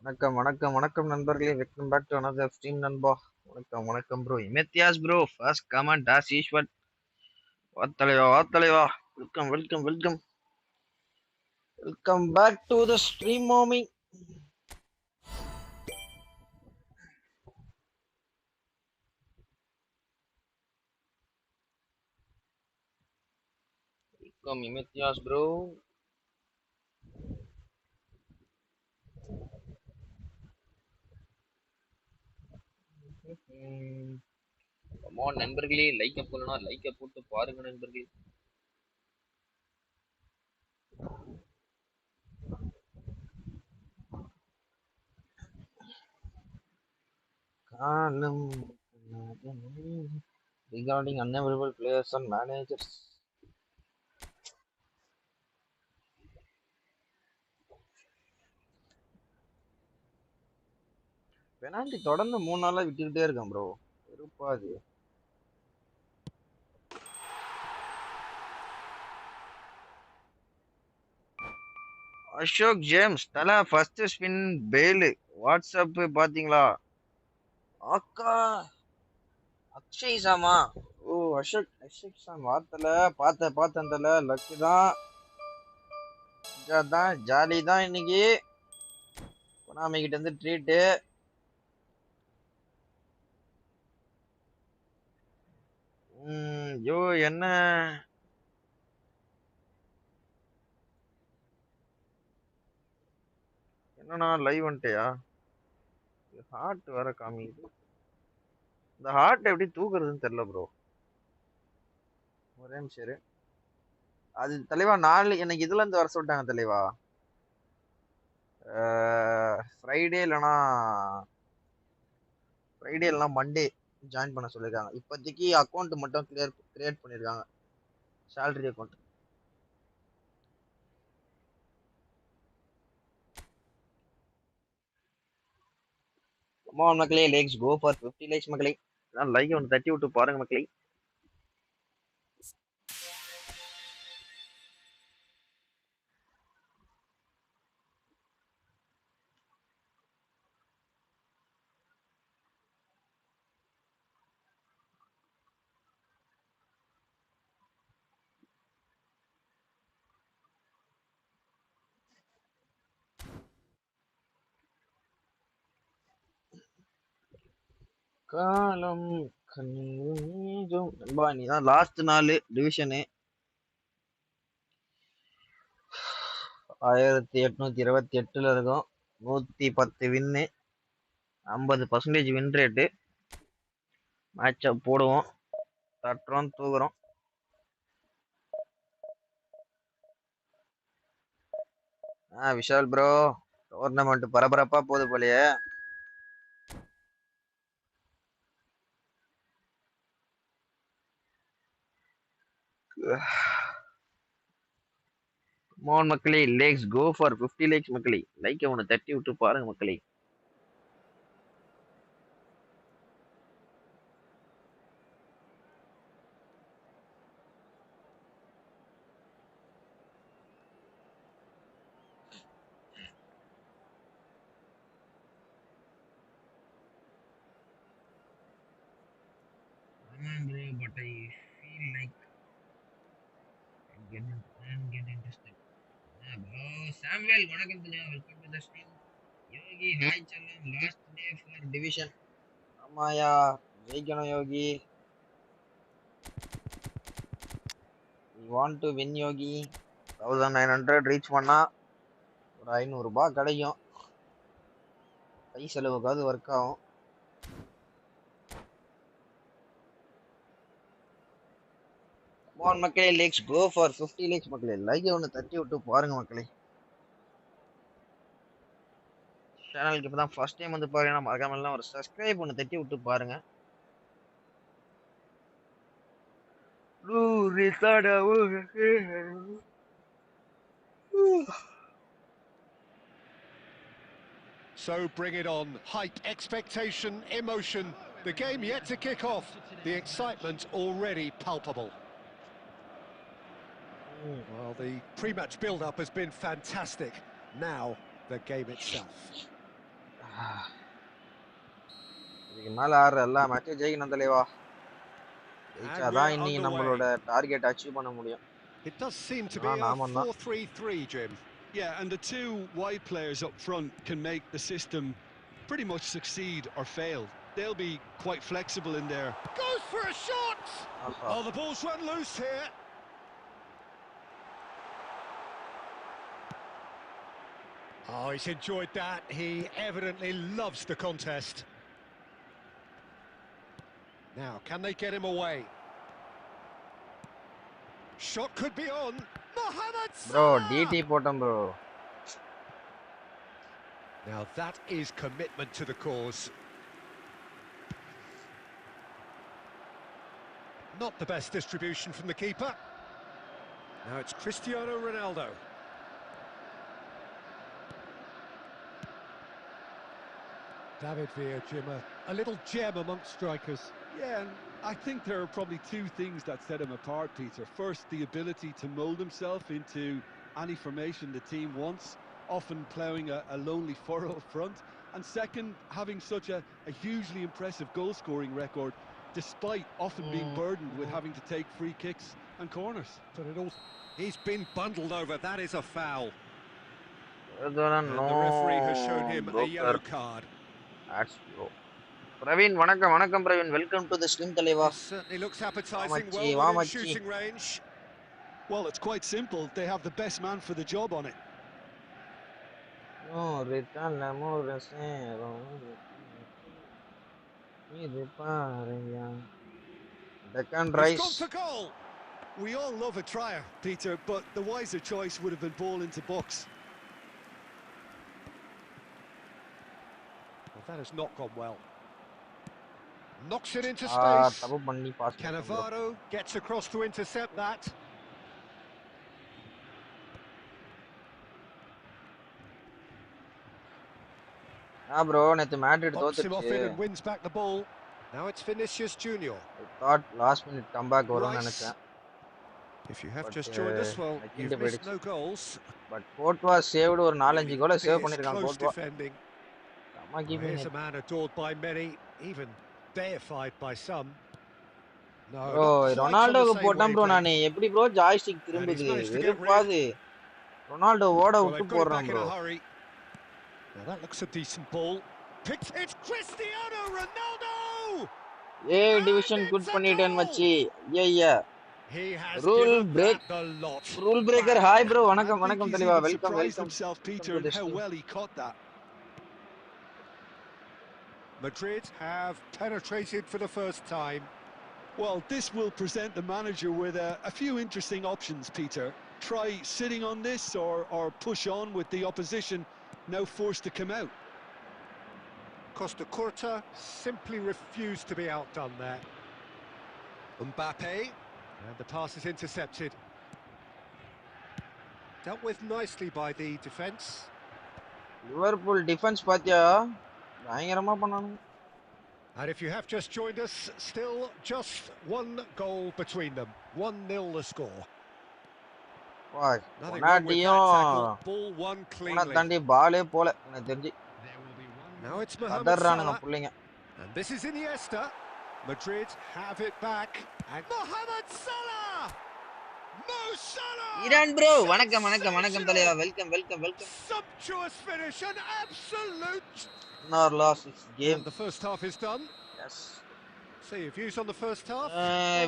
வணக்கம் வணக்கம் வணக்கம் நண்பர்களே, welcome back to another stream நண்பா. வணக்கம் வணக்கம் bro. Imtiaz bro, first comment as Eswar. வா தலைவா, வா தலைவா. Welcome welcome welcome welcome back to the stream மாமி. Welcome Imtiaz bro. நண்பர்களே, லைக்க போடணும், லைக்க போட்டு பாருங்க நண்பர்களே. காலம் regarding unavailable players and managers. Penalty தொடர்ந்து 3 நாளா விட்டுக்கிட்டே இருக்கான் ப்ரோ. வெறுப்பா அது. அசோக் ஜேம்ஸ் தல ஃபர்ஸ்ட் ஸ்பின் பேலு. வாட்ஸ்அப் பாத்தீங்களா? அக்கா அக்ஷய் சாமா. ஓ அசோக் அசோக் சாம் வார்த்தல பார்த்தேன் தல. லக்கு தான், ஜாலி தான் இன்னைக்கு. கொனாமி கிட்ட இருந்து ட்ரீட்டு. யோ என்ன என்னண்ணா லைவ் வந்துட்டியா? ஹார்ட் வேற காமிக்குது. இந்த ஹார்ட் எப்படி தூக்குறதுன்னு தெரியல ப்ரோ. ஒரே நிமிஷம் இரு. அது தலைவா எனக்கு இதுல இருந்து வர சொல்லிட்டாங்க தலைவா. ஃப்ரைடே இல்லைனா மண்டே ஜாயின் பண்ண சொல்லியிருக்காங்க. இப்போதைக்கு அக்கௌண்ட் மட்டும் கிரியேட் பண்ணியிருக்காங்க, சேலரி அக்கௌண்ட். மக்களே, லைக்ஸ் கோ ஃபார் 50 லைக்ஸ் மக்களே. லைக் ஒன்று தட்டி விட்டு பாருங்க மக்களே. காலம் கண்ணீரும் நண்பா, நீதான் லாஸ்ட் நாள் டிவிஷனு. 1828 இருக்கும். 110 வின்னு, 50% வின் ரேட்டு. மேட்சை போடுவோம், தட்டுறோம், தூக்குறோம். விஷால் ப்ரோ, டோர்னமெண்ட் பரபரப்பா போகுது போலயே. மக்களே, லைக்ஸ் கோ ஃபார் 50 லைக்ஸ் மக்களே. லைக் ஒன்று தட்டி விட்டு பாருங்க மக்களே. Bro, but I feel like I'm get interested. Bro, Samuel, வணக்கம் தனியா, welcome to the stream. Yogi, hi செல்லம், லாஸ்ட் டே ஃபார் டிவிஷன். ஆமாயா, ஜெயிக்கணும் யோகி. We want to win Yogi. 1900 reach பண்ணா ஒரு 500 ரூபாய் கிடைக்கும். கை செலவுக்காவது ஒர்க் ஆகும். மக்களே, லைக்ஸ் கோ ஃபார் 50 லைக்ஸ் மக்களே. லைக் ஒன்று தட்டி விட்டு பாருங்க மக்களே. சேனலுக்கு இப்பதான் ஃபர்ஸ்ட் டைம் வந்து பாருங்க, மறக்காம எல்லாம் ஒரு சப்ஸ்கிரைப் ஒன்று தட்டி விட்டு பாருங்க. So bring it on. Hype, expectation, emotion. The game yet to kick off. The excitement already palpable. Well, the pre-match build-up has been fantastic. Now, the game itself. இதுக்கு மேல ஆடுற எல்லா மேட்சும் ஜெயிக்கணும் தலைவா. ஜெயிச்சாதான் இன்னைக்கு நம்மளோட டார்கெட் அச்சீவ் பண்ண முடியும். It does seem to be a 4-3-3, Jim. Yeah, and the two wide players up front can make the system pretty much succeed or fail. They'll be quite flexible in there. Goes for a shot! Oh, the ball's run loose here. Oh, he's enjoyed that. He evidently loves the contest. Now, can they get him away? Shot could be on. Mohamed Salah! Bro, DT போட்டம் bro. Now that is commitment to the cause. Not the best distribution from the keeper. Now it's Cristiano Ronaldo. David Villa, Jim, a little gem amongst strikers. Yeah, and I think there are probably two things that set him apart, Peter. First, the ability to mould himself into any formation the team wants, often ploughing a lonely furrow up front. And second, having such a hugely impressive goal-scoring record, despite often being burdened with having to take free kicks and corners. But he's been bundled over. That is a foul. And the referee has shown him a yellow card. That's bro. Praveen, vanakkam Praveen. Welcome to the stream, Taleva. Certainly looks appetizing. Well within shooting range. Well, it's quite simple. They have the best man for the job on it. No, return l'amor sincero. Deccan Rice. He's gone for goal. We all love a trier, Peter, but the wiser choice would have been ball into box. Well, that has not gone well. Knocks it into space. Cannavaro gets across to intercept that. Bro, nethu Madrid pops him off it and wins back the ball. Now it's Vinicius Junior. I thought last minute comeback varum nenechen. If you have just joined us, well, you've missed no goals. But Courtois saved or 4-5 goal save பண்ணிருக்கான் Close Courtois. defending. Here's a man adored by many, even deified by some. No, bro, Ronaldo போட்டான் bro நானே எப்படி bro joystick திரும்புது வெறுப்பாது. Ronaldo ஓட விட்டு போறான் bro. Now that looks a decent ball. It's Cristiano Ronaldo. Division good பண்ணிட்டேன் மச்சி. Yeah. He has rule break a lot. Rule breaker. Hi bro, வணக்கம் தலைவா. Welcome himself, Peter, and how well he caught that. Madrid have penetrated for the first time. Well, this will present the manager with a few interesting options, Peter. Try sitting on this or push on with the opposition now forced to come out. Costa Curta simply refused to be outdone there. Mbappe, and the pass is intercepted. Dealt with nicely by the defence. Liverpool defense பாத்தியா பயங்கரமா பண்ணானு. And if you have just joined us, still just one goal between them. 1-0 the score. Why? Nothing wrong with that tackle. Ball won cleanly. தாண்டி பாலே போல எனக்கு தெரிஞ்சு. Now it's Mohamed Salah. And this is Iniesta. Madrid have it back. And Mohamed Salah! Mo Salah! Iran bro, வணக்கம் தலைவா. Welcome. Sumptuous finish, an absolute. No loss this game. And the first half is done. Yes. So your views on the first half?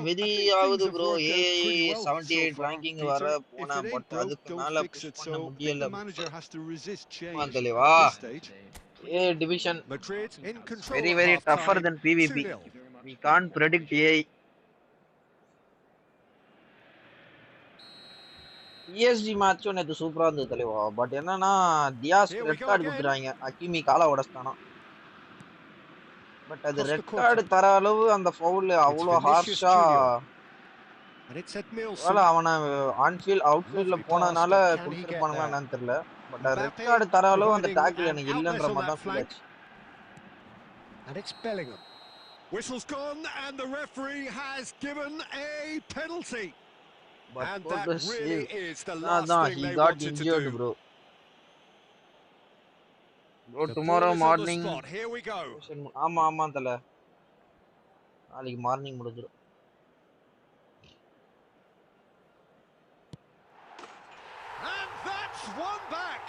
Very ஆகுது bro. 78 ranking வர போனா but அதுக்கு மேல push பண்ண முடியல. The manager has to resist change at தலைவா. this stage. Division Madrid in control. Very tougher than PvP. We can't predict AI. PSG match நேத்து சூப்பரா இருந்தது தலைவா. பட் என்னன்னா டியாஸ் ரெட் கார்டு கொடுத்துறாங்க. அகிமி கால உடைச்சானா. பட் அது ரெட் கார்டு தர அளவு அந்த ஃபவுல் அவ்வளோ ஹார்ஷா. அவன ஆன்ஃபீல்ட் அவுட்ஃபீல்ட்ல போனதனால கொடுத்துருப்பானுங்களா என்னன்னு தெரியல. பட் ரெட் கார்டு தர அளவு அந்த டாக்கிள் எனக்கு இல்லன்ற மாதிரி தான் ஃபீல் ஆச்சு. And it's Bellingham. Whistle's gone and the referee has given a penalty. But and that really is the last thing he they got wanted injured, to do. bro. Bro, tomorrow morning. Here we go. ஆமா தல. நாளைக்கு morning முடிஞ்சிரும். And that's one back.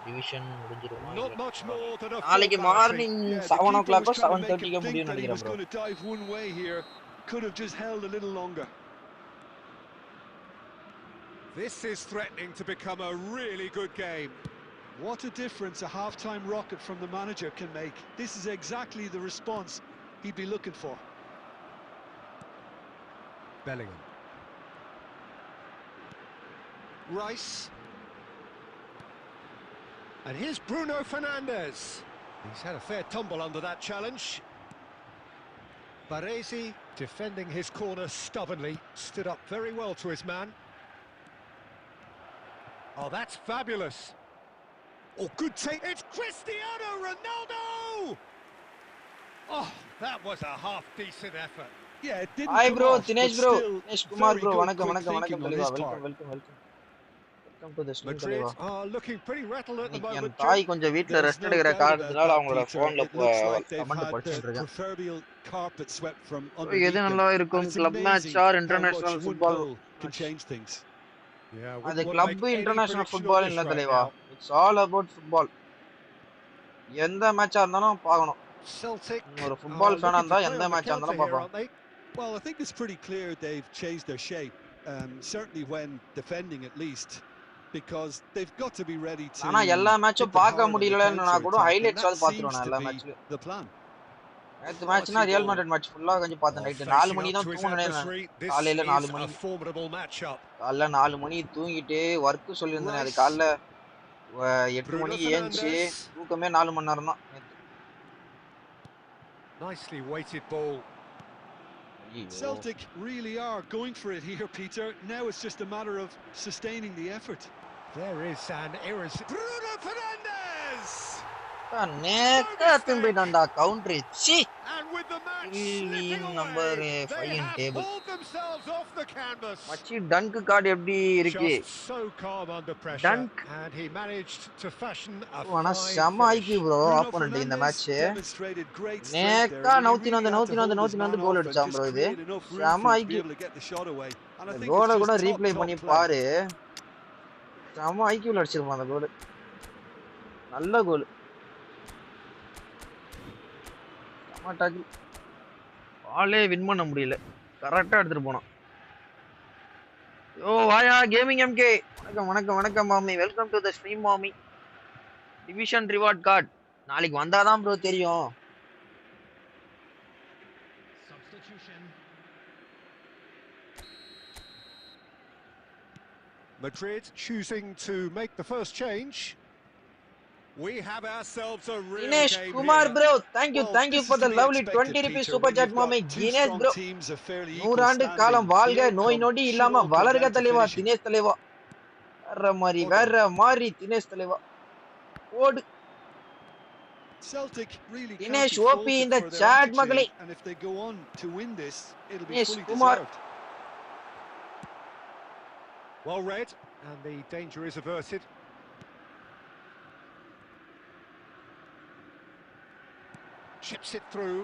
Division முடிஞ்சிரும். Not much more than a நாளைக்கு morning 7 o'clock or 7:30 க்கு முடியும் நினைக்கிறேன் bro. Dive one way here. Could have just held a little longer. This is threatening to become a really good game. What a difference a half-time rocket from the manager can make. This is exactly the response he'd be looking for. Bellingham. Rice. And here's Bruno Fernandes. He's had a fair tumble under that challenge. Baresi, defending his corner stubbornly, stood up very well to his man. Oh, that's fabulous. Oh, good take. It's Cristiano Ronaldo! Oh, that was a half-decent effort. Yeah, it didn't Hi come bro, off, Dinesh but bro. still Dinesh Kumar very bro. good வணக்கம் quick thinking on his part. welcome to the stream Madrid தலைவா. are looking pretty rattled at the N moment. தாய் கொஞ்சம் வீட்ல rest எடுக்கிற காரணத்தினால அவங்களோட போன்ல comment the படிச்சிட்டு இருக்கேன். proverbial carpet swept from எது underneath them. நல்லா And இருக்கும் it's club match amazing or how international much one football goal can change things. Yeah, அது wouldn't club want to make any international prediction football on இல்ல this right தலைவா. now. It's all about football. எந்த மேட்சா இருந்தாலும் பார்க்கணும். Celtic ஒரு football ஃபேனா looking to இருந்தா play எந்த on the மேட்சா counter இருந்தாலும் here, பார்ப்போம். aren't they? Well, I think it's pretty clear they've changed their shape, certainly when defending at least, because they've got to be ready to. ஆனா எல்லா மேட்சும் பார்க்க முடியலன்னா கூட ஹைலைட்ஸ் ஆவது பாத்துறோம் நான் எல்லா மேட்ச்லயும். The plan. நேத்து மேட்ச்னா ரியல் மேட்ரிட் மேட்ச் ஃபுல்லா கொஞ்சம் பார்த்தேன். நைட் 4 மணி தான் தூங்குனேன் நான். காலையில 4 மணி. காலைல 4 மணி தூங்கிட்டு வர்க் சொல்லியிருந்தேன். அது காலைல 8 மணிக்கு ஏஞ்சி தூக்கமே 4 மணி நேரம் தான் நேத்து. Nicely weighted ball. Celtic really are going for it here, Peter. Now it's just a matter of sustaining the effort. There is an Bruno Fernandes! நேக்கா திரும்பிட்டான்டா கவுண்டர். சி And with the match slipping number away, 5 they in have table. pulled themselves off the canvas. மச்சி tongue card எப்படி இருக்கு? Just so calm under pressure. Dunk. And he managed to fashion a ஆனா fine செம finish. IQ bro opponent இந்த match. நேக்கா நவுத்தி வந்து கோல் அடிச்சான் bro. இது செம ஐக்கியூ. கோலை கூட ரீப்ளே பண்ணி பாரு. செம ஐக்கியூல அடிச்சிருப்பான் அந்த கோல். நல்ல கோல். செம டாக்கிள். பாலே வின் பண்ண முடியல. கரெக்டா எடுத்துட்டு போனான். யோ வாயா கேமிங் எம்கே. வணக்கம் மாமி. வெல்கம் டு தி ஸ்ட்ரீம் மாமி. டிவிஷன் ரிவார்ட் கார்டு நாளைக்கு வந்தாதான் ப்ரோ தெரியும். Madrid choosing to make the first change. We have ourselves a real Dinesh game Kumar here. bro, thank you for the lovely 20 rupees super chat mommy. Dinesh bro, 100 ஆண்டு காலம் வாழ்க, நோய் நொடி இல்லாம வளர்க தலைவா. தினேஷ் தலைவா வேற மாதிரி தினேஷ் தலைவா. ஓடு Celtic really Dinesh OP in the chat மகளே. And if they go on to win this, it'll be Dinesh fully Kumar. deserved. Well read, and the danger is averted. Chips it through.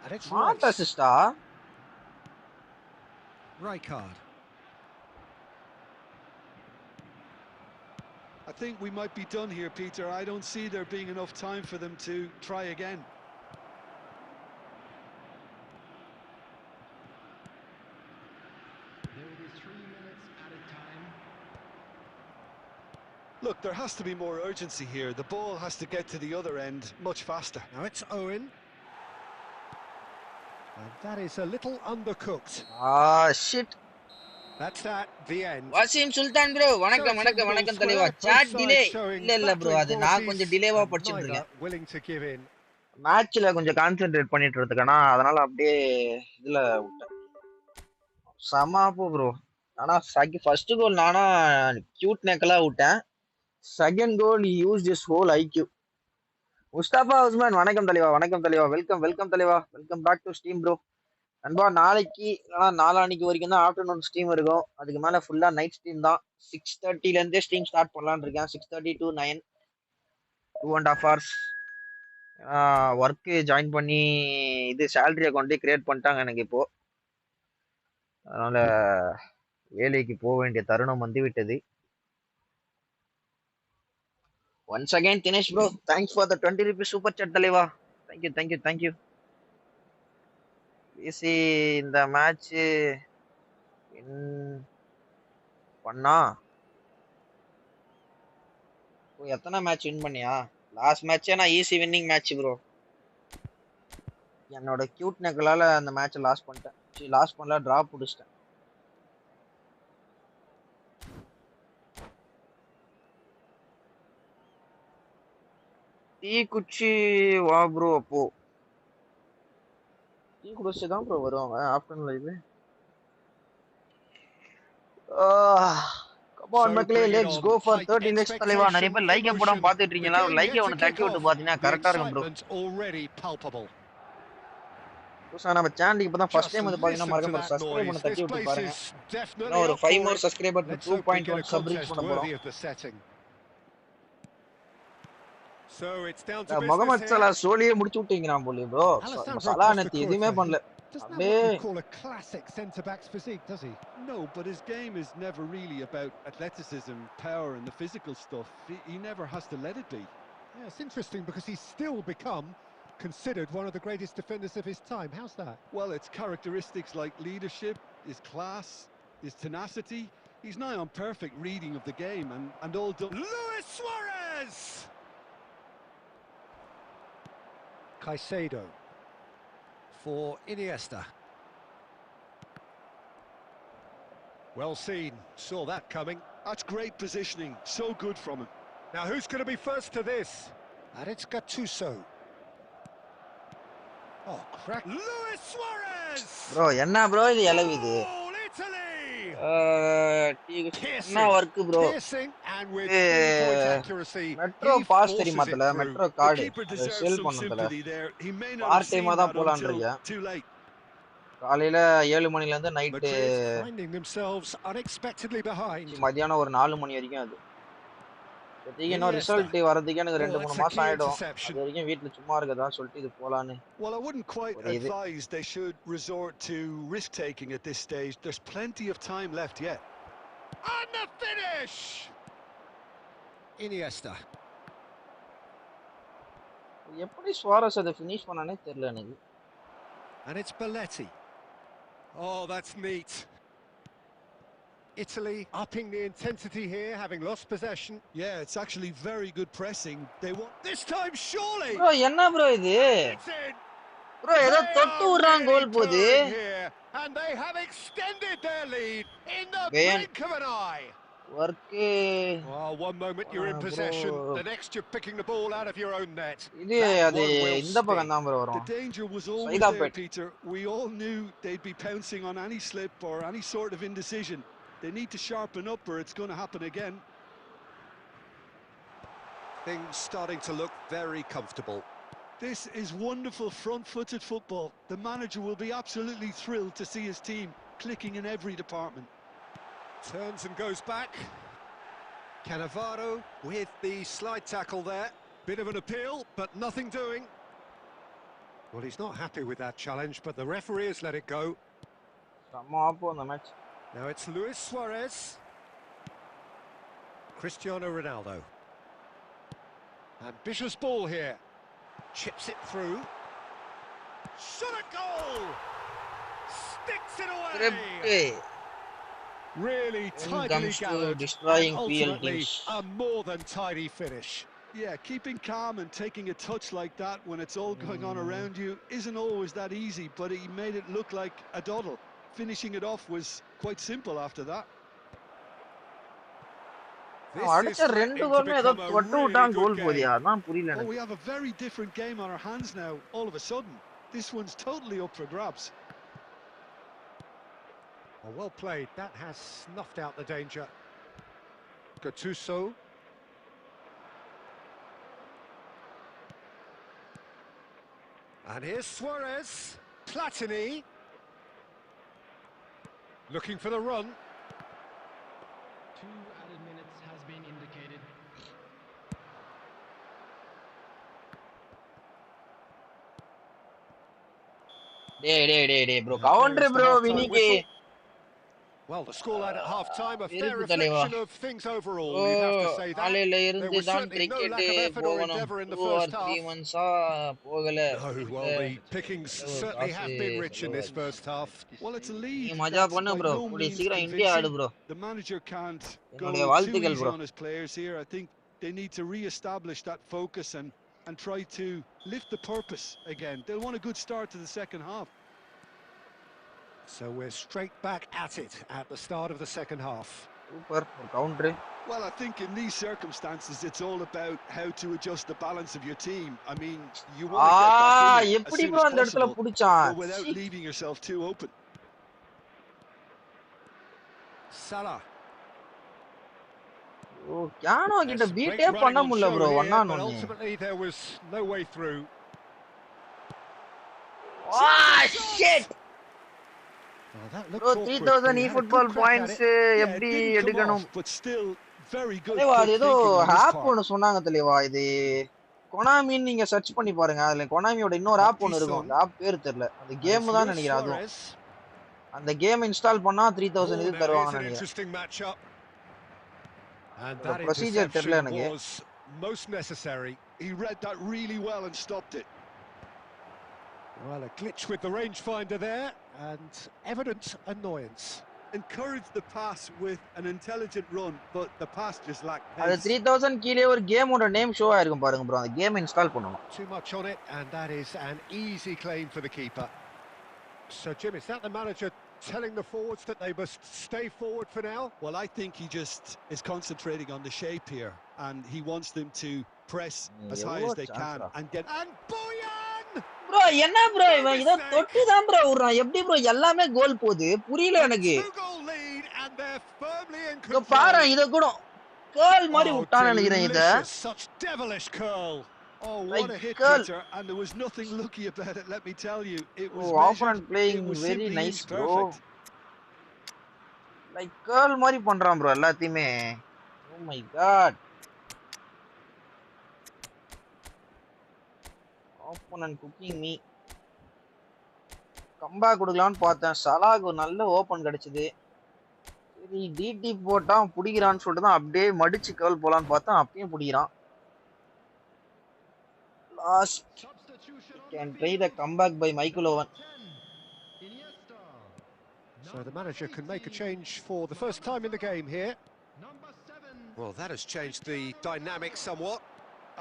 And it's Smart assist Rijkaard. I think we might be done here, Peter. I don't see there being enough time for them to try again. There will be 3 minutes at a time. Look, there has to be more urgency here. The ball has to get to the other end much faster. Now it's Owen. And that is a little undercooked. shit. That's at the end. Wasim Sultan bro, வணக்கம் தலைவா. Chat delay இல்ல bro, அது நான் கொஞ்சம் டிலேவா படிச்சிட்டு இருக்கேன். Willing to give in. மேட்ச்ல கொஞ்சம் கான்சென்ட்ரேட் பண்ணிட்டு இருக்கேனா, அதனால அப்படியே இதுல விட்டேன். சமாப்பு ப்ரோ. ஆனா ஃபர்ஸ்ட் கோல் நானா கியூட் நேக்கலா விட்டேன். Second goal he used his whole IQ. Mustafa Usman வணக்கம் தலைவா. வெல்கம் தலைவா. Welcome back to stream bro. நண்பா நாளைக்கு நாளான்னைக்கு வரைக்கும் தான் ஆஃப்டர்நூன் ஸ்ட்ரீம் இருக்கும். அதுக்கு மேல ஃபுல்லா நைட் ஸ்ட்ரீம் தான். 6:30ல இருந்தே ஸ்ட்ரீம் ஸ்டார்ட் பண்ணலாம்னு இருக்கேன். 6:30 to 9, 2.5 hours. ஒர்க்கு ஜாயின் பண்ணி இது சேலரி அக்கௌண்ட்டே கிரியேட் பண்ணிட்டாங்க எனக்கு இப்போ. அதனால வேலைக்கு போக வேண்டிய தருணம் வந்து விட்டது. Once again Dinesh bro, thanks for the 20 rupees super chat தலைவா. தேங்க்யூ. பிசி இந்த மேட்ச் பண்ணா எத்தனை மேட்ச் வின் பண்ணியா? லாஸ்ட் மேட்சே நான் ஈஸி வின்னிங் மேட்ச் ப்ரோ. என்னோட கியூட் நெக்கலால அந்த மேட்ச் லாஸ் பண்ணிட்டேன். லாஸ் பண்ணல, டிராப் பிடிச்சிட்டேன். டீ குச்சி வா ப்ரோ. அப்போ டீ குடிச்சு தான் ப்ரோ வருவாங்க ஆஃப்டர்நூன் லைவ். கமான் மக்களே, லெட்ஸ் கோ ஃபார் 30 lakhs தலைவா. நிறைய பேர் லைக்கே போடாம பாத்துட்டு இருக்கீங்களா? ஒரு லைக்கே ஒன்று தட்டி விட்டு பாத்தீங்கன்னா கரெக்டா இருக்கும் ப்ரோ. புதுசா நம்ம சேனலுக்கு இப்பதான் ஃபர்ஸ்ட் டைம் வந்து பாத்தீங்கன்னா மறக்காம சப்ஸ்கிரைப் பண்ண தட்டி விட்டு பாருங்க. இன்னும் ஒரு 5 more subscriber to 2.1 sub reach பண்ண போறோம். முகமது சலா சோலியே முடிச்சு விட்டீங்க போலி ப்ரோ. சலா நேத்து எதுவுமே பண்ணல. Doesn't have what you call a classic centre-back's physique, does he? No, but his game is never really about athleticism, power and the physical stuff. He never has to let it be. Yeah, it's interesting because he's still become considered one of the greatest defenders of his time. How's that? Well, it's characteristics like leadership, his class, his tenacity. He's nigh on perfect reading of the game and all done. Luis Suarez! Caicedo for Iniesta. Well seen, saw that coming. That's great positioning, so good from him. Now who's going to be first to this? And it's Gattuso. Oh, crack. Luis Suarez! Bro, enna bro idu elevi idu? Italy! enna work bro? And with pinpoint accuracy. Metro pass theriyuma thala, metro card. Keeper deserves some sympathy there. He may not part have time seen da that polan until irukya. too late. காலையில 7 மணில இருந்து night finding themselves unexpectedly behind. மதியானம் ஒரு 4 மணி வரைக்கும் அது. இன்னும் result வரதுக்கு எனக்கு 2-3 மாசம் ஆயிடும். அது வரைக்கும் வீட்ல சும்மா இருக்கதா சொல்லிட்டு இது போலான்னு. Well, I wouldn't quite advise they should resort to risk taking at this stage. There's plenty of time left yet. And the finish. Iniesta. எப்படி சுவாரஸ் அதை ஃபினிஷ் பண்ணானே தெரியல எனக்கு. And it's Belletti. Oh, that's neat. Italy upping the intensity here, having lost possession. Yeah, it's actually very good pressing. They want this time surely. Bro, enna bro idu? Bro, edo tottu urran goal podi. And they have extended their lead in the blink of an eye. Work. Oh, one moment you're in possession, the next you're picking the ball out of your own net. Idu adu indha pakam dhaan bro varum. The danger was always there, Peter. We all knew they'd be pouncing on any slip or any sort of indecision. They need to sharpen up or it's going to happen again. Things starting to look very comfortable. This is wonderful front-footed football. The manager will be absolutely thrilled to see his team clicking in every department. Turns and goes back. Cannavaro with the slide tackle there. Bit of an appeal, but nothing doing. Well, he's not happy with that challenge, but the referee has let it go. Now it's Luis Suarez. Cristiano Ronaldo. Ambitious ball here. Chips it through. Shot a goal! Sticks it away! Really tidily gathered, destroying and ultimately a more than tidy finish. Yeah, keeping calm and taking a touch like that when it's all going on around you isn't always that easy, but he made it look like a doddle. Finishing it off was quite simple after that. This is threatening to become a really good game. Oh, we have a very different game on our hands now, all of a sudden. This one's totally up for grabs. Oh, well played. That has snuffed out the danger. Gattuso. And here's Suarez. Platini. Looking for the run. 2 added minutes has been indicated. Day, bro. And there Counter, is the bro. half-time whistle. Vinny. Well, the scoreline at half-time, a fair Irukku Thalaiva. reflection of things overall, you'd have to Oh, say that. நாளையில There இருந்து was தான் certainly no cricket lack of effort or போகணும். endeavour in the 2 or first 3 half. months போகல. No, well, the pickings certainly have been rich in this first half. Well, it's a நீ lead மஜா that's பண்ணு by bro. no கூடிய means சீக்கிரம் India ஆடு convincing. bro. The manager can't go என்னுடைய too வாழ்த்துக்கள் easy bro. on his players here. I think they need to re-establish that focus and try to lift the purpose again. They'll want a good start to the second half. So we're straight back at it at the start of the second half. Super counter. Well, I think in these circumstances, it's all about how to adjust the balance of your team. I mean, you want to get back in it as எப்படி soon bro as அந்த இடத்துல possible, புடிச்சான்? but without leaving yourself too open. Salah. ஓ கியானோ கிட்ட There's பீட்டே great பண்ண running on முடியல show bro. here, 1 on but 1. ultimately there was no way through. Shit. Oh, that looked Bro, awkward, 3000 but he had a eFootball good crack at points it. Yeah, it எப்படி didn't come எடுக்கணும்? off, but still very good. தலைவா அது quick ஏதோ thinking on his ஆப் part. ஒன்னு சொன்னாங்க தலைவா. இது கொனாமின்னு நீங்க சர்ச் பண்ணி பாருங்க. அதுல கொனாமியோட இன்னொரு ஆப் ஒன்னு இருக்கும். அந்த ஆப் பேர் தெரியல. அந்த And கேம் it's தான் Luis நினைக்கிறேன் அதுவும். Suarez. அந்த கேம் இன்ஸ்டால் பண்ணா 3000 Oh, இது now here's தருவாங்கன்னு an நினைக்கிறேன். interesting matchup. And The that procedure தெரியல interception எனக்கு. was most necessary. He read that really well and stopped it. Well, a glitch with the rangefinder there, and evident annoyance. Encouraged the pass with an intelligent run, but the pass just lacked அது pace. 3000 கீழே ஒரு கேமோட name show ஆயிருக்கும் பாருங்க bro. அந்த game install பண்ணனும். Too much on it, and that is an easy claim for the keeper. So, Jim, is that the manager telling the forwards that they must stay forward for now? Well, I think he just is concentrating on the shape here, and he wants them to press as high as they can and get... And Boyan! Bro என்ன bro இவன் இத தொட்டி தான் bro விடுறான். எப்படி bro எல்லாமே கோல் போகுது? புரியல எனக்கு. இதோ பாரு இத கூட கேர்ள் மாதிரி விட்டான்னு நினைக்கிறேன் இத. Such devilish curl. Oh, what a hit, Peter, and there was nothing lucky about it, let me tell you. It was opponent playing very nice bro. Like curl மாதிரி பண்றான் ப்ரோ எல்லாத்தையுமே. Oh my god. Opponent cooking me. Comeback கொடுக்கலாம்னு பார்த்தேன். சலாக்கு நல்ல open கிடைச்சது. சரி DD போட்டா புடிக்கிறான்னு சொல்லிட்டு தான் அப்படியே மடிச்சு கேர்ள் போலான்னு பார்த்தா அப்பயும் புடிக்கிறான். Last can try the comeback by Michael Owen. So the manager can make a change for the first time in the game here. Well, that has changed the dynamic somewhat.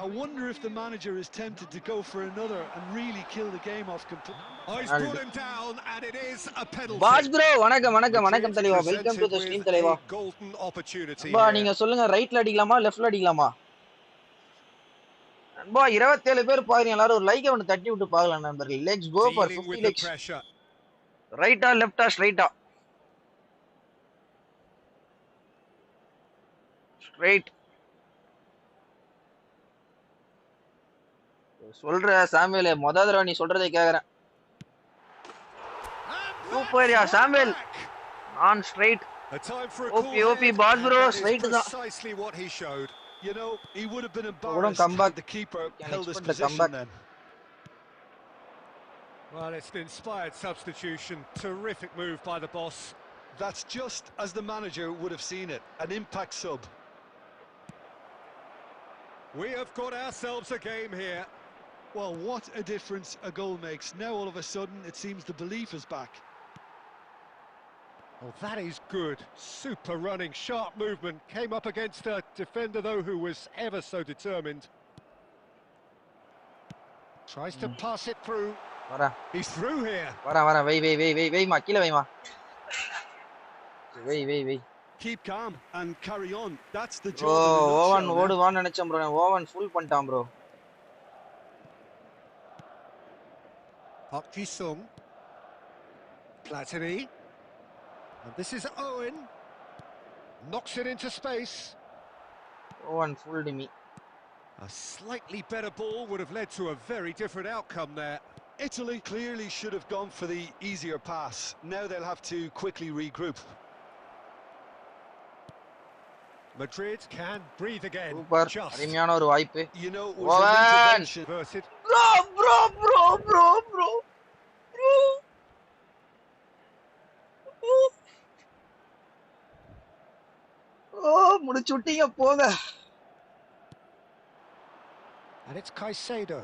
I wonder if the manager is tempted to go for another and really kill the game off completely. Oh, he's brought him down, and it is a penalty. Boss bro, வணக்கம் தலைவா. Welcome to the stream தலைவா. Golden opportunity. பா நீங்க சொல்லுங்க ரைட்ல அடிக்கலாமா லெஃப்ட்ல அடிக்கலாமா? பா 27 பேர் பாருங்க எல்லாரும் ஒரு லைக் வந்து தட்டி விட்டு பார்க்கலாம் நண்பர்களே. Let's go for 50 likes. ரைட்டா லெஃப்ட்டா ஸ்ட்ரைட்டா? ஸ்ட்ரைட். சொல்ற சாமுவேல் மொத தடவை நீ சொல்றதை கேக்குறேன். சூப்பர் யா Samuel. On straight. OP pass bro straight தான். Precisely what he showed. You know, he would have been embarrassed if the keeper held his position then. Well, it's an inspired substitution. Terrific move by the boss. That's just as the manager would have seen it. An impact sub. We have got ourselves a game here. Well, what a difference a goal makes. Now all of a sudden it seems the belief is back. Oh, that is good. Super running, sharp movement. Came up against a defender, though, who was ever so determined. Tries to pass it through. He's through here. Vara. Wait, ma. Kila ma. Wait. Keep calm and carry on. That's the job. Oh, Owen ஓடுவான்னு நினைச்சேன் bro. Owen full பண்ணிட்டான் bro. Park Ji-sung. Platini. And this is Owen. Knocks it into space. Owen fooled me. A slightly better ball would have led to a very different outcome there. Italy clearly should have gone for the easier pass. Now they'll have to quickly regroup. Madrid can breathe again. Super. Just. அருமையான ஒரு வாய்ப்பு. You know, it was an Owen! intervention. Verted. Bro. முடிச்சு விட்டீங்க போங்க. And it's Caicedo.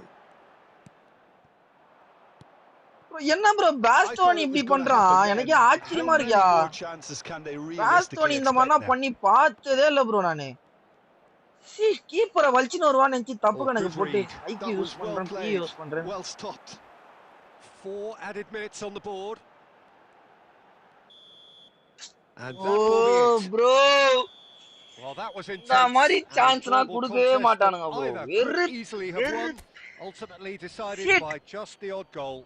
என்ன bro பாஸ்டோனி இப்படி பண்றான்? எனக்கே ஆச்சரியமா இருக்கியா? பாஸ்டோனி இந்த மாதிரிலாம் பண்ணி பார்த்ததே இல்ல ப்ரோ நானு. கீப்பரை வலிச்சுன்னு வருவான்னு நினைச்சு தப்பு கணக்கு போட்டு ஐக்கு யூஸ் பண்றேன், பி யூஸ் பண்றேன். Well stopped. 4 added minutes on the board. And that will be it. Bro. Well, that was intense. இந்த மாதிரி சான்ஸ்லாம் கொடுக்கவே மாட்டானுங்க bro. Could easily have won. Ultimately decided by just the odd goal.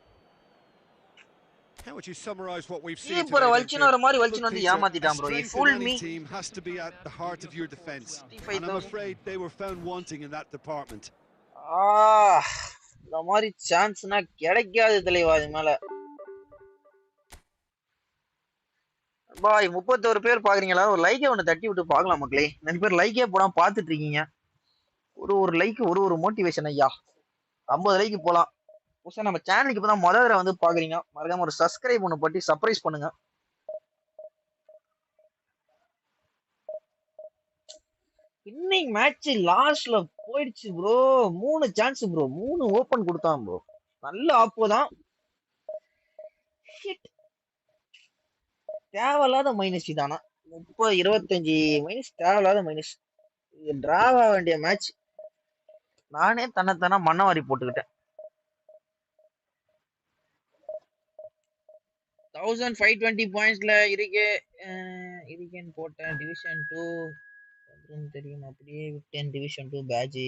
How would you summarize what we've seen today? வலிச்சுன்னு வர மாதிரி வலிச்சுன்னு வந்து ஏமாத்திட்டான் bro. He fooled me. Team has to be at the heart of your defense. And I'm afraid they were found wanting in that department. இந்த மாதிரி சான்ஸ்னா கிடைக்காது தலைவா இது மேல. பாய் 31 பேர் பாக்குறீங்களா? ஒரு லைக்கே ஒன்று தட்டி விட்டு பார்க்கலாம் மக்களே. நிறைய பேர் லைக்கே போடாம பார்த்துட்டு இருக்கீங்க. ஒரு லைக் ஒரு மோட்டிவேஷன் ஐயா. 50 லைக் போலாம். புதுசா நம்ம சேனலுக்கு இப்பதான் முதல் தடவை வந்து பாக்குறீங்க, மறக்காம ஒரு சப்ஸ்கிரைப் ஒன்று பட்டி சர்ப்ரைஸ் பண்ணுங்க. இன்னிங் மேட்ச் லாஸ்ட்ல போயிடுச்சு ப்ரோ. 3 சான்ஸ் ப்ரோ, 3 ஓபன் கொடுத்தான் ப்ரோ. நல்ல ஆப்போ தான். தேவையில்லாத மைனஸ் இதானா 30-25 மைனஸ், தேவையில்லாத மைனஸ். இது டிராவ் ஆக வேண்டிய மேட்ச். நானே தன்னைத்தானா மண்ணவாரி போட்டுக்கிட்டேன். 1520 பாயிண்ட்ஸ்ல இருக்கேன்னு போட்டேன். டிவிஷன் 2 தெரியும், அப்படியே விட்டேன். டிவிஷன் 2 பேட்ஜ்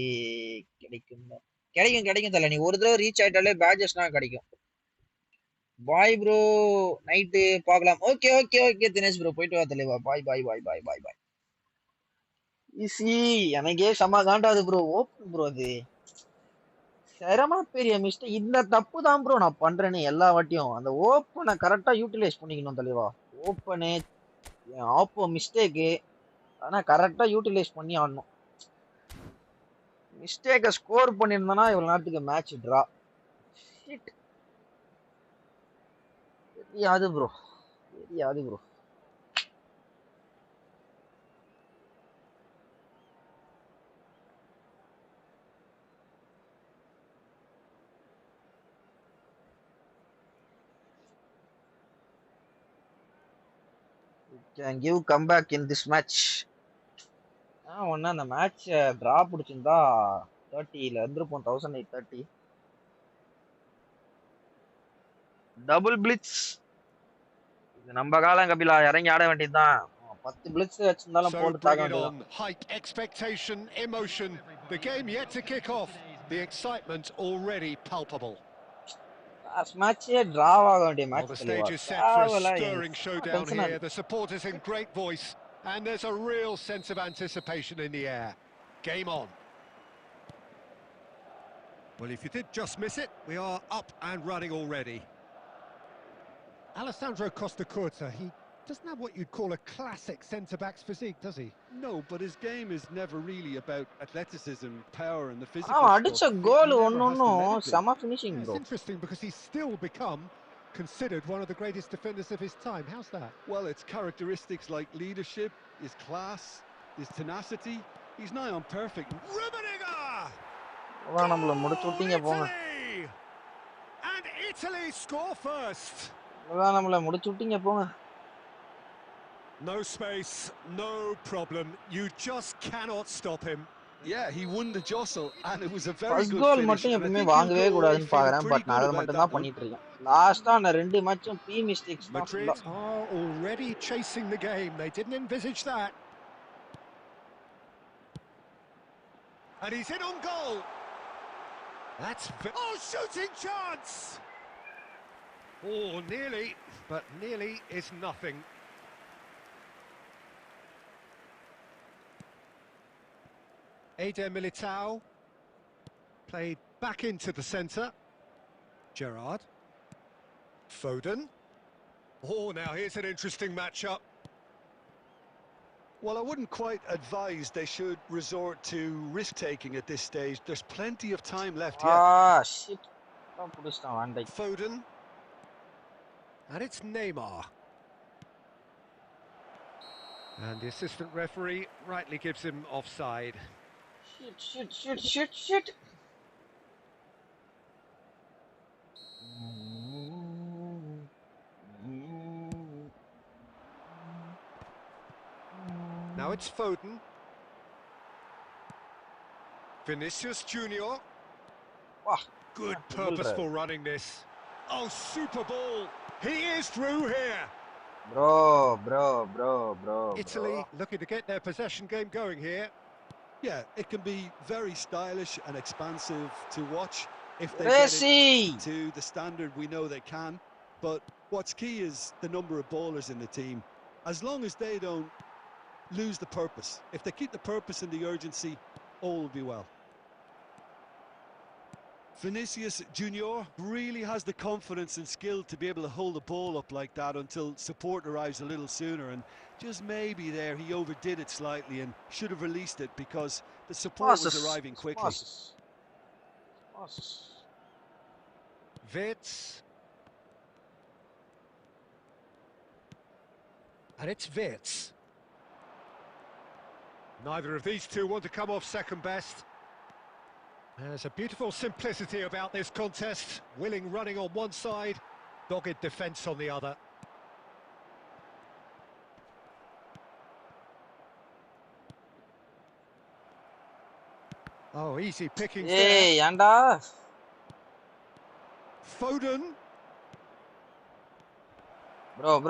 கிடைக்கும் தல. நீ ஒரு தடவை ரீச் ஆயிட்டாலே பேட்ஜஸ்னா கிடைக்கும். பாய் ப்ரோ, நைட்டு பார்க்கலாம். ஓகே தினேஷ் ப்ரோ, போயிட்டு வா தலைவா. பாய். ஈஸி. எனக்கே செம்ம காண்டாது ப்ரோ. ஓப்பன் ப்ரோ, அது சிரம பெரிய மிஸ்டேக். இந்த தப்பு தான் ப்ரோ நான் பண்றேன்னு எல்லா வாட்டியும். அந்த ஓப்பனை கரெக்டா யூட்டிலைஸ் பண்ணிக்கணும் தலைவா. ஓப்பனு ஆப்போ மிஸ்டேக்கு, ஆனா கரெக்டா யூட்டிலைஸ் பண்ணி ஆடணும். மிஸ்டேக்கை ஸ்கோர் பண்ணியிருந்தோன்னா இவ்வளவு நேரத்துக்கு மேட்ச் ட்ரா. தெரியாது bro. Can give comeback in this match. ஒன்னு அந்த மேட்ச் டிரா பிடிச்சிருந்தா 30ல இருந்திருப்போம். 1830 டபுள் பிளிட்ஸ். இது நம்ம காலம் கபிலா, இறங்கி ஆட வேண்டியதுதான். 10 பிளிட்ஸ் வச்சிருந்தாலும் போட்டு தாக்க வேண்டியதுதான். Hike expectation, emotion. The game yet to kick off. The excitement already palpable. Last match draw ஆக வேண்டிய match. The stage is set for a stirring showdown here. The supporters in great voice, and there's a real sense of anticipation in the air. Game on. Well, if you did just miss it, we are up and running already. Alessandro Costa Curta, he doesn't have what you'd call a classic centre-back's physique, does he? No, but his game is never really about athleticism, power and the physical stuff. அடிச்ச கோல் ஒன்னொன்னும் செம finishing bro. It's interesting because he's still become considered one of the greatest defenders of his time. How's that? Well, it's characteristics like leadership, his class, his tenacity. He's nigh on perfect. Rummenigge! நம்மள முடிச்சு விட்டீங்க போங்க. And Italy score first. நம்மள முடிச்சு விட்டீங்க போங்க. No space, no problem. You just cannot stop him. Yeah, he won the jostle and it was a very first good goal finish. மட்டும் எப்பவுமே வாங்கவே கூடாதுன்னு பாக்குறேன், பட் நான் அதை மட்டும் தான் பண்ணிட்டு இருக்கேன். லாஸ்டா அந்த ரெண்டு மேட்சும் பி மிஸ்டேக்ஸ் தான். Madrid are already chasing the game. They didn't envisage that. And he's in on goal. That's shooting chance. Oh, nearly, but nearly is nothing. Eder Militao played back into the centre. Gerrard. Foden. Oh, now here's an interesting matchup. Well, I wouldn't quite advise they should resort to risk-taking at this stage. There's plenty of time left yet. Ah, shit. Van Dijk. Foden. And it's Neymar. And the assistant referee rightly gives him offside. Shit. Now it's Foden. Vinicius Junior. Wow. Good purposeful running this. Oh, super ball. He is through here. Bro. Italy looking to get their possession game going here. Yeah, it can be very stylish and expansive to watch if they Messi. get it to the standard we know they can. But what's key is the number of ballers in the team. As long as they don't lose the purpose. If they keep the purpose and the urgency, all will be well. Vinicius Junior really has the confidence and skill to be able to hold the ball up like that until support arrives a little sooner, and just maybe there he overdid it slightly and should have released it because the support was arriving quickly. Wirtz. And it's Wirtz. Neither of these two want to come off second best. There's a beautiful simplicity about this contest. Willing running on one side, dogged defence on the other. Oh, easy pickings there. Hey, Yanda. Foden. Bro.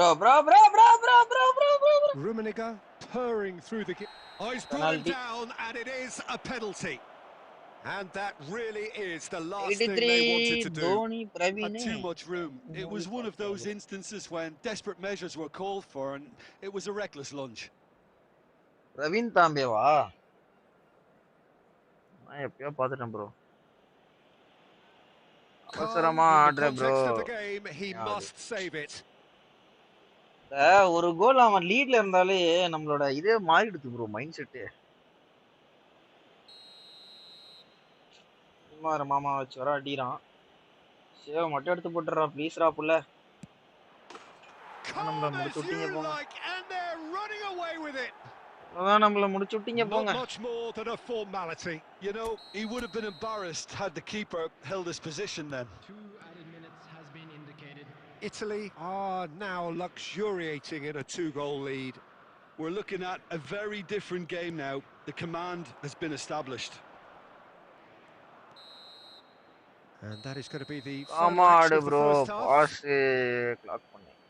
Rummenigge purring through the... Oh, he's brought him down, and it is a penalty. And that really is the last thing they wanted to do. Had too much room. It was one of those instances when desperate measures were called for, and it was a reckless lunge. Ravin Tambeva. I have bro. Calm in the context of the game, he must save it. ஒரு கோல் அவன் லீட்ல இருந்தாலே நம்மளோட இதே மாறிடுது bro mind set. மாமா வச்சு வர அடிறான். Save மட்டும் எடுத்து போட்டுறா ப்ளீஸ்ரா புள்ள. நம்மள முடிச்சு விட்டீங்க போங்க. நம்மள முடிச்சு விட்டீங்க போங்க. Not much more than a formality. You know, he would have been embarrassed had the keeper held his position then. 2 added minutes has been indicated. Italy are now luxuriating in a 2-goal lead. We're looking at a very different game now. The command has been established. And that is going to be the final action of the first half. Pass clock பண்ணேன்.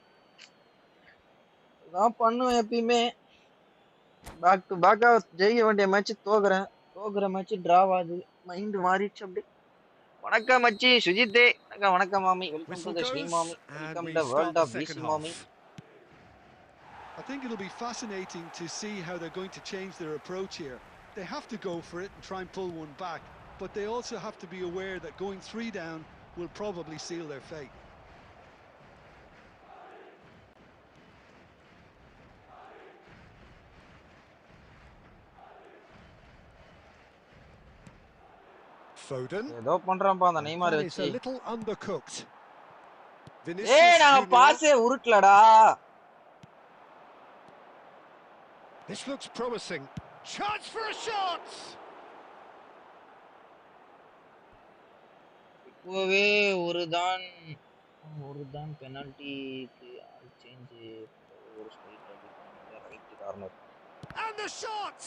நான் பண்ணுவேன் எப்பயுமே. Back to பேக்கா ஜெயிக்க வேண்டிய match தோக்குற match draw ஆகுது. Mind மாறிடுச்சு அப்படி. வணக்கம் மச்சி சுஜித். வணக்கம் மாமி. வெல்கம் டு தி ஸ்ட்ரீம் மாமி. Welcome to world of PC மாமி. I think it'll be fascinating to see how they're going to change their approach here. They have to go for it and try and pull one back, but they also have to be aware that going 3 down will probably seal their fate. Foden. ஏதோ பண்றான்ப்பா அந்த Neymar It's வச்சு. a little undercooked. ஏய் நான் பாஸே உருட்டலடா. This looks promising. Chance for a shot. இப்போவே ஒரு தான் பெனல்டிக்கு change ஒரு straight அடிப்பாங்க right corner. And the shot.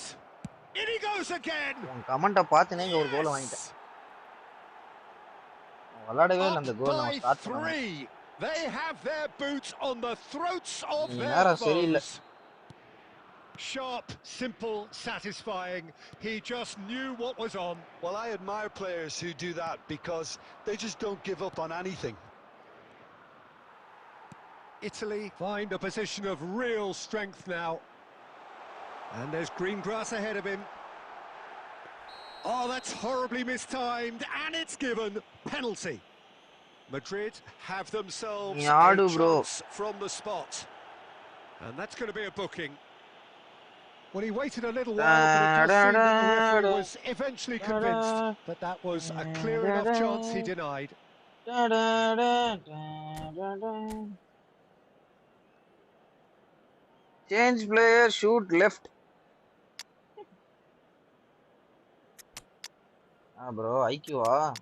In he goes again. உன் கமெண்ட பார்த்தனே ஒரு கோல் வாங்கிட்டேன். விளையாடவே இல்ல அந்த கோல் நான் ஸ்டார்ட் பண்ணேன். They have their boots on the throats of their foes. Sharp, simple, satisfying. He just knew what was on. Well, I admire players who do that because they just don't give up on anything. Italy find a position of real strength now. And there's green grass ahead of him. Oh, that's horribly mistimed, and it's given penalty. Madrid have themselves Yaadu, a bro. chance from the spot. And that's going to be a booking. Well, he waited a little while, but it does seem that the referee was eventually convinced that that was a clear enough chance he denied. Change player, shoot left. Ah, bro, IQ ah.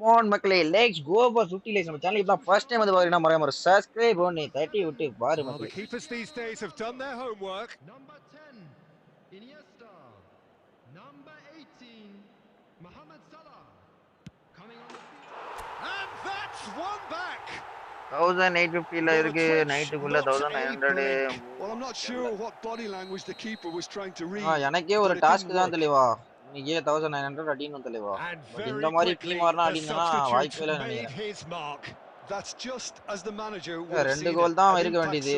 Come on, மக்களே, let's go for 50 likes. நம்ம channel இப்ப first time வந்து பாருங்க, மறக்காம subscribe பண்ணி தட்டி விட்டு பாரு Well, the மக்களே. keepers these days have done their homework. Number 10, Iniesta. Number 18, Mohamed Salah. Coming on the field. And that's one back. 1850 ல இருக்கு, நைட்டுக்குள்ள 1900. Well, I'm not sure what body language the keeper was trying to read. எனக்கே ஒரு task தான் தெளிவா. நீங்க 1900 அடின்னு தெளிவா. But இந்த மாதிரி டீம் மார்னா அடினா வாய்ப்பே இல்ல நினைக்கிறேன். That's just as the manager would have seen. 2 கோல் தான் இருக்க வேண்டியது.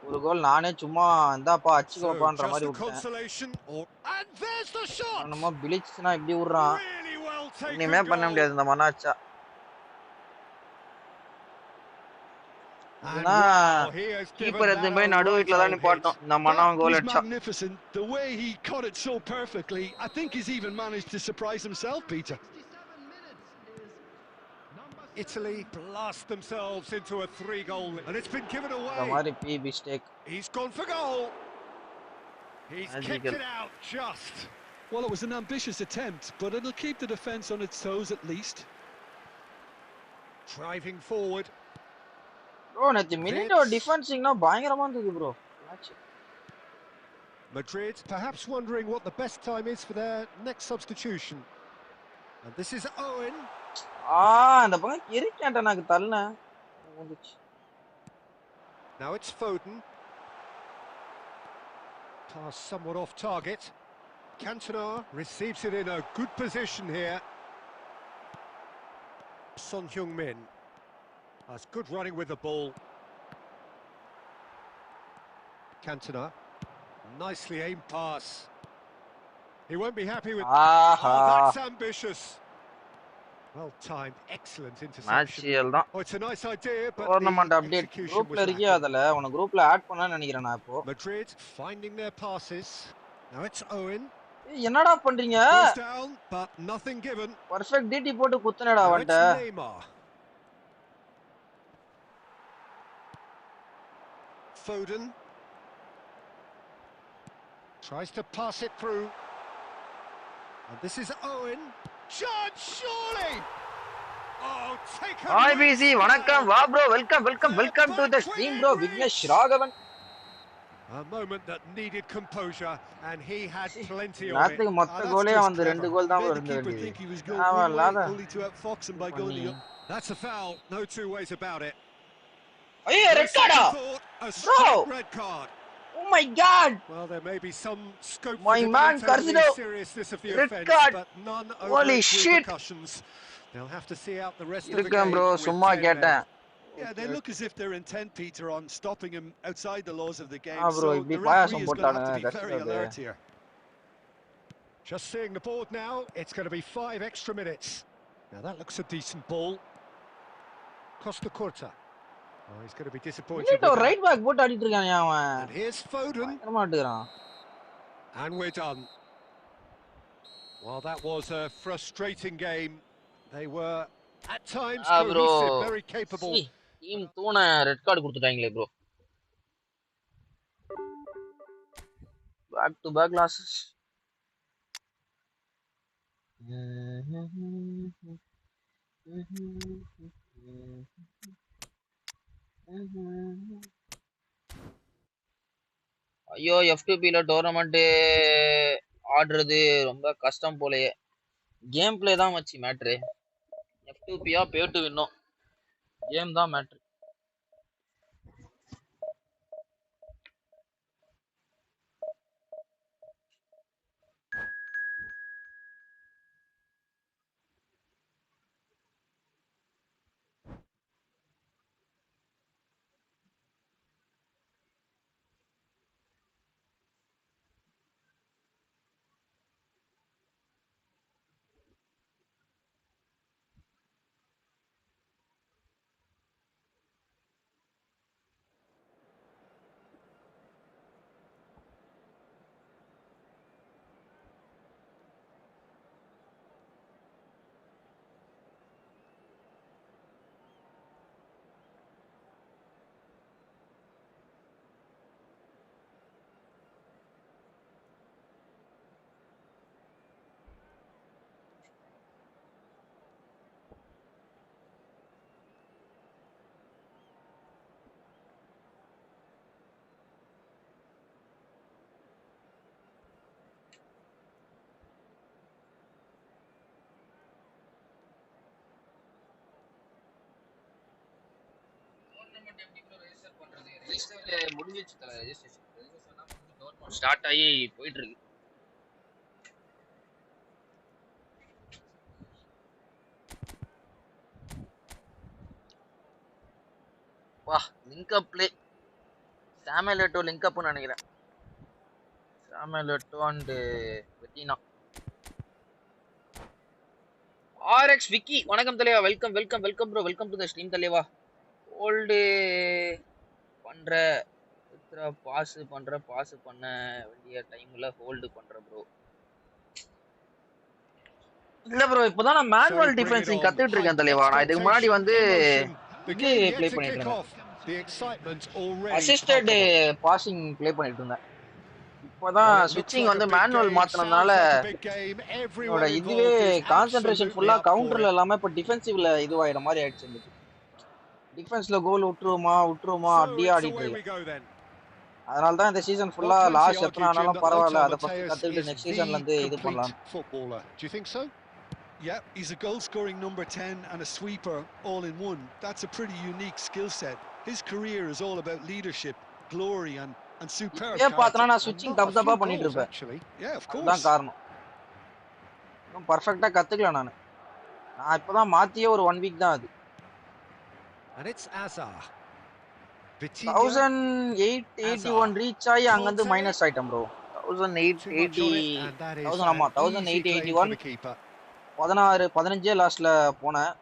ஒரு கோல் நானே சும்மா இந்தாப்பா அடிச்சுக்கோப்பான்ற மாதிரி விட்டேன். And there's the shot. நம்ம பிளிச்னா இப்படி ஊர்றான். இனிமே பண்ண முடியாது இந்த மனாச்சா. கீப்பர் எடுத்து போய் நடு வீட்ல தான் நிப்பாட்டோம். இந்த மனம் கோல் அடிச்சா. Magnificent. The way he caught it so perfectly. I think he's even managed to surprise himself, Peter. 67 minutes is number Italy blast themselves into a 3-goal lead, and it's been given away. இந்த மாதிரி பி mistake. He's gone for goal. He's kicked it out just. Well, it was an ambitious attempt, but it'll keep the defence on its toes at least. Driving forward. Bro, நேத்து மினிட்டோ டிஃபென்சிங்னா பயங்கரமா இருந்துது bro. Madrid perhaps wondering what the best time is for their next substitution. And this is Owen. அந்த பக்கம் கிரிக்கேட்ட எனக்கு தள்ளன. Now it's Foden. Pass somewhat off target. Cantona receives it in a good position here. Son Heung-min. That's good running with the ball. Cantona. Nicely aimed pass. He won't be happy with... Oh, that's ambitious. Well timed, excellent interception. Oh, it's a nice idea, but tournament the update execution group was la irukku adala una group la add panna nenikiren na ipo. Madrid finding their passes. Now it's Owen. என்னடா பண்றீங்க? Down, but nothing given. Perfect DT போட்டு குத்துனடா அவன்ட்ட. Foden tries to pass it through, and this is Owen. Chance, surely. Oh, take a Hi BC, vanakkam, va bro, welcome to the stream bro, Vignesh Raghavan. A moment that needed composure, and he had plenty of it. நாத்துக்கு மொத்த கோலே வந்து 2 கோல் தான் இருந்தது. That's a foul, no two ways about it. Hey, red card! Bro! Red card. Oh my god! Well, there may be some scope my for man the seriousness of the offence, but none over repercussions. They'll have to see out the rest of the game. Bro, summa கேட்டேன். Yeah, they look as if they're intent, Peter, on stopping him outside the laws of the game. Bro, so the referee is going to have to be very alert here. Just seeing the board now, it's going to be 5 extra minutes. Now that looks a decent ball. Costa Curta. Oh, he's going to be disappointed. Right back போட்டு அடிச்சிட்டு இருக்கானே அவன். And here's Foden. And we're done. Well, that was a frustrating game. They were at times cohesive, very capable. Team தூண red card கொடுத்துட்டாங்களே bro. Back to back losses. ஐயோ F2P ல tournament ஆடுறது ரொம்ப கஷ்டம் போலயே. கேம் பிளே தான் மச்சி மேட்டர். F2P ஆ பே டு வின் கேம் தான் மேட்டர். ரெஜிஸ்டர் முடிஞ்சிச்சு தல. ரெஜிஸ்ட்ரேஷன் முடிஞ்சு டோர்னமெண்ட் ஸ்டார்ட் ஆகி போயிட்டு இருக்கு. வா link up play Samuel Eto'o link அப்னு நினைக்கிறேன். சாமுவேல் எட்டோ அண்ட் வெட்டினா. ஆர்எக்ஸ் விக்கி வணக்கம் தலைவா. Welcome welcome welcome bro. Welcome to the stream தலைவா. ஹோல்டு பண்ற பாஸ் பண்ண வேண்டிய டைம்ல ஹோல்டு பண்ற ப்ரோ. இல்ல ப்ரோ இப்போதான் நான் மேனுவல் டிஃபென்சிங் கத்துட்டு இருக்கேன் தலைவா. நான் இதுக்கு முன்னாடி வந்து இது ப்ளே பண்ணிட்டு இருந்தேன். அசிஸ்டட் பாசிங் ப்ளே பண்ணிட்டு இருந்தேன். இப்போதான் ஸ்விட்சிங் வந்து மேனுவல் மாத்தினதுனால என்னோட இதுவே கான்சென்ட்ரேஷன் ஃபுல்லா கவுண்டர்ல இல்லாம இப்போ டிஃபென்சிவ்ல இதுவாயிட மாதிரி ஆயிடுச்சு. எனக்கு டிஃபென்ஸ்ல கோல் விட்டுருமா அப்படியே ஆடிட்டு இருக்கேன். அதனால தான் இந்த சீசன் ஃபுல்லா லாஸ்ட் எத்தனை ஆனாலும் பரவாயில்ல, அதை ஃபர்ஸ்ட் கத்துக்கிட்டு நெக்ஸ்ட் சீசன்ல இருந்து இது பண்ணலாம். Yeah, he's a goal-scoring number 10 and a sweeper all in one. That's a pretty unique skill set. His career is all about leadership, glory and superb. ஏன் பார்த்தனா நான் ஸ்விட்சிங் தப்பா பண்ணிட்டு இருப்பேன். Yeah, of course. அதான் காரணம். இன்னும் பெர்ஃபெக்ட்டா கத்துக்கல நான் இப்போதான் மாத்தியே ஒரு 1 வீக் தான் அது. And it's Azar. 1881 ரீச் ஆகி அங்க இருந்து மைனஸ் ஆயிட்டேன் ப்ரோ. 1881 15 லாஸ்ட்ல போனேன்.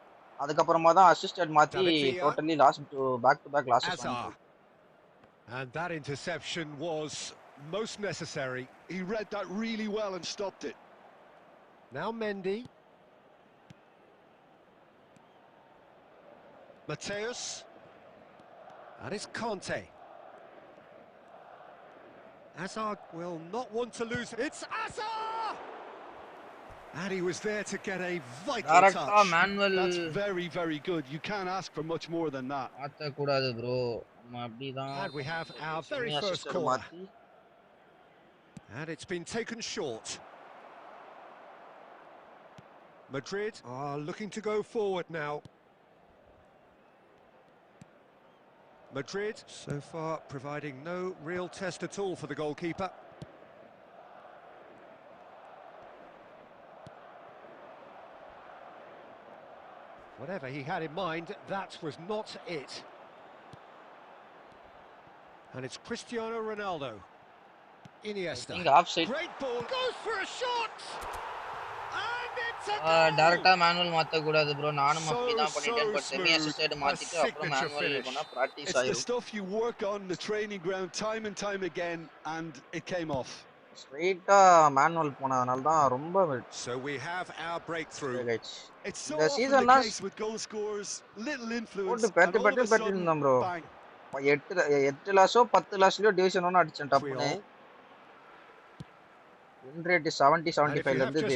அதுக்கப்புறமா தான் அசிஸ்டட் மாத்தி totally lost back to back lost. And that interception was most necessary. He read that really well and stopped it. Now Mendy. Mateus. And it's Conte. Azar will not want to lose. It's Azar! And he was there to get a vital touch. Manual. That's very, very good. You can't ask for much more than that. And we have our very first corner. And it's been taken short. Madrid are looking to go forward now. Madrid so far providing no real test at all for the goalkeeper. Whatever he had in mind, that was not it. And it's Cristiano Ronaldo. Iniesta. Great ball. Goes for a shot. And it's a டைரக்டா manual மாத்த கூடாது bro. நானும் அப்படி தான் பண்ணிட்டேன். But semi assisted மாத்திட்டு அப்புறம் manual பண்ணா பிராக்டீஸ் ஆயிடும். It's the stuff you work on the training ground time and time again and it came off. ஸ்ட்ரைட்டா மேனுவல் போனதனால தான் ரொம்ப. So we have our breakthrough. It's so often the case with goal scorers, little influence. Bet இருந்தோம் bro. 8 லாஸோ 10 லாஸ்லயோ division 1 அடிச்சேன் டப்புனே. Win rate 70-75 ல இருந்தது.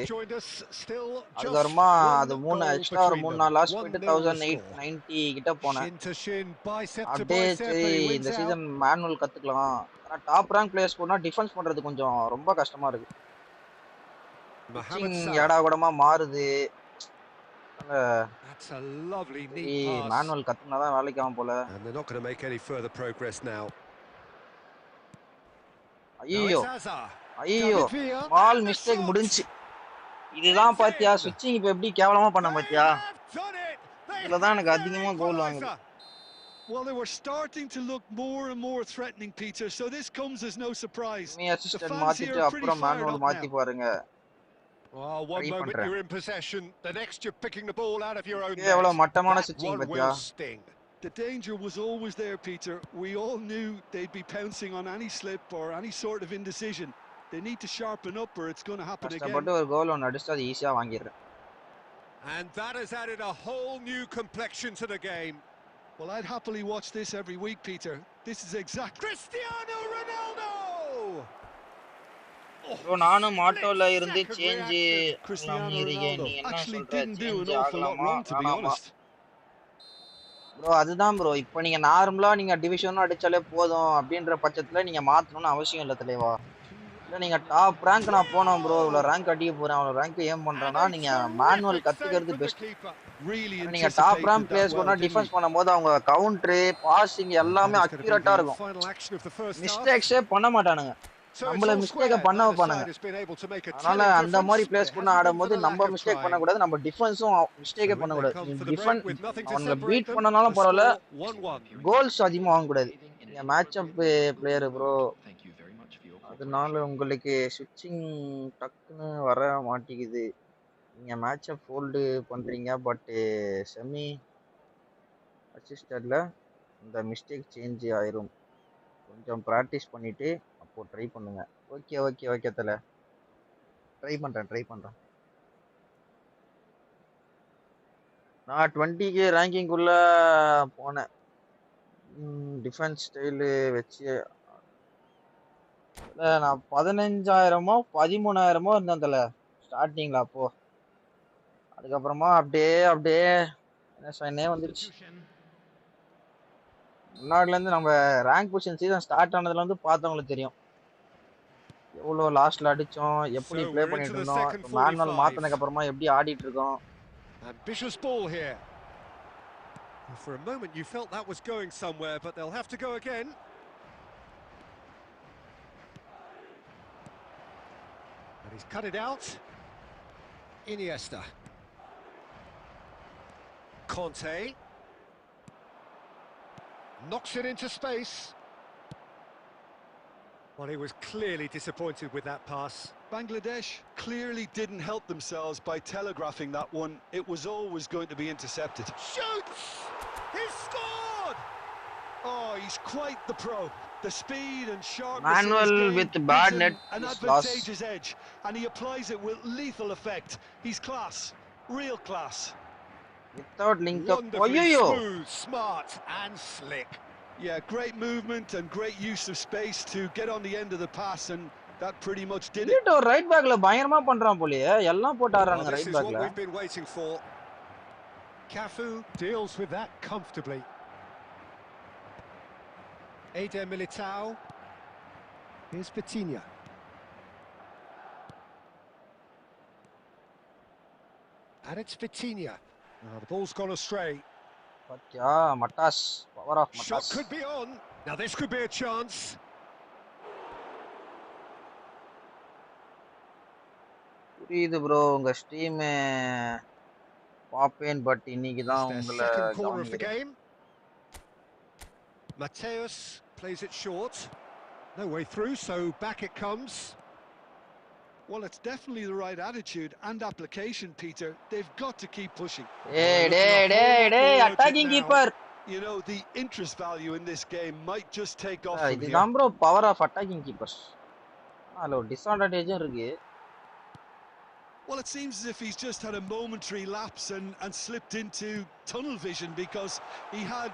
அதுக்கப்புறமா அது 3 எக்ஸ்ட்ரா ஒரு 3-4 லாஸ் போயிட்டு 1890 கிட்ட போனேன். அப்படியே சரி இந்த சீசன் மேனுவல் கத்துக்கலாம். ஆனா டாப் ரேங்க் பிளேயர்ஸ் போனா டிஃபென்ஸ் பண்றது கொஞ்சம் ரொம்ப கஷ்டமா இருக்கு. ஏடா கூடமா மாறுது. That's a lovely neat pass. Manual கத்துனா தான் வேலைக்கு ஆகும் போல. And they're not going to make any further progress now. ஐயோ ஸ்மால் மிஸ்டேக் முடிஞ்சு. இதுதான் பாத்தியா ஸ்விட்சிங் இப்ப எப்படி கேவலமா பண்ண பாத்தியா. இதுலதான் எனக்கு அதிகமா கோல் வாங்குது. Well, they were starting to look more and more threatening, Peter, so this comes as no surprise. Me assistant மாத்திட்டு அப்புறம் மேனுவல் மாத்தி பாருங்க. Well, one moment you're in possession, the next you're picking the ball out of your own net. எவ்வளவு மட்டமான ஸ்விட்சிங் பாத்தியா. The danger was always there, Peter. We all knew they'd be pouncing on any slip or any sort of indecision. They need to sharpen up or it's going to happen again. கஷ்டப்பட்டு ஒரு கோல் ஒன்னு அடிச்சா அது ஈஸியா வாங்கிடுறேன். And that has added a whole new complexion to the game. Well, I'd happily watch this every week, Peter. This is exactly Cristiano Ronaldo. bro நானும் ஆட்டோல இருந்து change actually didn't do an awful lot wrong, to be honest. bro அதுதான் bro இப்போ நீங்க நார்மலா நீங்க division அடிச்சாலே போதும் அப்படின்ற பட்சத்துல நீங்க மாத்தணும்னு அவசியம் இல்ல தலைவா. இல்ல நீங்க டாப் ரேங்க் நான் போனோம் bro, இவ்வளவு ரேங்க் அடிக்க போறேன் அவ்வளவு ரேங்க் ஏம் பண்றேன்னா நீங்க மேனுவல் கத்துக்கிறது பெஸ்ட். Really நீங்க top rank anticipated that players well, கூட didn't டிஃபென்ஸ் he? பண்ணும்போது அவங்க கவுண்டர் பாசிங் And that எல்லாமே is going to be accurate the இருக்கும். final action of the first half. மிஸ்டேக்ஸே பண்ண மாட்டானுங்க. So it's நம்மள all மிஸ்டேக்க square. பண்ண Neither வைப்பானுங்க. side has been able to make a அதனால telling அந்த difference, மாதிரி but பிளேயர்ஸ் it கூட hasn't been for ஆடும்போது the நம்ம lack of மிஸ்டேக் trying. பண்ணக்கூடாது, நம்ம டிஃபென்ஸும் மிஸ்டேக்கே So in they பண்ணக்கூடாது. come for the break defence with nothing to அவங்கள separate பீட் them. பண்ணனாலும் The பரவாயில்ல, score 1-1. கோல்ஸ் அதிகமாக வாங்கக்கூடாது. நீங்க மேட்ச் அப் பிளேயர் ப்ரோ, அதனால உங்களுக்கு ஸ்விட்சிங் டக்குன்னு வர மாட்டேங்குது. நீங்க மேட்ச் அப் ஃபோல்டு பண்றீங்க, பட் செமி அசிஸ்டட்ல இந்த மிஸ்டேக் சேஞ்ச் ஆயிரும். கொஞ்சம் ப்ராக்டிஸ் பண்ணிட்டு அப்போ ட்ரை பண்ணுங்க. ஓகே ஓகே ஓகே தல, ட்ரை பண்றேன். நான் 20K ரேங்கிங்குள்ள போனேன். டிஃபென்ஸ் ஸ்டைலு வச்சு நான் 15,000மோ 13,000மோ இருந்தேன் தல ஸ்டார்டிங்ல. அப்போ அதுக்கப்புறமா அப்படியே என்ன வந்துருச்சு. முன்னாடில இருந்து நம்ம ரேங்க் பொசிஷன் சீசன் ஸ்டார்ட் ஆனதுல இருந்து பார்த்தவங்களுக்கு தெரியும் எவ்வளோ லாஸ்ட்ல அடிச்சோம், எப்படி ப்ளே பண்ணிட்டு இருந்தோம். இப்போ மேனுவல் மாத்தினதுக்கு அப்புறமா எப்படி ஆடிட்டு இருக்கோம். Ambitious ball here. For a moment you felt that was going somewhere, but they'll have to go again. And he's cut it out. Iniesta. Conte. Knocks it into space. Well, he was clearly disappointed with that pass. Bangladesh clearly didn't help themselves by telegraphing that one. It was always going to be intercepted. Shoots! He's scored! Oh, he's quite the pro. The speed and sharpness Manual in his game with bad net an is advantageous edge, and he applies it with lethal effect. He's class, real class. Without link up. Wonderfully smooth, smart and slick. Yeah, great movement and great use of space to get on the end of the pass, and that pretty much did it. இது right பேக்ல பயங்கரமா பண்றான் போலயே, எல்லாம் போட்டு ஆடுறானுங்க This right is what பேக்ல. we've been waiting for. Cafu deals with that comfortably. Eder Militao. Here's Vitinha. And it's Vitinha. Now the ball's gone astray. பாத்தியா மட்டாஸ், பவர் ஆஃப் Shot மட்டாஸ். could be on. Now this could be a chance. புரியுது bro, உங்க stream பாப்பேன், but இன்னைக்கு தான் உங்களை Second corner of the கவனிக்கிறேன். game. Mateus plays it short. No way through, so back it comes. Well, it's definitely the right attitude and application, Peter. They've got to keep pushing. டேய் attacking keeper. You know, the interest value in this game might just take off from here. இதுதான் bro power of attacking keepers. அதுல ஒரு டிஸ்அட்வான்டேஜும் இருக்கு. Well, it seems as if he's just had a momentary lapse and slipped into tunnel vision, because he had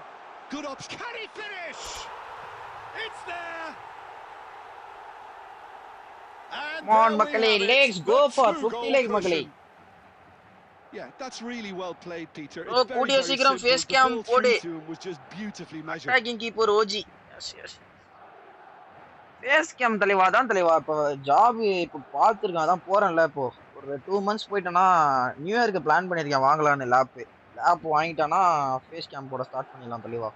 good options. Can he finish? It's there. And Come on, Makalei, let's go for 50 legs, Makalei. Yeah, that's really well played, Peter. Bro, It's very, very simple. face The cam ball through pode. to him was just beautifully measured. Attacking keeper OG. Yes face game தலைவா தான் தலைவா. இப்போ job இப்போ பார்த்துருக்கேன், அதான் போகிறேன்ல. இப்போ ஒரு 2 months போயிட்டேன்னா நியூ இயருக்கு பிளான் பண்ணியிருக்கேன் வாங்கலான்னு. லேப் வாங்கிட்டானா ஃபேஸ் கேம் போட ஸ்டார்ட் பண்ணிடலாம் தலைவா.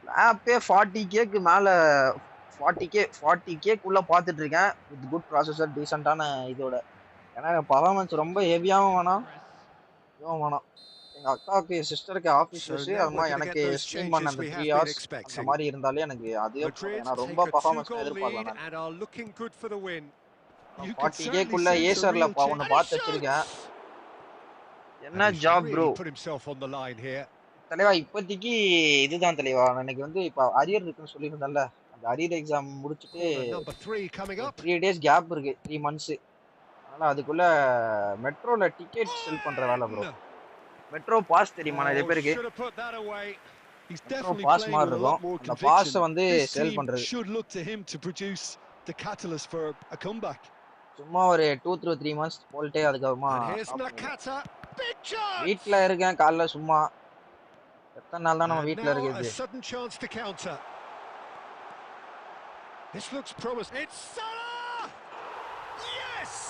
லேப்பே 40Kக்கு மேலே, 40Kக்குள்ளே பார்த்துட்டு இருக்கேன். வித் குட் ப்ராசஸர், டீசெண்டான இதோட. ஏன்னா பர்ஃபார்மன்ஸ் ரொம்ப ஹெவியாகவும் வேணாம், இதுவும் வேணாம். எங்கள் அக்காவுக்கு சிஸ்டருக்கு ஆஃபீஸர்ஸு, அதுமாதிரி எனக்கு ஸ்ட்ரீம் பண்ண அந்த 3 hours அந்த மாதிரி இருந்தாலே எனக்கு அதுவே போதும். ஏன்னா ரொம்ப பர்ஃபார்மன்ஸ் எதிர்பார்க்கலாம். நான் 40Kக்குள்ள ஏசரில் ஒன்று பார்த்து வச்சிருக்கேன். என்ன ஜாப் ப்ரோ தலைவா? இப்போதைக்கு இதுதான் தலைவா. எனக்கு வந்து இப்போ அரியர் இருக்குன்னு சொல்லியிருந்தேன்ல, அந்த அரியர் எக்ஸாம் முடிச்சுட்டு 3 days கேப் இருக்கு, 3 months. அதனால அதுக்குள்ள மெட்ரோல டிக்கெட் செல் பண்ற வேலை ப்ரோ. மெட்ரோ பாஸ் தெரியுமா நிறைய பேருக்கு? மெட்ரோ பாஸ் மாதிரி இருக்கும், அந்த பாஸை வந்து சேல் பண்றது. சும்மா ஒரு 2-3 months போல்ட்டே அதுக்கப்புறமா வீட்டில் இருக்கேன். காலைல சும்மா எத்தனை நாள் தான் நம்ம வீட்டில் இருக்குது.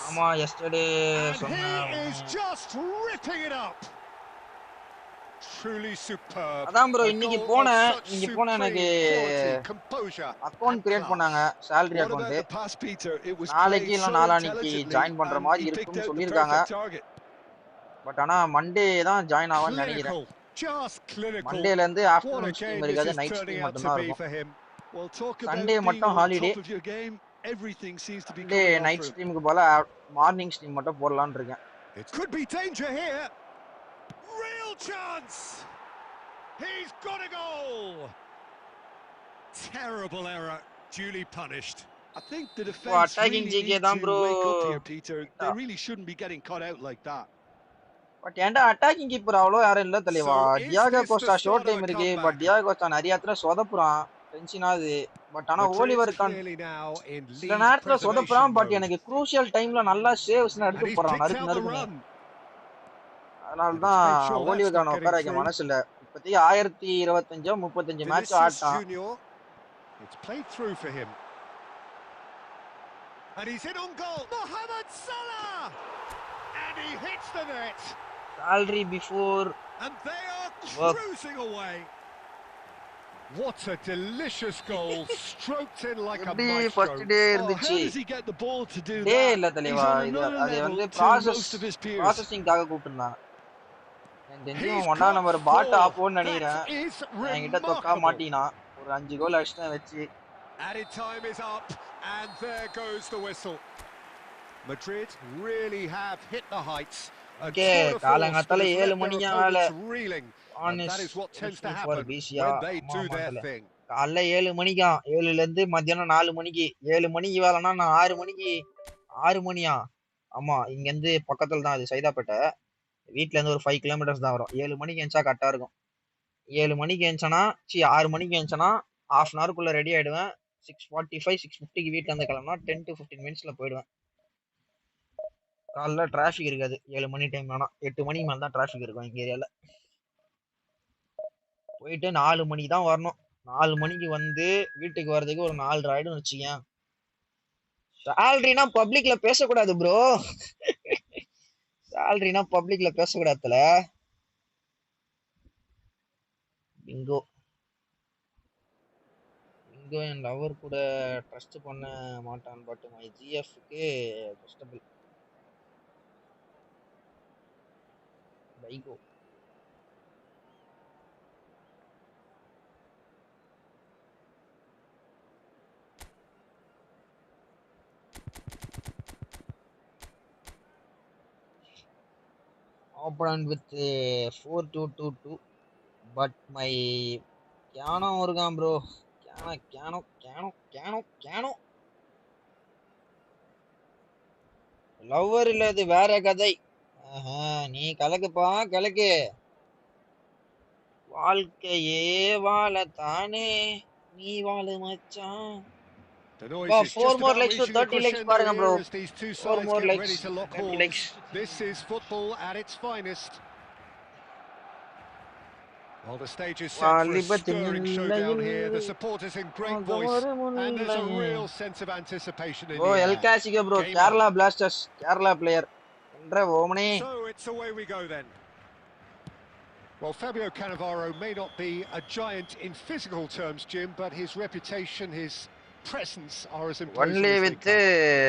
ஆமா, எஸ்டர்டே சொன்னேன். He is just ripping it up. truly superb. அதான் ப்ரோ A இன்னைக்கு goal போனேன் of such இங்க போன supreme எனக்கு quality, composure, account and create பண்ணாங்க class. salary What account about the pass, Peter? It was நாளைக்கு played இல்ல so நாளான்னைக்கு intelligently, ஜாயின் பண்ற and மாதிரி he picked இருக்குன்னு out the சொல்லிருக்காங்க perfect target. பட் ஆனா மண்டே தான் ஜாயின் ஆவான்னு நினைக்கிறேன் Clinical, just clinical. மண்டேல இருந்து What a afternoon stream game this இருக்காது is night turning stream out மட்டும் to தான் be இருக்கும் for him. Well, talk Sunday about being மட்டும் on holiday top of your game. Everything seems to be Sunday coming off night for him. ஸ்ட்ரீமுக்கு போல morning stream மட்டும் போடலாம்னு இருக்கேன் It could be danger here. Real chance. He's got a goal. Terrible error, duly punished. I think the இப்போ defence attacking really GK need தான் to bro wake up here, Peter. They really shouldn't be getting caught out like that. But ஏன்டா attacking keeper அவ்வளோ யாரும் இல்ல தலைவா So is Diego this the Costa show start of time a இருக்கு but comeback? Diego Costa நிறைய இடத்துல சொதப்புறான் tension ஆகுது பட் ஆனா Madrid Oliver Kahn clearly now in சில lead நேரத்துல preservation சொதப்புறான் பட் mode. எனக்கு குரூஷியல் டைம்ல நல்லா சேவ்ஸ் And எடுத்து he's போறான் picked நறுக்கு out the நறுக்குன்னு run. அதனால And he's தான் made sure that's Oliver not Khan getting உட்கார வைக்க through. மனசு இல்ல இப்போதைக்கு 1025 35 match Vinicius ஆட்டான் Junior. It's played through for him. And he's in on goal. Mohamed Salah! And he hits the net. salary before And they are work cruising away. What a delicious goal, stroked in like a எப்படி maestro. First day Oh, how இருந்துச்சு does he get the ball to do day that? இல்ல He's தலைவா on இது another அது level வந்து to most of his peers. ப்ராசஸிங்காக கூப்பிட்டுருந்தான் எனக்கு தெரிஞ்சும் He's ஒன்னா got நம்பர் பாட் 4. ஆப்போன்னு நினைக்கிறேன் That is என்கிட்ட தொக்கா remarkable. மாட்டினான் ஒரு 5 கோல் அடிச்சிட்டேன் வச்சு Added time is up, and there goes the whistle. Madrid really have hit the heights. A okay tour de force that காலங்காத்தால has 7 left their மணிக்கு மேல opponents reeling. On And is that is what tends to for happen பிசியா when they ஆமா do ஆமா their தல thing. காலைல 7 மணிக்காம் 7ல இருந்து மத்தியானம் 4 மணிக்கு 7 மணிக்கு வேலைன்னா நான் 6 மணிக்கு 6 மணியா ஆமா இங்க இருந்து பக்கத்துல தான் அது சைதாப்பேட்டை வீட்ல இருந்து ஒரு 5 கிலோமீட்டர்ஸ் தான் வரும் 7 மணிக்கு எந்திச்சா கரெக்டா இருக்கும் 7 மணிக்கு எந்திச்சனா 6 மணிக்கு எந்திச்சனா half அன் ஹவருக்குள்ள ரெடி ஆயிடுவேன் 6:45 6:50க்கு வீட்ல இருந்து கிளம்பினா 10 to 15 மினிட்ஸ்ல போயிடுவேன் காலைல டிராஃபிக் இருக்காது 7 மணி டைம் வேணா 8 மணிக்கு மேல தான் டிராஃபிக் இருக்கும் எங்க ஏரியால போயிட்டு 4 மணிக்கு தான் வரணும் 4 மணிக்கு வந்து வீட்டுக்கு வர்றதுக்கு ஒரு 4:30 ஆயிடும் வச்சுக்கேன் சேலரினா பப்ளிக்ல பேசக்கூடாது ப்ரோ சேலரினா பப்ளிக்ல பேசக்கூடாதுல பிங்கோ பிங்கோ என் லவர் கூட ட்ரஸ்ட் பண்ண மாட்டான் பட் மை ஜிஎஃப்க்கு ட்ரஸ்டபிள் பைகோ opponent with 4-2-2-2 but my கேனோ இருக்கான் ப்ரோ கேனோ லவ்வர் இல்ல இது வேற கதை நீ கலக்குப்பா கலக்கு வாழ்க்கையே வாழத்தானே நீ வாழு மச்சான் The noise Wow, is 4 just more about likes to reaching the 30 likes crescendo பாருங்க bro here as these two 4 sides more get likes ready to lock 30 horns. likes This is football at its finest. Well, the stage is set for a stirring showdown here. The supporters in great voice, and there's a real sense of anticipation in bro the El air. Clasico bro Game Kerala on. Blasters Kerala player என்ற ஓமனே So it's away we go then. Well, Fabio Cannavaro may not be a giant in physical terms, Jim, but his reputation, his presence are as imposing only as with they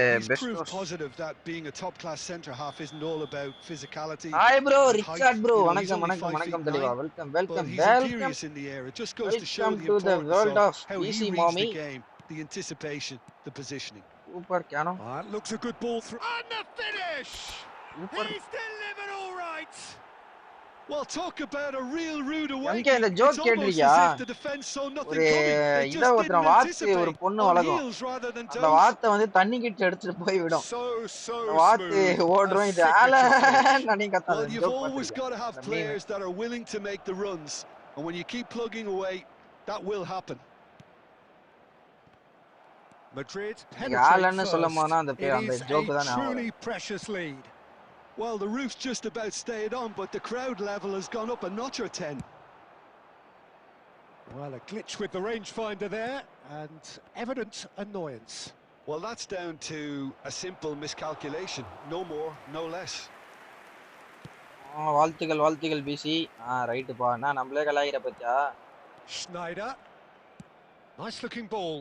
come. He's proved positive that being a top-class centre-half isn't all about physicality. hi bro and Richard height. bro You know, he's வணக்கம் only வணக்கம் 5 வணக்கம் feet தலைவா 9, welcome but welcome he's welcome imperious in the air. It just goes to show welcome the to the importance world of of how he PC reads mommy the game, the anticipation, the positioning. super canoe That looks a good ball through. And the finish! super He's delivered all right! Well, talk about a real rude எங்க awakening. இந்த It's joke almost கேட்டிருக்கியா as if the defence saw nothing ஒரு coming. They இத just ஒருத்தன் didn't வாத்து ஒரு anticipate. பொண்ணு On வளரும் heels rather than அந்த toes. வாத்தை வந்து தண்ணி கிட்ட எடுத்துட்டு போய் விடும் So அந்த வாத்து smooth. ஓடுறோம் A இது signature finish. ஆலன்னு கத்தாது Well, you've joke always பார்த்திருக்கேன் got to have அந்த meme players that are willing to make the runs. And when you keep plugging away, that will happen. Madrid நீங்க penetrate ஆலன்னு சொல்லும் first. போது அந்த It அந்த is a joke தான் ஞாபகம் truly வரும் precious lead. Well, the roof's just about stayed on, but the crowd level has gone up a notch or 10. Well, a glitch with the rangefinder there, and evident annoyance. Well, that's down to a simple miscalculation. No more, no less. வாழ்த்துகள் BC. ரைட்டுப்பா. நான் நம்மளே கலாயிர பத்தியா? Schneider. Nice looking ball.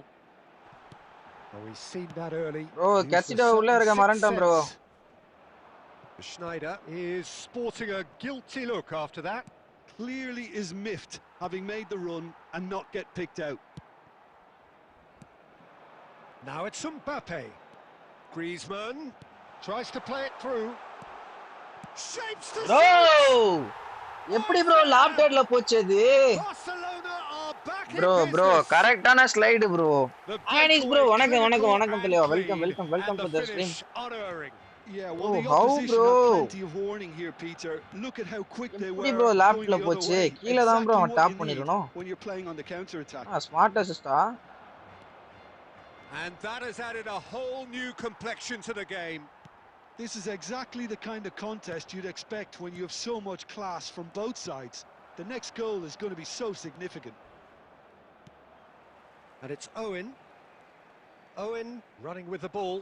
Oh, we've seen that early. Bro, catch it உள்ள இருக்க மறந்துட்டேன் bro. Schneider is sporting a guilty look after that. Clearly is miffed, having made the run and not get picked out. Now it's Mbappe. Griezmann tries to play it through. Shapes the bro எப்படி bro லாப் டேட்ல போச்சு அது bro கரெக்ட்டான slide bro Annie's bro வணக்கம் தலைவா welcome to the stream. Yeah, well, the opposition had plenty of warning here, Peter. Look at how quick they were bro lab going ல the other போச்சு way. கீழ தான் bro Exactly top what you பண்ணிரணும் need when you're playing on the counter attack. Smart அசிஸ்டா. And that has added a whole new complexion to the game. This is exactly the kind of contest you'd expect when you have so much class from both sides. The next goal is going to be so significant. And it's Owen. Owen running with the ball.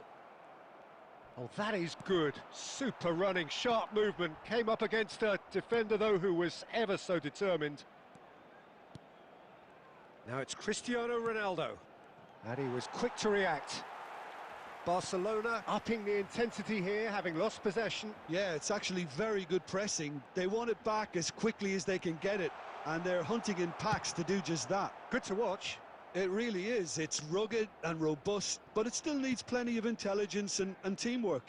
Oh, that is good. Super running, sharp movement. Came up against a defender, though, who was ever so determined. Now it's Cristiano Ronaldo. And he was quick to react. Barcelona upping the intensity here, having lost possession. Yeah, it's actually very good pressing. They want it back as quickly as they can get it, and they're hunting in packs to do just that. Good to watch. It really is. It's rugged and robust, but it still needs plenty of intelligence and teamwork.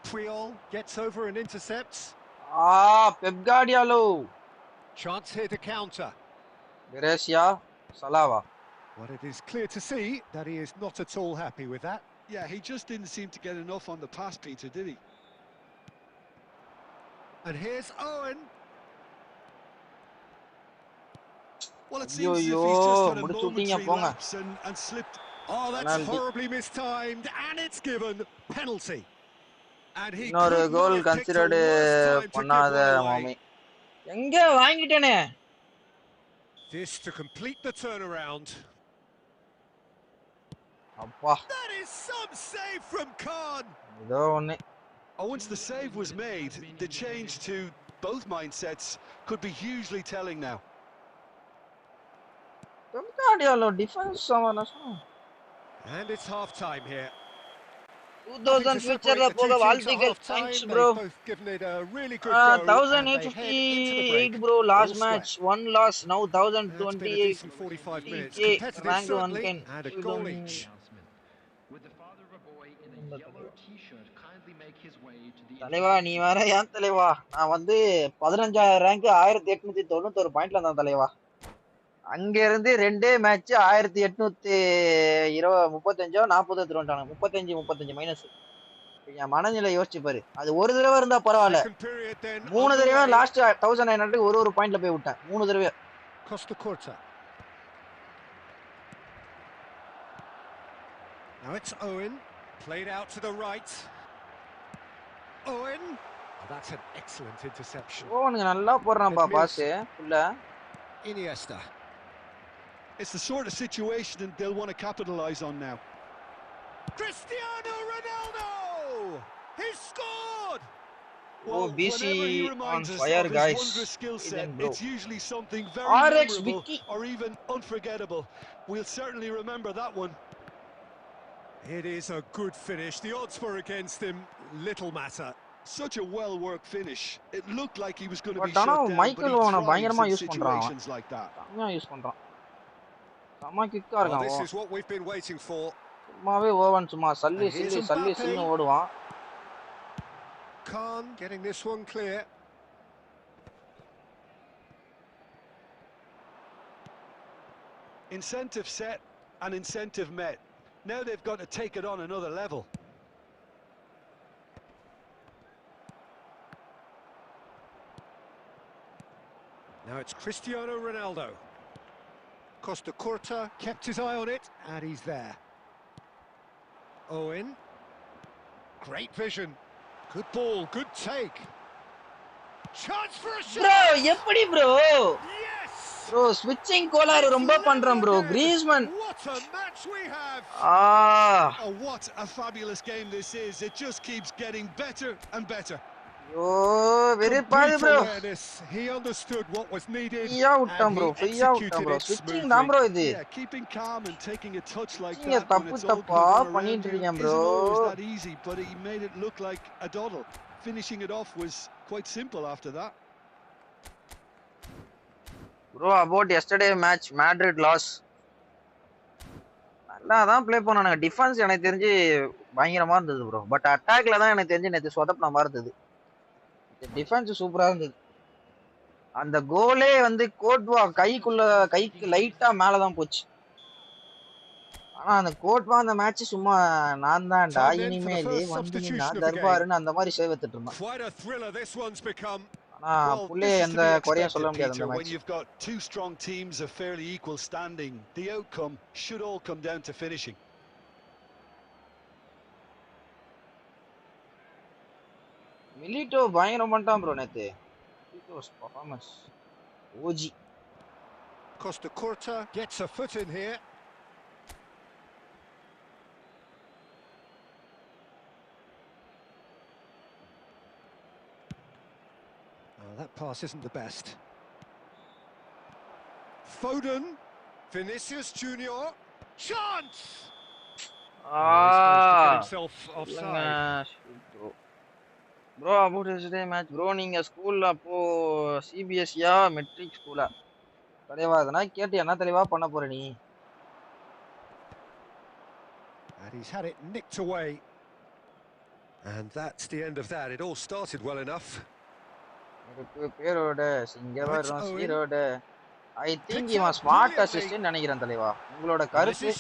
Puyol gets over and intercepts. Pep Guardiola. Chance here to counter. Gracia Salava. Well, it is clear to see that he is not at all happy with that. Yeah, he just didn't seem to get enough on the pass, Peter, did he? And here's Owen. Well, it seems as if he's just had a momentary lapse and slipped. Oh, that's penalty. Horribly mistimed, and it's given penalty. And he no goal considered பண்ணாத மாமி. எங்க வாங்கிட்டேனே. This to complete the turnaround. Appa. That is some save from Khan. இதோ ஒண்ணே. Oh, once the save was made, the change to both mindsets could be hugely telling now. Defense and it's half time here. 2000 future la poga வாழ்த்துக்கள். Thanks bro. Both given it a really good go. 1858 bro last match, one loss, now 1028. 45 minutes. Rank 1 can. And a goal each. With the father of a boy in a yellow t-shirt kindly make his way to the தலைவா நீ வேற ஏன் தலைவா நான் வந்து 15000 rank 1891 பாயிண்ட்ல இருந்தேன் தலைவா அங்க இருந்து ரெண்டே மேட்ச் 1835 40 எடுத்துட்டாங்க 35 மைனஸ் என் மனநிலை யோசிச்சு பாரு அது ஒரு தடவை இருந்தா பரவாயில்ல மூணு தடவை லாஸ்ட் 1900 ஒரு பாயிண்ட்ல போய் விட்டேன் மூணு தடவை Now it's Owen, played out to the right. Owen, that's an excellent interception. ஓவனுங்க நல்லா போறான்பா பாஸ் உள்ள. Iniesta. It's the sort of situation that they'll want to capitalize on now. Cristiano Ronaldo! He scored! Well, BC whenever he reminds us fire, of guys. his wondrous skill set, it's usually something very RX memorable Vicky. or even unforgettable. We'll certainly remember that one. It is a good finish. The odds were against him. Little matter. Such a well-worked finish. It looked like he was going to be But shut down, Michael but he Owen thrives in situations like that. Use பண்றான். சம கிக்கா Well, இருக்கான். this is what we've been waiting for. சும்மாவே oven சும்மா சல்லி ஓடுவான். Khan getting this one clear. Incentive set and incentive met. Now they've got to take it on another level. Now it's Cristiano Ronaldo. Costa Curta kept his eye on it, and he's there. Owen. Great vision. Good ball, good take. Chance for a shot! Bro, எப்படி bro? Yes! Bro, switching கோளாறு ரொம்ப பண்றான் bro. Griezmann. What a match we have. Oh, what a fabulous game this is. It just keeps getting better and better. Yo, very bad bro. Awareness. He understood what was needed and he executed it switching smoothly. தான் bro இது. Yeah, keeping calm and taking a touch like Switching that when it's all தப்பா going on பண்ணிட்டு around you இருக்கேன் isn't bro. always that easy, but he made it look like a doddle. Finishing it off was quite simple after that. Bro, about yesterday match, Madrid loss. நல்லா தான் play பண்ணானுங்க. Defence எனக்கு தெரிஞ்சு பயங்கரமா இருந்தது bro. But அட்டாக்ல தான் எனக்கு தெரிஞ்சு நேத்து சொதப்பின மாதிரி இருந்தது. டிஃபென்ஸ் சூப்பரா இருந்தது. அந்த கோலே வந்து கோட்வா கைக்கு லைட்டா மேல தான் போச்சு. ஆனா அந்த கோட்வா அந்த மேட்ச் சும்மா நான் தான்டா இனிமேலே வந்து நான் தர்பாருன்னு அந்த மாதிரி சேவ் எடுத்துட்டு இருந்தான். ஆனா புள்ளே எந்த குறையும் சொல்ல முடியாது அந்த when match. you've got two strong teams of fairly equal standing, the outcome should all come down to finishing. Militão பயங்கரம் பண்ணிட்டான் ப்ரோ நேத்து. Militão's performance OG. Costa Curta gets a foot in here. That pass isn't the best. Foden, Vinicius Junior, chance! He's managed to get himself offside. Bro, about yesterday match, bro, நீங்க ஸ்கூல்ல அப்போ சிபிஎஸ்சியா matric ஸ்கூலா? தலைவா அதனா கேட்டு என்ன தலைவா பண்ண போற நீ? And he's had it nicked away. And that's the end of that. It all started well enough. பேரோட Singavaram சீரோட I think he was smart assistant நினைக்கிறேன் தலைவா. உங்களோட கருத்து?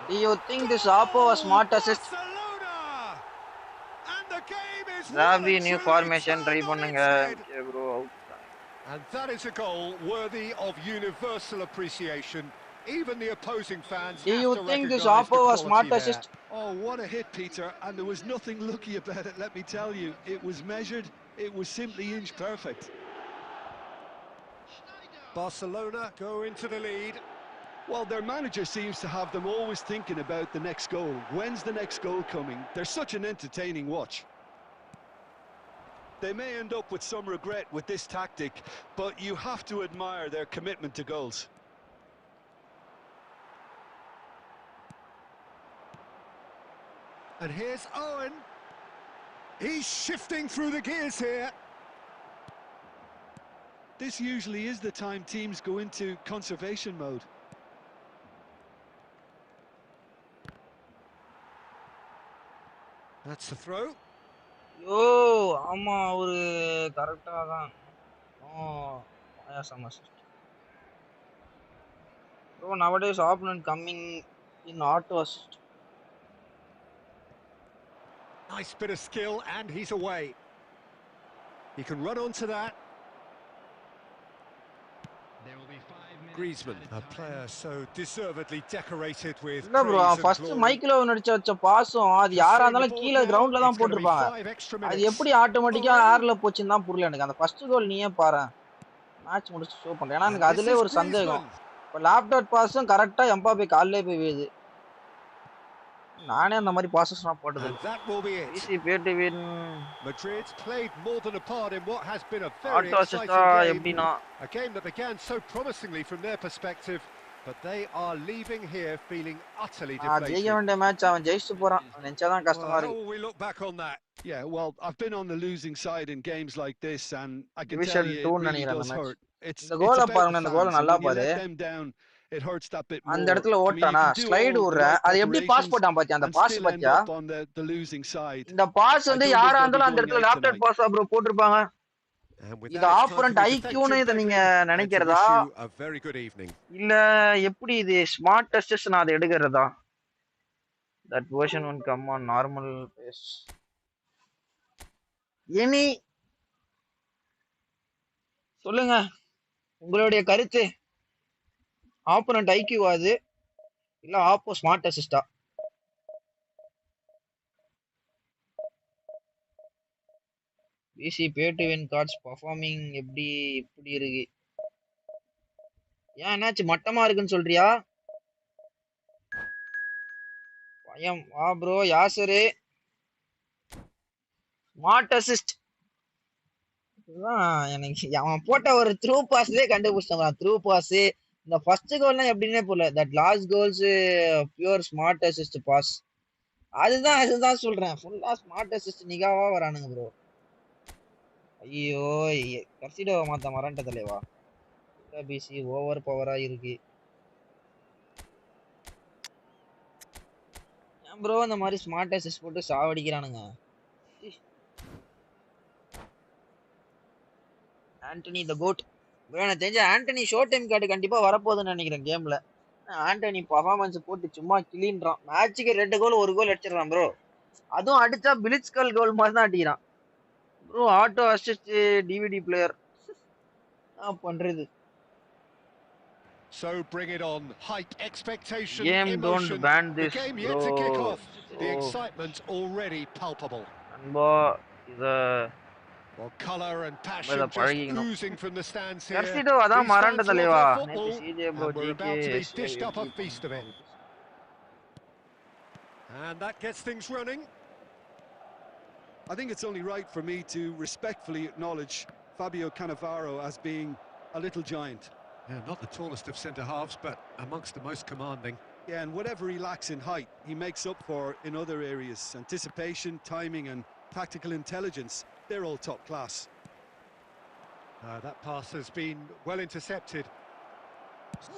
Do you think this Oppo was smart assist? Ravi new formation try பண்ணுங்க. Okay bro, out. And that is a goal worthy of universal appreciation. Even the opposing fans. Do you think this Oppo was smart assist? Oh, what a hit, Peter, and there was nothing lucky about it, let me tell you. It was measured, it was simply inch perfect. Barcelona go into the lead. Well, their manager seems to have them always thinking about the next goal. When's the next goal coming? They're such an entertaining watch. They may end up with some regret with this tactic, but you have to admire their commitment to goals. And here's Owen. He's shifting through the gears here. This usually is the time teams go into conservation mode. That's the throw. Yo, ஆமா ஒரு கரெக்ட்டா தான். ஆயாசம் assist. Bro, nowadays opponent coming in auto assist. Nice bit of skill and he's away. He can run onto that. There will be 5 minutes. Griezmann, a player so deservedly decorated with இல்ல bro, praise and first glory. மைக்ல நடிச்ச வச்ச பாஸும் அது யாரா இருந்தாலும் கீழ கிரவுண்ட்ல தான் போட்டுருப்பாங்க. அது எப்படி ஆட்டோமேட்டிக்கா ஏர்ல போச்சுன்னு தான் புரியல எனக்கு. அந்த ஃபர்ஸ்ட் கோல் நீயே பாரு. மேட்ச் முடிச்சு ஷோ பண்றேன். ஏன்னா எனக்கு அதுலயே ஒரு சந்தேகம். இப்ப லேப்டாப் பாஸும் கரெக்ட்டா எம்பாபே கால்லே போய் விழுது. நானே அந்த மாதிரி பாஸஸ் நான் போட்டது. That will be it. Easy bad win. Madrid played more than a part in what has been a very exciting game. எப்படினா A game that began so promisingly from their perspective, but they are leaving here feeling utterly deflated. ஜெயிக்க வேண்டிய match அவன் ஜெயிச்சு போறான். நினைச்சாதான் கஷ்டமா இருக்கு. How will we look back on that? Yeah, well, I've been on the losing side in games like this, and I can Division tell you 2 it really நினைக்கிறேன் does அந்த hurt. மேட்ச். இந்த கோலை பாருங்க, இந்த கோலை நல்லா பாரு. It hurts that bit more. அந்த இடத்துல ஓட்டானா ஸ்லைடு ஊர்ற அது எப்படி பாஸ் போட்டான் பாத்தியா? அந்த பாஸ் பாத்தியா? இந்த பாஸ் வந்து யாரா இருந்தாலும் அந்த இடத்துல லேப்டாப் பாஸ் ப்ரோ போட்டுருப்பாங்க. இது ஆப்பரண்ட் ஐக்யூன்னு இத நீங்க நினைக்கிறதா? இல்ல எப்படி இது ஸ்மார்ட் டெஸ்டஸ் நான் அதை எடுக்கிறதா? That version won't come on normal pace. Any சொல்லுங்க உங்களுடைய கருத்து. ஆப்போனன்ட் ஐக்யூ அது இல்ல ஆப்போ ஸ்மார்ட் அசிஸ்டா? PC pay to win cards performing எப்படி இப்படி இருக்கு? ஏன் என்னாச்சு மட்டமா இருக்குன்னு சொல்றியா? பயம் வா ப்ரோ. யாசரு smart assist. எனக்கு அவன் போட்ட ஒரு த்ரூ பாஸ்லயே கண்டுபிடிச்சான். த்ரூ பாஸ் இந்த ஃபர்ஸ்ட் கோல்லாம் எப்படின்னே போல. That last goals pure smart assist pass. அதுதான் சொல்றேன். ஃபுல்லா ஸ்மார்ட் அசிஸ்ட் நிகாவா வரானுங்க ப்ரோ. ஐயோ கர்சிடோவை மாத்த மறண்ட தலைவா. பிசி ஓவர் பவரா இருக்கு. ஏன் ப்ரோ இந்த மாதிரி ஸ்மார்ட் அசிஸ்ட் போட்டு சாவடிக்கிறானுங்க. ஆண்டனி த கோட். எனக்கு தெரிஞ்ச ஆண்டனி ஷோ டைம் கார்டு கண்டிப்பா வரப்போகுதுன்னு நினைக்கிறேன் கேம்ல. ஆண்டனி பர்ஃபார்மன்ஸ் போட்டு சும்மா கிளீன்றான். மேட்சுக்கு 2 கோல் 1 கோல் அடிச்சிடறான் ப்ரோ. அதுவும் அடிச்சா பிளிட்ஸ்கல் கோல் மாதிரி தான் அடிக்கிறான் bro. Auto assist DVD player பண்றது. So bring it on. Hype, expectation, Game don't emotion. ban The this, game bro. yet to kick off. The Oh. excitement already palpable. நண்பா இத Well, colour and நம்ம passion இத just பழகிக்கணும். oozing from the stands here. கர்சிடோ அதான் These மறண்ட fans love தலைவா. their நேத்து football, CJ bro and we're GK about to be dished up a feast of it. And that gets things running. I think it's only right for me to respectfully acknowledge Fabio Cannavaro as being a little giant. Yeah, not the tallest of centre-halves, but amongst the most commanding. Yeah, and whatever he lacks in height, he makes up for in other areas. Anticipation, timing and tactical intelligence, they're all top class. That pass has been well intercepted.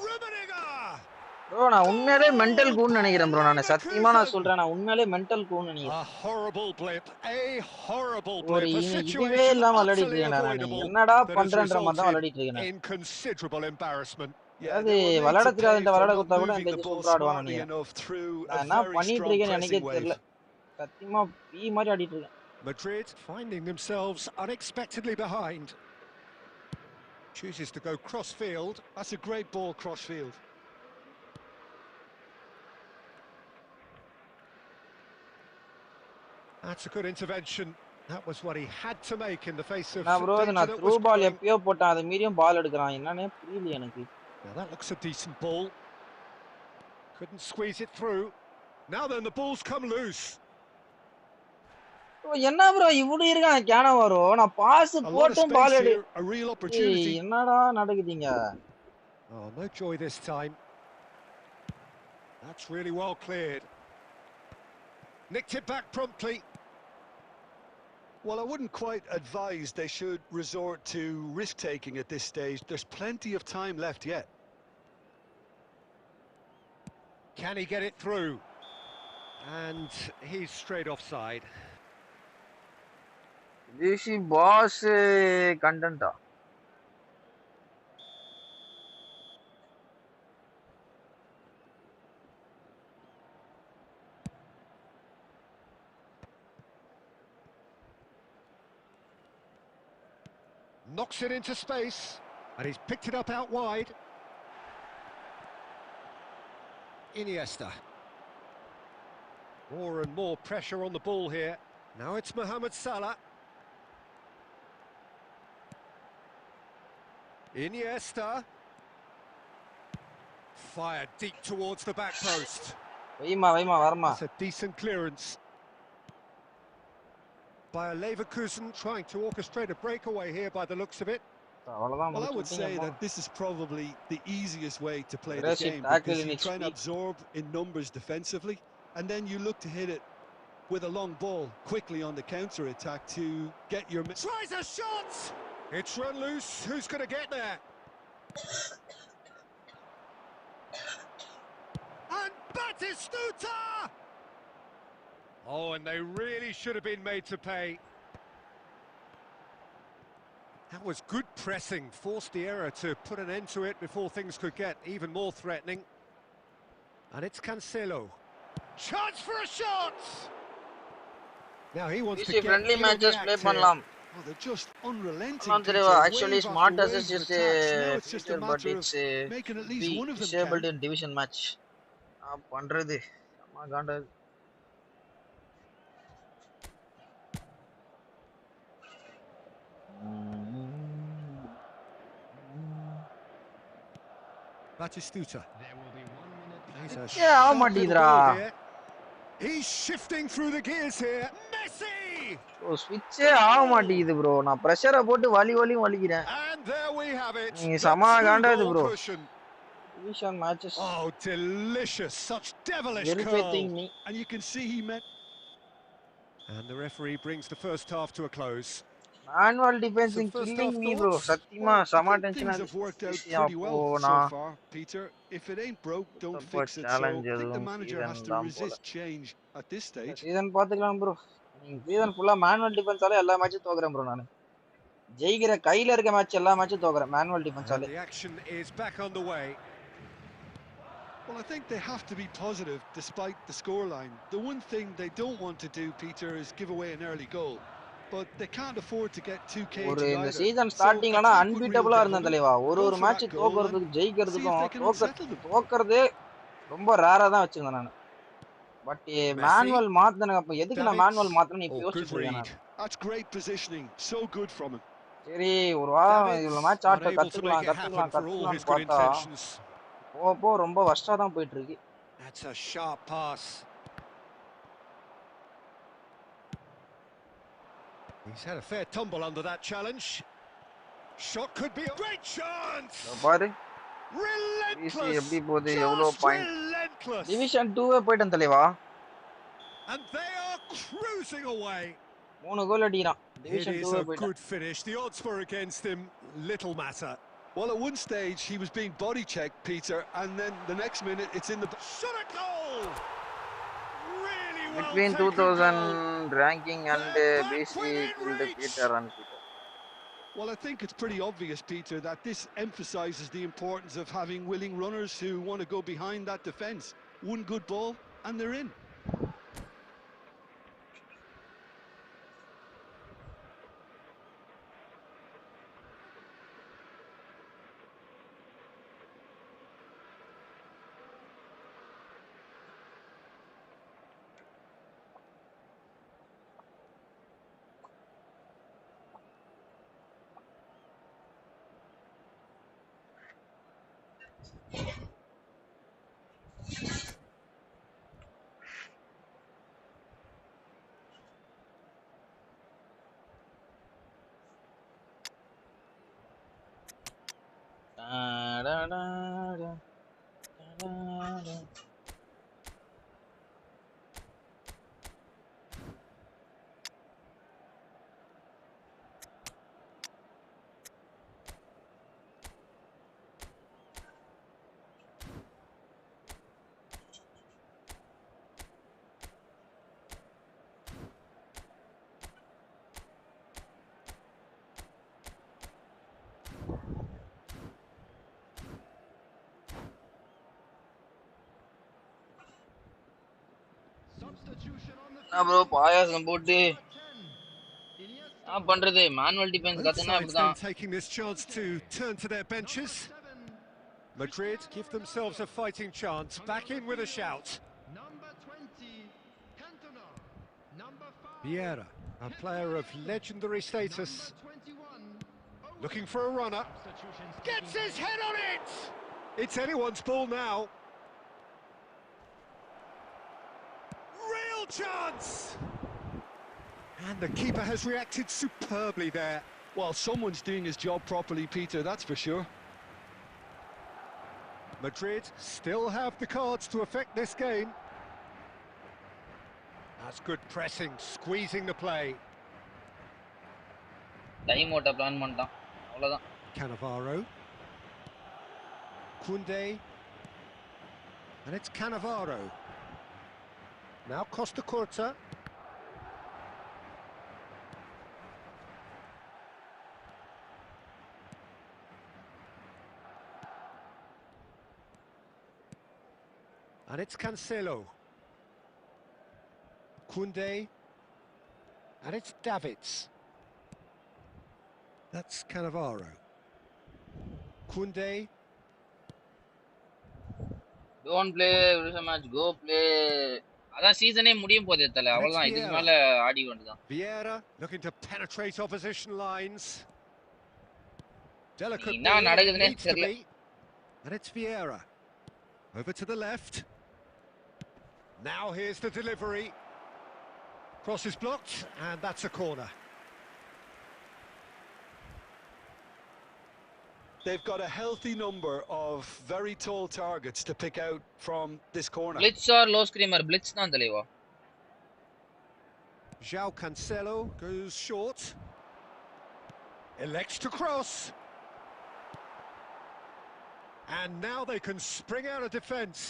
Rummenigge! Bro நான் உண்மையாலே mental கூன்னு நினைக்கிறேன் bro. நான் சத்தியமா நான் சொல்றேன். நான் உண்மையாலே mental கூன்னு நினைக்கிறேன். A horrible blip, a horrible ஒரு blip, a இதுவே situation இல்லாம விளையாடிட்டு utterly இருக்கேன். நான் avoidable என்னடா that has பண்றேன்ற மாதிரி தான் resulted விளையாடிட்டு இருக்கேன். in considerable embarrassment. Yeah, அதாவது they were made விளையாட to pay தெரியாத for விளையாட not கொடுத்தா கூட moving எனக்கு the தெரிஞ்சு ball சூப்பரா ஆடுவான்னு smartly நினைக்கிறேன். enough through நான் a என்ன very பண்ணிட்டு strong இருக்கேன்னு எனக்கே pressing தெரியல. wave. சத்தியமா பீ மாதிரி ஆடிட்டு இருக்கேன். Madrid finding themselves unexpectedly behind. Chooses to go cross-field. That's a great ball cross-field. That's a good intervention. That was what he had to make in the face of நான் bro danger நான் that through was ball growing. எப்பயோ போட்டேன். அது மீறியும் பால் எடுக்கிறான். என்னன்னே புரியல எனக்கு. Now that looks a decent ball. Couldn't squeeze it through. Now then, the ball's come loose. என்ன ப்ரோ இப்படி இருக்கான் கேனவாரோ. நான் பாஸ் A lot of போட்டும் பால் space எடு. here, a real opportunity. என்னடா நடக்குதுங்க? Oh, no joy this time. That's really well cleared. Nicked it back promptly. Well, I wouldn't quite advise they should resort to risk-taking at this stage. There's plenty of time left yet. Can he get it through? And he's straight offside. டிசி pass கண்டென்ட்டா? Knocks it into space, and he's picked it up out wide. Iniesta. More and more pressure on the ball here. Now it's Mohamed Salah. Iniesta. Fired deep towards the back post. வைமா வரமா. That's a decent clearance by a Leverkusen, trying to orchestrate a breakaway here by the looks of it. அவ்வளவுதான் Well, I would say முடிச்சிட்டீங்க. that this is probably the easiest way to play the Aggressive game, tackle because in you its try and peak. absorb in numbers defensively, and then you look to hit it with a long ball quickly on the counter-attack to get your... Tries a shot! It's run loose, who's going to get there? And Batistuta! Oh, and they really should have been made to pay. That was good pressing, forced the error to put an end to it before things could get even more threatening. And it's Cancelo. Chance for a shot! Now he wants to get friendly in on the matches act play here. பண்ணலாம். Oh, they're just unrelenting. ஆமாம் தெரியுமா? Actually smart assist is a feature, but it's making at least one of them disabled count. in division match. பண்றது அம்மா காண்டது. Batistuta. There will be 1 minute. He's a Yeah, how sharp much little idra? ball here. He's shifting through the gears here. Messi! Oh, switch ஆக மாட்டேங்குது bro. நான் பிரஷரை போட்டு வலிக்கிறேன். And there we have it. நீ The சமா காண்டாது two-goal bro. cushion. Division matches. Oh, delicious. Such devilish Irritating curl. me. And you can see he meant... And the referee brings the first half to a close. Manual defense Some is first killing half me bro. thoughts? சத்தியமா Well, I சமா think tension things have worked out pretty well so far, Peter. If it ain't broke, don't fix it. So I think the manager has to resist change at this stage. Season பாத்துக்கலாம் bro. நீங்க season ஃபுல்லா manual டிஃபென்ஸால எல்லா மேட்சும் தோக்குறேன் bro நானு. ஜெயிக்கிற கையில இருக்க match எல்லா மேட்சும் தோக்குறேன் manual டிஃபென்ஸால. The action is back on the way. Well, I think they have to be positive despite the scoreline. The one thing they don't want to do, Peter, is give away an early goal. But they can't afford to get too cagey ஒரு இந்த either. Season ஸ்டார்டிங்லனா அன்பீட்டபிளா இருந்த தலைவா. ஒரு match தோக்குறதுக்கு ஜெயிக்கிறதுக்கும் தோக்குறதே ரொம்ப ரேரா தான் வச்சிருந்தேன் நான். பட் மேனுவல் மாத்துனங்க அப்ப எதுக்கு நான் மேனுவல் மாத்துறேன்னு இப்ப யோசிச்சிட்டு இருக்கேன் நான். That's great positioning. So good from him. சரி ஒரு வாரம் இவ்வளவு மேட்ச் ஆட்ட கத்துக்கலாம் பார்த்தா போ ரொம்ப வர்ஸ்டா தான் போயிட்டு இருக்கு. That's a sharp pass. He's had a fair tumble under that challenge. Shot could be a great chance. பாரு Relentless. எப்படி போகுது எவ்வளவு பாயிண்ட். Relentless. டிவிஷன் 2 போய்டன் தலைவா. And they are cruising away. 3 கோல் அடிக்கிறான். Division 2 போய்டன். Good finish. The odds were against him. Little matter. Well, at one stage he was being body checked, Peter, and then the next minute it's in the shot a goal. Really well between 2000 ranking and BC killed Peter and Peter. Well, I think it's pretty obvious, Peter, that this emphasises the importance of having willing runners who want to go behind that defence. One good ball and they're in. bro பாயாசம் போட்டு பண்றது manual defence கத்துனா அப்படிதான். Taking this chance to turn to their benches. Madrid give themselves a fighting chance. Back in with a shout. Number 20, Cantona. Number 5, Vieira, a player of legendary status. Looking for a runner. Gets his head on it! It's anyone's ball now. Real chance! And the keeper has reacted superbly there. Well, someone's doing his job properly, Peter, that's for sure. Madrid still have the cards to affect this game. That's good pressing, squeezing the play. Time ஓட்ட plan பண்ணிட்டான் அவ்வளவுதான். Cannavaro. Kunde. And it's Cannavaro. Now Costa Curta. And it's Cancelo. Kunde. And it's Davids. That's Cannavaro. Kunde. Don't play every match, go play. அதான் சீசனே முடியும் போதே தல அவ்வளவுதான் இதுக்கு மேல ஆடி வேண்டியதான். Vieira looking to penetrate opposition lines. Delicate. என்ன நடக்குதுன்னே தெரியல. And it's Vieira. Over to the left. Now here's the delivery. Cross is blocked, and that's a corner. They've got a healthy number of very tall targets to pick out from this corner. Blitz or low screamer? Blitz தான் தலைவா. João Cancelo goes short. Elects to cross. And now they can spring out of defence.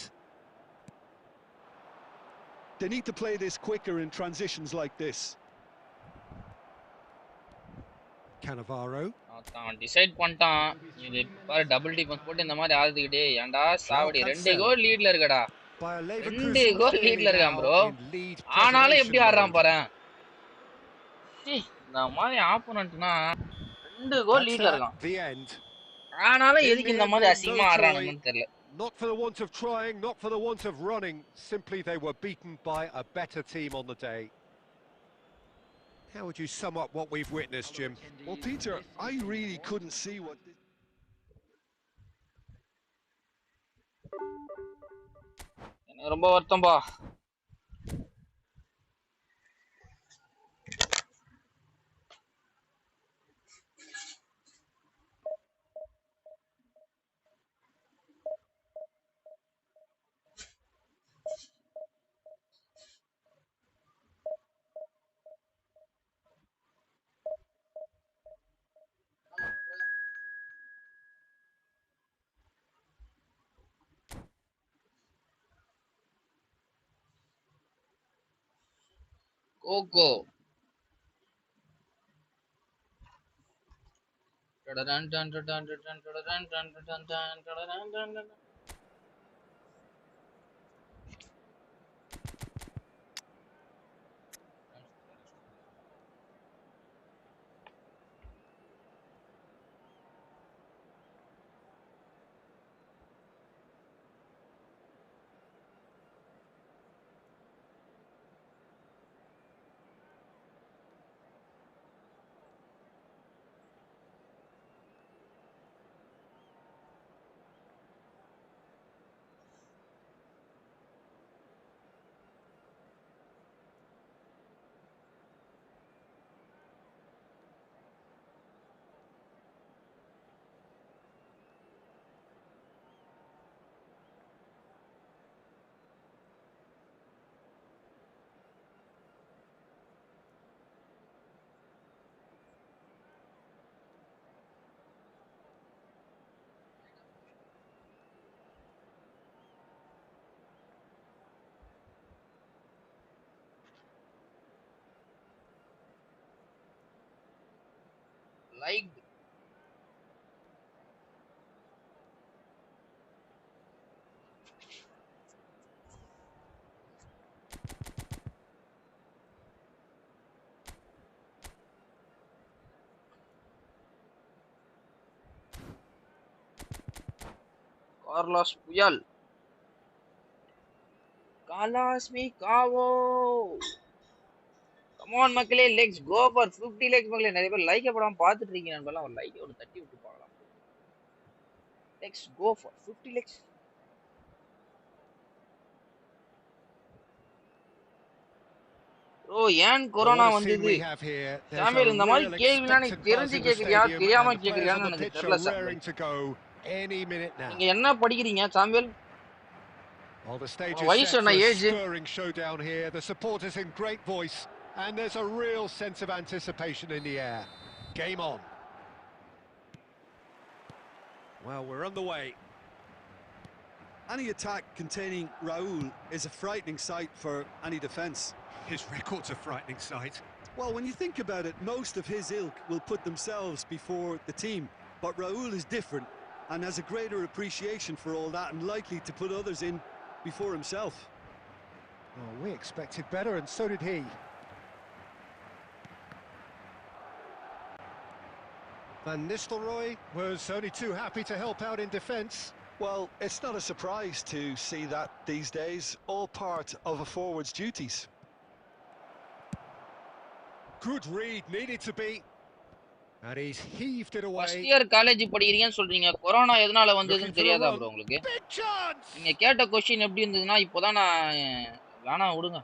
They need to play this quicker in transitions like this. Cannavaro. அவன் decide பண்ணிட்டான். இது பாரு double defence போட்டு இந்த மாதிரி ஆடுதுக்கிட்டே ஏன்டா சாவடி 2 கோல் லீட்ல இருக்கடா. 2 கோல் லீட்ல இருக்கான் ப்ரோ. ஆனாலும் எப்படி ஆடுறான் பாரு. இந்த மாதிரி ஆப்போனன்ட்னா 2 கோல் லீட்ல இருக்கான். ஆனாலும் எதுக்கு இந்த மாதிரி அசிங்கமா ஆடுறானுன்னு தெரியல. Not for the want of trying, not for the want of running. Simply they were beaten by a better team on the day. How would you sum up what we've witnessed, Jim? Well, Peter, I really couldn't see what... எனக்கு ரொம்ப வருத்தம்பா. Coco. Like Carlos Puyal. Carlos me Cavo. Come on மக்களே, let's go for 50 legs மக்களே. நிறைய பேர் like படம் பார்த்துட்டு இருக்கீங்க நண்பர்களே. ஒரு லைக் ஒரு தட்டி விட்டு பார்க்கலாம். Let's go for 50 legs. Bro, ஏன் கொரோனா வந்தது? சாமியல் இந்த மாதிரி கேள்விலாம் நீ தெரிஞ்சு கேக்குறியா தெரியாம கேக்குறியான்னு எனக்கு தெரியல சாமியல். நீங்க என்ன படிக்கிறீங்க சாமியல்? Well, the stage is set for a stirring showdown here. The supporters in great voice, and there's a real sense of anticipation in the air. Game on. Well, we're on the way. Any attack containing Raul is a frightening sight for any defence. His record's a frightening sight. Well, when you think about it, most of his ilk will put themselves before the team. But Raul is different and has a greater appreciation for all that and likely to put others in before himself. Well, we expected better, and so did he. Van Nistelrooy was only too happy to help out in defence. Well, it's not a surprise to see that these days, all part of a forward's duties. Good read, needed to be. And he's heaved it away. First year college படிக்கிறீங்கன்னு சொல்றீங்க. Corona எதனால வந்ததுன்னு தெரியாதா bro உங்களுக்கு? நீங்க கேட்ட question எப்படி இருந்ததுன்னா இப்போதான் நான் வேணா விடுங்க.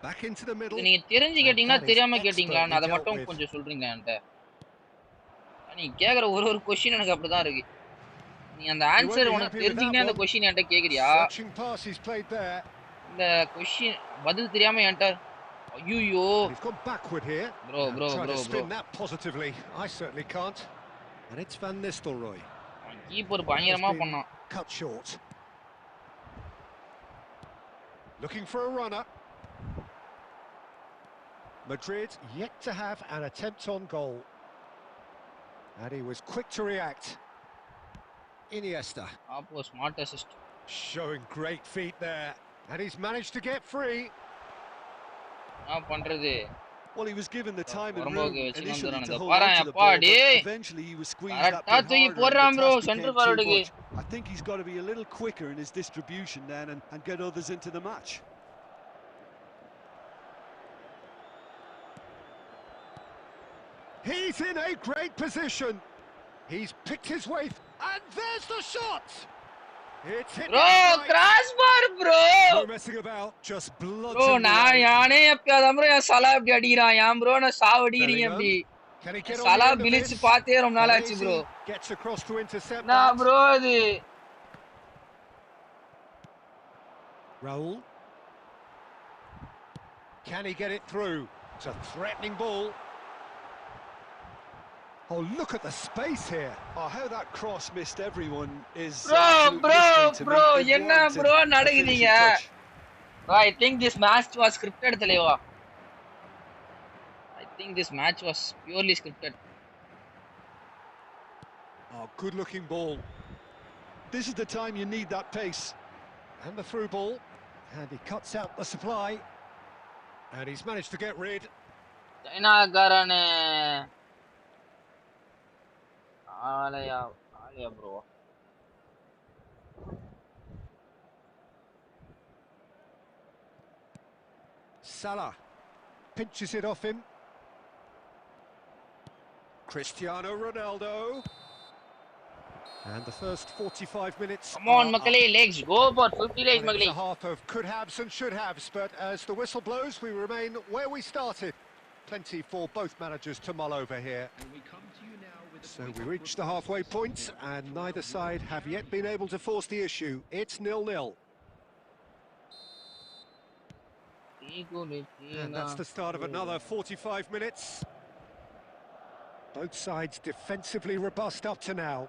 Back into the middle. நீங்க தெரிஞ்சு கேட்டீங்களா தெரியாம கேட்டீங்களான்னு அத மட்டும் கொஞ்சம் சொல்றீங்க என்கிட்ட. நீங்க கேக்குற ஒரு क्वेश्चन எனக்கு அப்படிதான் இருக்கு. நீ அந்த ஆன்சர் உனக்கு தெரிஞ்சிங்கனே அந்த क्वेश्चन என்கிட்ட கேக்குறியா? இந்த क्वेश्चन பதில் தெரியாம என்கிட்ட ஐயோ He's gone backward here. Bro. Spin that positively. I certainly can't. And it's Van Nistelrooy. Keeper பயங்கரமா பண்ணான். Cut short. Looking for a runner. Madrid yet to have an attempt on goal. And he was quick to react. Iniesta. Apo smart assist. Showing great feet there. And he's managed to get free. Well, he was given the time and room initially to hold on to the ball, but eventually he was squeezed that bit harder and the task became too much. I think he's got to be a little quicker in his distribution then and get others into the match. He's in a great position. He's picked his way, and there's the shot. It's hit. Bro, crossbar, bro. No messing about, just blood. Bro, நான் யானே எப்பயாவது bro என் சலா அப்படி அடிக்கிறான். ஏன் bro நான் சாவ அடிக்கிறீங்க அப்படி? சலா பிலிச் பார்த்தே ரொம்ப நாள் ஆச்சு bro. Gets across to intercept. நான் bro அது Raul. Can he get it through? It's a threatening ball. Oh, look at the space here. Oh, how that cross missed everyone is bro enna bro nadakudinga. I think this match was scripted thaleva. I think this match was purely scripted. Oh, good looking ball. This is the time you need that pace. And the through ball, and he cuts out the supply, and he's managed to get rid. China garane Alaya bro. Salah pinches it off him. Cristiano Ronaldo. And the first 45 minutes. Come on, Makale, legs go for 50 legs, Makale. It's a half of could haves and should haves, but as the whistle blows, we remain where we started. Plenty for both managers to mull over here. So we reach the halfway point, and neither side have yet been able to force the issue. It's 0-0. And that's the start of another 45 minutes. Both sides defensively robust up to now.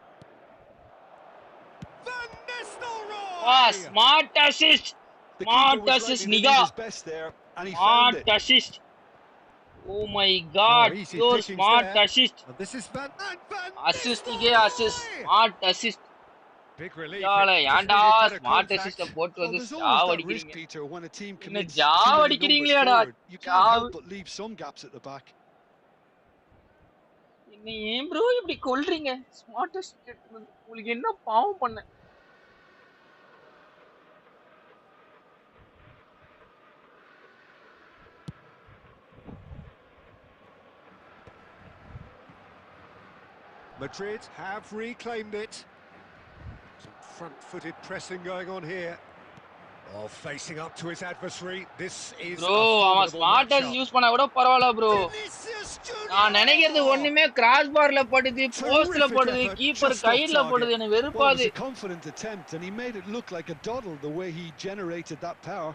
Van Nistelrooy! Ah, smart assist! Smart assist, Niga! Smart assist! Oh my god, pure smart assist. This is Van assist ige assist, smart assist. Big relief. Yala yanda smart assist போட்டு வந்து ஜாவ அடிக்கிறீங்க. என்ன ஜாவ அடிக்கிறீங்களேடா? You can't help but leave some gaps at the back. என்ன ஏன் bro இப்படி கொல்றீங்க? Smart assist உங்களுக்கு என்ன பாவம் பண்ண? Madrid have reclaimed it. Some front-footed pressing going on here. Oh, facing up to his adversary. This is bro, அவன் smart us use பண்ணா கூட பரவாயில்லை bro. நான் நினைக்கிறது ஒண்ணுமே கிராஸ் பார்ல படுது, போஸ்ட்ல படுது, கீப்பர் கையில படுது, எனக்கு வெறுப்பாது. It was a confident attempt and he made it look like a doddle the way he generated that power.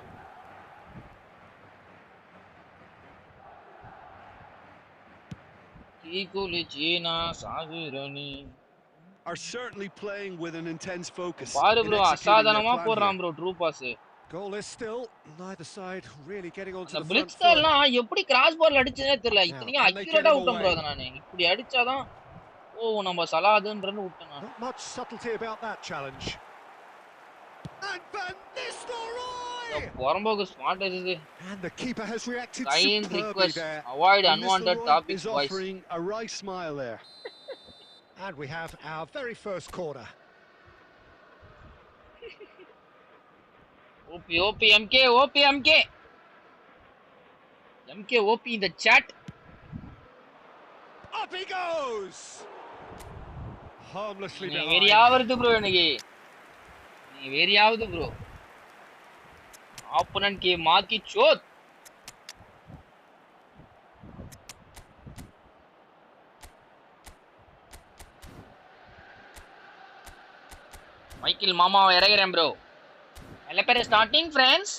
Are certainly playing with an intense focus. பாரு bro, அசாதாரணமா போறான் bro through pass. Goal is still neither side really getting onto the front foot. Blitz எப்படி cross பார்ல அடிச்சதே தெரியல. இத்தனையும் accurate விட்டோம் bro நானே. இப்படி அடிச்சாதான் ஓ நம்ம சலாதுன்றன்னு விட்டேன் நான். Not much subtlety about that challenge. And Van Nistelrooy! Borombogu smart as is. And the keeper has reacted kind superbly request. there. Avoid unwanted topics. Is offering a wry smile there. And we have our very first corner. OP MK MK OP in the chat. Up he goes. Harmlessly behind. வெறியாவது bro எனக்கு. நீ வெறியாவது bro. Opponent की मां की चोट. Michael மாமாவை இறங்குறேன் bro. எல்லா பேரும் starting friends.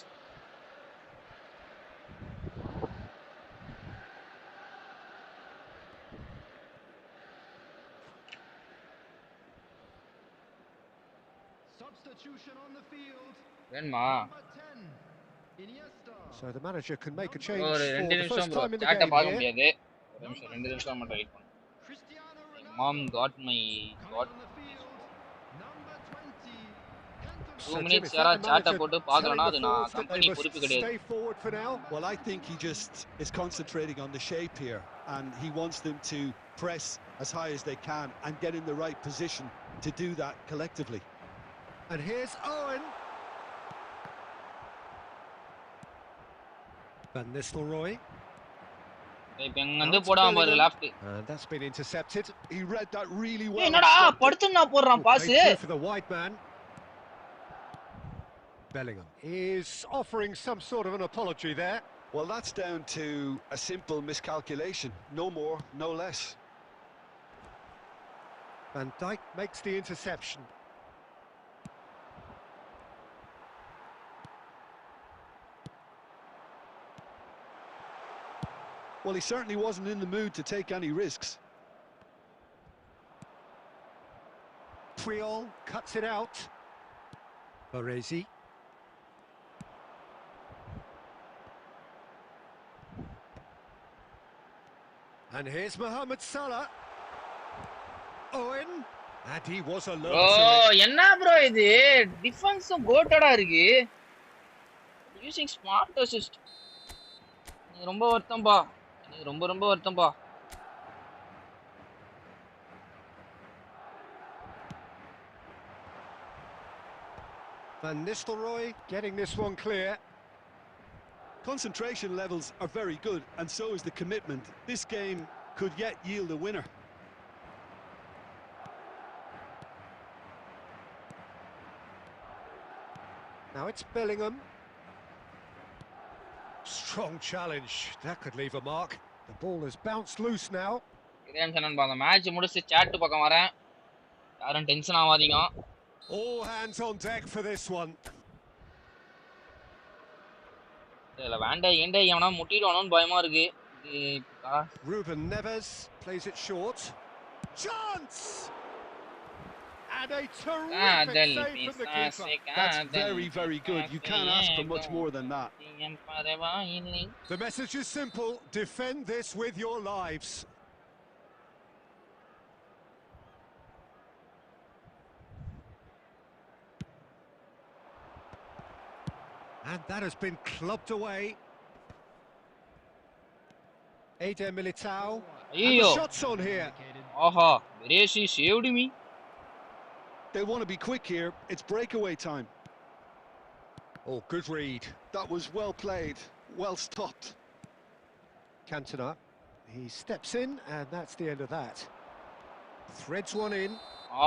Substitution on the field. வேணுமா? So the manager can make a change ஒரு for 2 the நிமிஷம் first bro. time in the சாட்ட game பார்க்க here. முடியாது. ஒரு நிமிஷம் 2 நிமிஷம் மட்டும் வெயிட் பண்ணு. Mom got my got 2 minutes யாரா சாட்ட போட்டு பார்க்கலனா அது நான் கம்பெனி பொறுப்பு கிடையாது. Stay forward for now. Well, I think he just is concentrating on the shape here, and he wants them to press as high as they can and get in the right position to do that collectively. And here's Owen. Van Nistelrooy. இப்ப எங்க போடாம பாரு left. And that's been intercepted. He read that really well. என்னடா படுத்துனா போடுறான் pass. For the wide man. Bellingham is offering some sort of an apology there. Well, that's down to a simple miscalculation. No more, no less. Van Dijk makes the interception. Well, he certainly wasn't in the mood to take any risks. Puyol cuts it out. Baresi. And here's Mohamed Salah. Owen. And he was alert. Oh, என்ன bro இது? டிஃபென்ஸும் கோட்டடா இருக்கு. Using smart assist. நீ ரொம்ப வருத்தம்பா. நீ ரொம்ப வருத்தம்பா. Van Nistelrooy getting this one clear. Concentration levels are very good, and so is the commitment. This game could yet yield a winner. Now it's Bellingham. Strong challenge. That could leave a mark. The ball has bounced loose now. இதேம் சொன்னேன்பா அந்த match முடிச்சு chat பக்கம் வரேன். யாரும் tension ஆவாதீங்க. All hands on deck for this one. இல்ல வேண்டாம் ஏண்டா எவனா முட்டிடுவானோன்னு பயமா இருக்கு. Ruben Neves plays it short. Chance! And a terrific save from the keeper. That's very, very good. You can't ask for much more than that. The message is simple. Defend this with your lives. And that has been clubbed away. Eder Militao. And the shots on here. Aha, Baresi saved me. They want to be quick here. It's breakaway time. Oh, good read. That was well played, well stopped. Cantona, he steps in, and that's the end of that. Threads one in.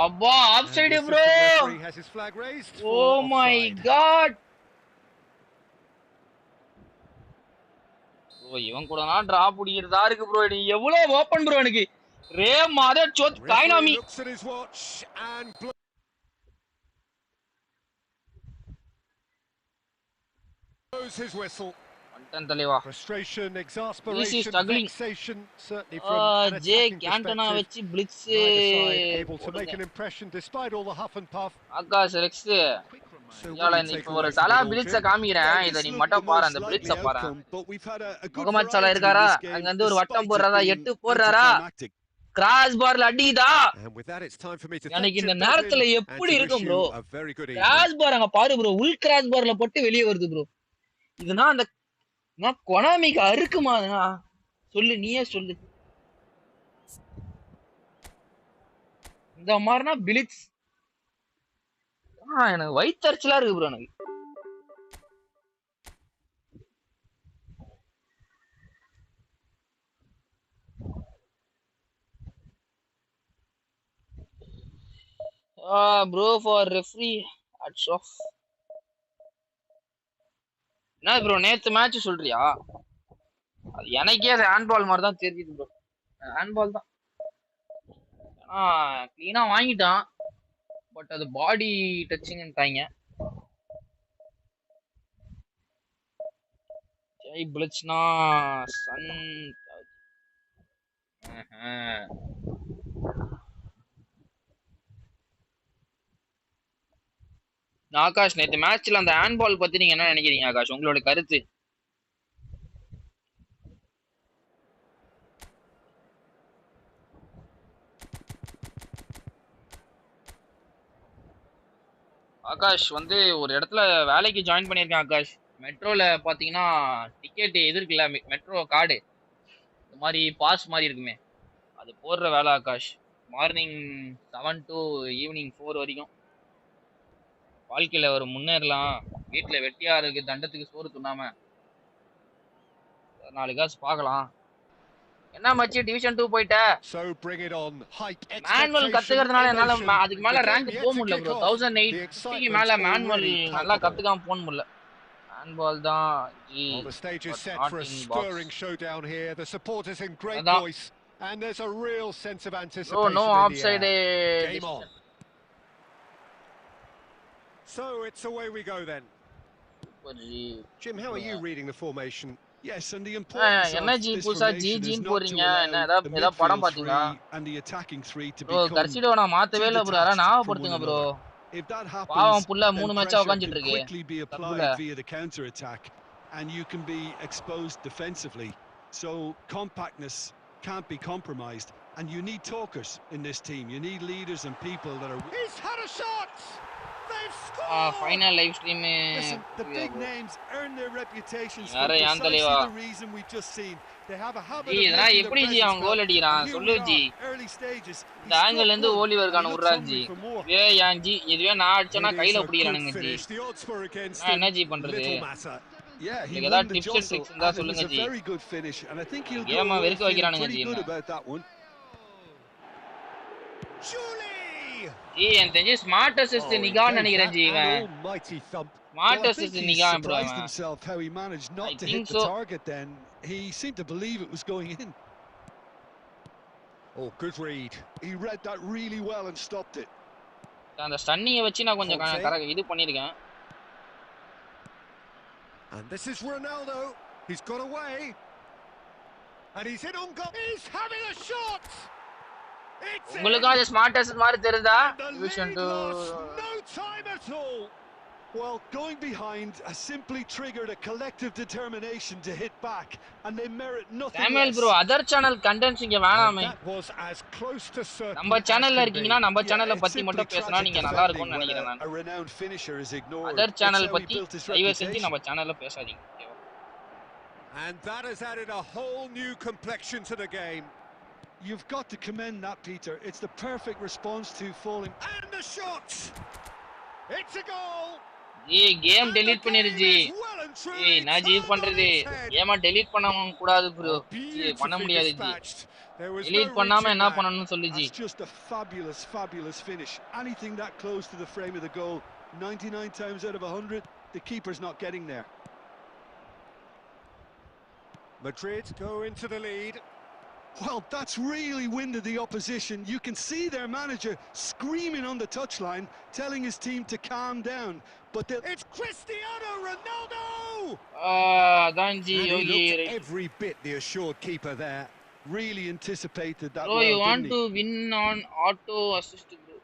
Abba, offside bro. The referee has his flag raised. Oh my God. Bro, இவன் கூட நான் draw புடிக்கிறதா இருக்கு bro. நீ எவ்வளவு open bro எனக்கு. ரே மதர் சோத் கைனாமி. Looks at his watch and blows his whistle. Antan தலைவா. Frustration, exasperation, vexation, certainly from an Jake attacking Cantona perspective. வச்சு blitz Able to make an impression despite all the huff and puff. Akash Rex. Yala இப்போ ஒரு சலா blitz காமிக்கிறேன். இத நீ மட்டும் பாரு அந்த blitz பாரு. முகமது சலா இருக்காரா? அங்க வந்து ஒரு வட்டம் போடுறாரா? 8 போடுறாரா? கிராஸ் பார்ல அடிக்குதா? எனக்கு இந்த நேரத்துல எப்படி இருக்கும் bro? கிராஸ் பார் அங்க பாரு bro. உள் கிராஸ் பார்ல போட்டு வெளிய வருது bro. இதுனா அந்த நான் கொனாமிக்கு அறுக்குமா? சொல்லு நீயே சொல்லு. இந்த மாதிரினா பிளிட்ஸ் எனக்கு வயிற்றுச்சலா இருக்கு ப்ரோ எனக்கு. bro for referee hats off. என்ன ப்ரோ நேத்து மேட்ச் சொல்றியா? அது எனக்கே அது ஹேண்ட்பால் மாதிரி தான் தெரியுது ப்ரோ. ஹேண்ட்பால் தான். க்ளீனா வாங்கிட்டான். பட் அது பாடி டச்சிங்ன்றாங்க. ஜெய் பிளிச்னா சன் ஆகாஷ் நேத்து மேட்ச்ல அந்த ஹேண்ட்பால் பத்தி நீங்க என்ன நினைக்கிறீங்க ஆகாஷ்? உங்களோட கருத்து? ஆகாஷ் வந்து ஒரு இடத்துல வேலைக்கு ஜாயின் பண்ணியிருக்கேன் ஆகாஷ். மெட்ரோல பாத்தீங்கன்னா டிக்கெட் எது இருக்குல்ல மெட்ரோ கார்டு இந்த மாதிரி பாஸ் மாதிரி இருக்குமே அது போடுற வேலை ஆகாஷ். மார்னிங் 7 to ஈவினிங் 4 வரைக்கும். வாழ்க்கையில ஒரு முன்னேறலாம். வீட்டுல வெட்டியா இருக்கு, தண்டத்துக்கு சோறு துண்ணாம 4 காசு பார்க்கலாம். என்ன மச்சி டிவிஷன் 2 போயிட்ட? மேனுவல் கத்துக்கிறதுனால என்னால அதுக்கு மேல ரேங்க் போக முடியல ப்ரோ. 1008 மேல மேனுவல் நல்லா கத்துக்காம போக முடியல. ஹேண்ட்பால் தான் G. The stage is set for a stirring showdown here. The supporters in great voice and there's a real sense of anticipation. Oh no, offside. Game on. So it's away we go then. Jim, how are you reading the formation? Yes, and the importance of this formation is not to allow the midfield three and the attacking three to become bro. If that happens, then pressure can quickly be applied via the counter-attack and you can be exposed defensively. So compactness can't be compromised and you need talkers in this team. You need leaders and people that are... He's had a shot! They've scored! Final live stream. Listen, the big names earn their reputations for precisely the reason we've just seen. They have a habit of making the early stages. இந்த angle இருந்து ஓலிவர்கான உர்றான் G. இதே யான் G இதுவே நான் அடிச்சனா கையில புடிறானுங்க G. நான் என்ன G பண்றது? Yeah, he won the tips and tricks it was a very good finish and I think he'll go pretty good about that one. G N தெரிஞ்சு ஸ்மார்ட் அசிஸ்ட் நிகான்னு நினைக்கிறேன் ஜி இவன். Smart assist nikah bro. himself how he managed not to hit the target then. He seemed to believe it was going in. Oh, good read. He read that really well and stopped it. அந்த ஸ்டன்னிங்க வச்சு நான் கொஞ்சம் correct இது பண்ணிருக்கேன். And this is Ronaldo. He's got away. And he's in on goal. He's having a shot. உங்களுக்கு அது smart assist மாதிரி தெரியுதா? Division 2 no time at all. Well, going behind has simply triggered a collective determination to hit back and they merit nothing Samuel bro, other channel contents இங்க வேணாமே. நம்ம சேனல்ல இருக்கீங்கன்னா நம்ம சேனலை பத்தி மட்டும் பேசினா நீங்க நல்லா இருக்கும்னு நினைக்கிறேன் நான். A renowned finisher is ignored. Other channel பத்தி தயவு செஞ்சு நம்ம சேனல்ல பேசாதீங்க. And that has added a whole new complexion to the game. You've got to commend that, Peter. It's the perfect response to falling. And the shot. It's a goal. ஏய் game delete பண்ணிரு G. ஏய் நான் G பண்றது. கேமை delete பண்ண கூடாது bro. பண்ண முடியாது ஜி. டெலீட் பண்ணாம என்ன பண்ணனும்னு சொல்லு G. Just a fabulous finish. Anything that close to the frame of the goal 99 times out of 100 the keeper's not getting there. Madrid go into the lead. Well, that's really winded the opposition. You can see their manager screaming on the touchline, telling his team to calm down. But it's Cristiano Ronaldo! Danji Yogi. Every bit the assured keeper there. Really anticipated that. So you want to win on auto assist, bro?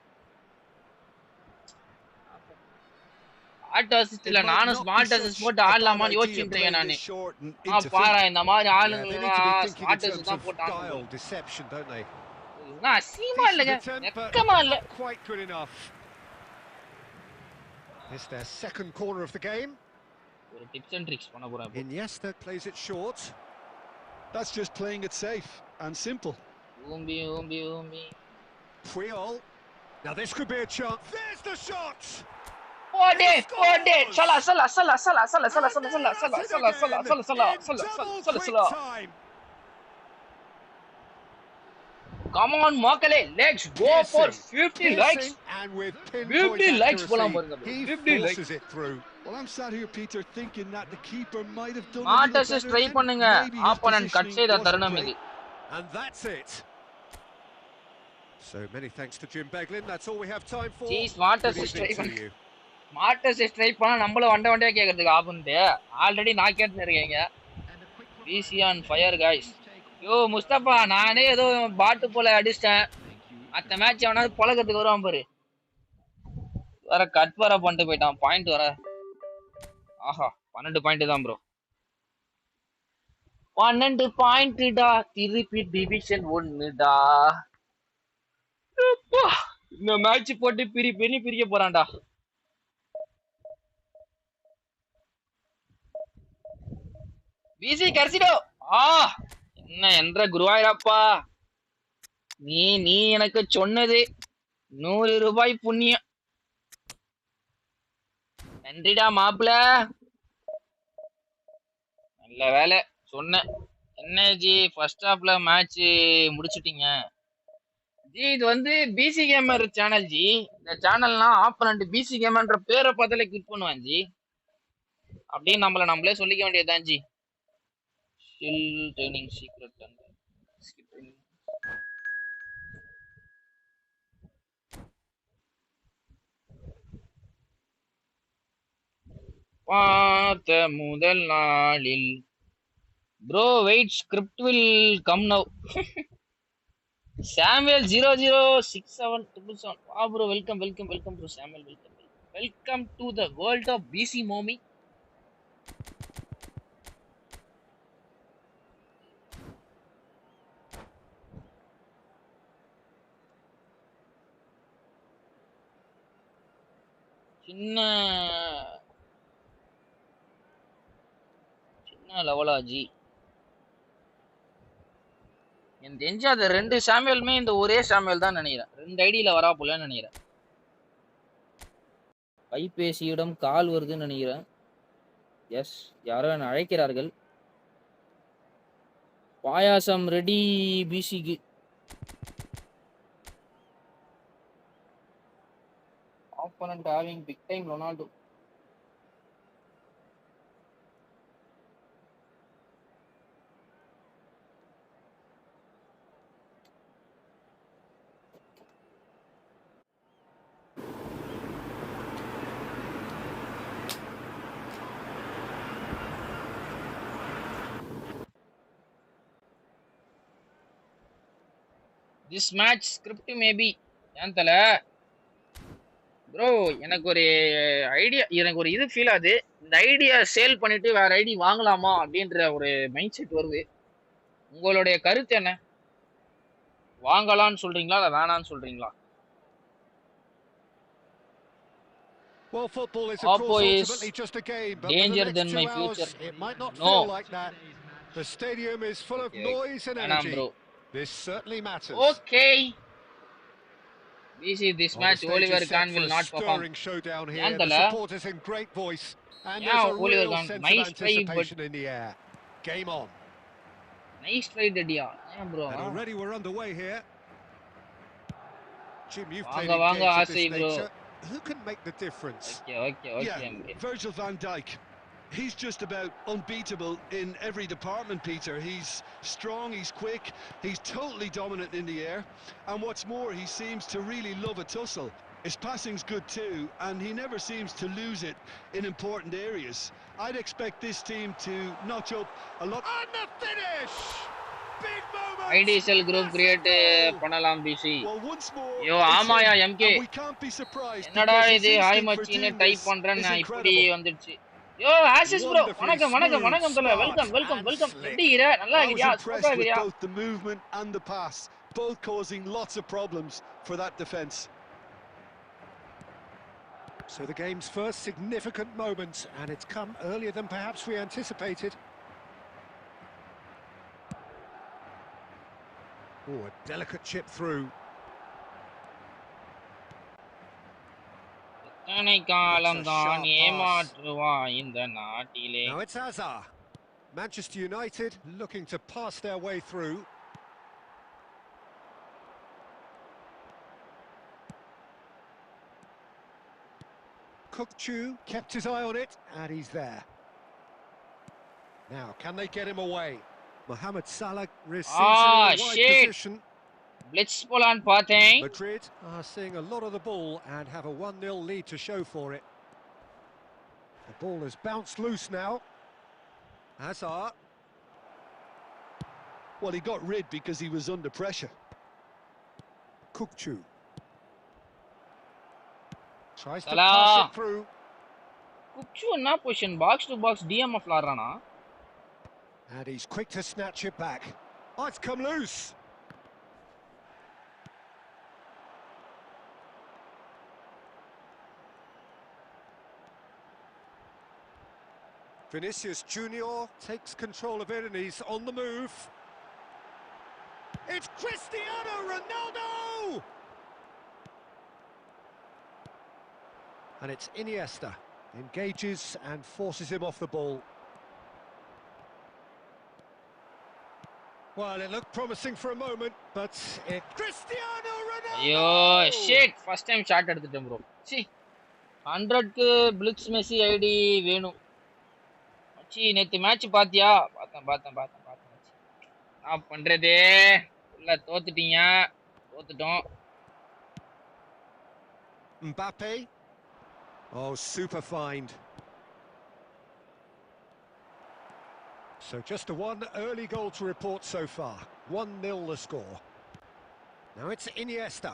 Auto assist இல்ல நானும் smart assist போட்டு ஆடலாமான்னு யோசிச்சிட்டு இருக்கேன் நானு. பாரா இந்த மாதிரி ஆளுங்க smart assist தான் போட்டாங்க. Deception, don't they? நான் சீமா இல்லங்க. வெக்கமா இல்ல. Quite good enough. It's their second corner of the game. ஒரு டிப்ஸ் அண்ட் ட்ரிக்ஸ் பண்ண போறேன். Iniesta plays it short. That's just playing it safe and simple. Umbi. Puyol. Now this could be a chance. There's the shot. Ode. Sala. Come on, Makale. Let's go for 50 likes. And with 50 likes போலாம் பாருங்க bro. he 50 likes. forces it through. Well, I'm sat here, Peter, thinking that the keeper might have done Smart a little assist better try then. பண்ணுங்க. Maybe his Opponent cut positioning செய்த wasn't தருணம் great. இது. And that's it. So many thanks to Jim Beglin. That's all we have time for. See, smart Good assist evening try to you. Smart assist try பண்ணா நம்மள வண்டியா கேக்குறதுக்கு ஆபுன்ட்டு already நான் கேட்டு இருக்கீங்க. பிசி on fire guys. Yo Mustafa நானே ஏதோ பாட்டு போல அடிச்சிட்டேன். மத்த மேட்ச் அவனாவது பழக்கத்துக்கு வருவான் பாரு. வர கட் வர பண்ணிட்டு போயிட்டான் பாயிண்ட் வர. ஆஹா 12 பாயிண்ட் தான் ப்ரோ. 12 பாயிண்ட்டா திருப்பி டிவிஷன் 1டா. இந்த மேட்ச் போட்டு பிரிய போறான்டா. பிசி கர்சிடோ. என்ன என்ற குருவாயிரப்பா. நீ எனக்கு சொன்னது 100 ரூபாய் புண்ணியம். நன்றிடா மாப்ள. நல்ல வேலை சொன்னேன். என்ன ஜி ஃபர்ஸ்ட் ஹாஃப்ல மேட்ச் முடிச்சிட்டீங்க. ஜி இது வந்து பிசி கேமர் சேனல் ஜி. இந்த சேனல்னா ஆப்பனன்ட் பிசி கேமர்ன்ற பேரை பார்த்தாலே கிளிக் பண்ணுவான் ஜி. அப்படியே நம்மளே சொல்லிக்க வேண்டியதுதான் G. Still training secret and skipping. பார்த்த முதல் நாளில் bro wait script will come now. Samuel 006777. Wow bro, welcome bro Samuel, welcome to the world of BC mommy. சின்ன லெவலா ஜி. எனக்கு தெரிஞ்சு அது 2 சாமியலுமே இந்த ஒரே சாமியல் தான் நினைக்கிறேன். 2 ஐடியில வரா போலன்னு நினைக்கிறேன். கைபேசியிடம் கால் வருதுன்னு நினைக்கிறேன். எஸ் யாரோ என்ன அழைக்கிறார்கள். பாயாசம் ரெடி பிசிக்கு. Opponent having big time Ronaldo. This match script maybe ஏன்தல ப்ரோ எனக்கு ஒரு ஐடியா, எனக்கு ஒரு இது ஃபீல் ஆகுது. இந்த ஐடியா சேல் பண்ணிட்டு வேற ஐடி வாங்கலாமா அப்படின்ற ஒரு மைண்ட் செட் வருது. உங்களுடைய கருத்து என்ன? வாங்கலாம்னு சொல்றீங்களா இல்ல வேணாம்னு சொல்றீங்களா? Well, football is of course ultimately just a game, but danger for the next 2 hours, it might not feel like that. The stadium is full of noise and energy. This certainly matters. Okay. This match Oliver Kahn will not perform. Showdown here. The supporters in great voice, and there's a real sense of anticipation in the air. Game on. Nice try, Didia. Yeah, bro. And already we're underway here. Jim, you've played Vanga games of this bro. nature. Who can make the difference? Okay. Yeah, Virgil van Dijk. He's just about unbeatable in every department, Peter. He's strong, he's quick, he's totally dominant in the air. And what's more, he seems to really love a tussle. His passing's good too, and he never seems to lose it in important areas. I'd expect this team to notch up a lot. On the finish! Big moment! IDSL group create பண்ணலாம் BC. Well, once more, யோ ஆமாயா MK. we can't be surprised. என்னடா இது hi மச்சின்னு type பண்றேன், நான் இப்படி வந்துருச்சு. யோ Ashish bro வணக்கம் தல. வெல்கம் எப்படி இர? நல்லா இருக்கியா? சூப்பரா இருக்கியா? Both the movement and the pass, both causing lots of problems for that defense. So the game's first significant moment, and it's come earlier than perhaps we anticipated. Oh, a delicate chip through. எத்தனை காலம் தான் ஏமாற்றுவா இந்த நாட்டிலே. Now it's Hazard. Manchester United looking to pass their way through. Kukçu kept his eye on it, and he's there. Now, can they get him away? Mohamed Salah receives it in a wide position. Blitz Poland பார்த்தேன். Madrid are seeing a lot of the ball and have a 1-0 lead to show for it. The ball has bounced loose now. Hazard. Well, he got rid because he was under pressure. Kukçu tries to pass it through. Kukçu என்ன position? Box to box DMF விளையாடுறானா? And he's quick to snatch it back. Oh, it's come loose. Vinicius Junior takes control of it and he's on the move. It's Cristiano Ronaldo! And it's Iniesta. Engages and forces him off the ball. Well, it looked promising for a moment, but it... Cristiano Ronaldo! ஐயோ, shit! First time shot எடுத்துட்டேன் bro. C 100க்கு Blitz Messi ID வேணும். மச்சி நேத்து match பாத்தியா? பார்த்தேன். நான் பண்றதே உள்ள தோத்துட்டீங்க. தோத்துட்டோம். Mbappe. Oh, super find. So just a one early goal to report so far. 1-0 the score. Now it's Iniesta.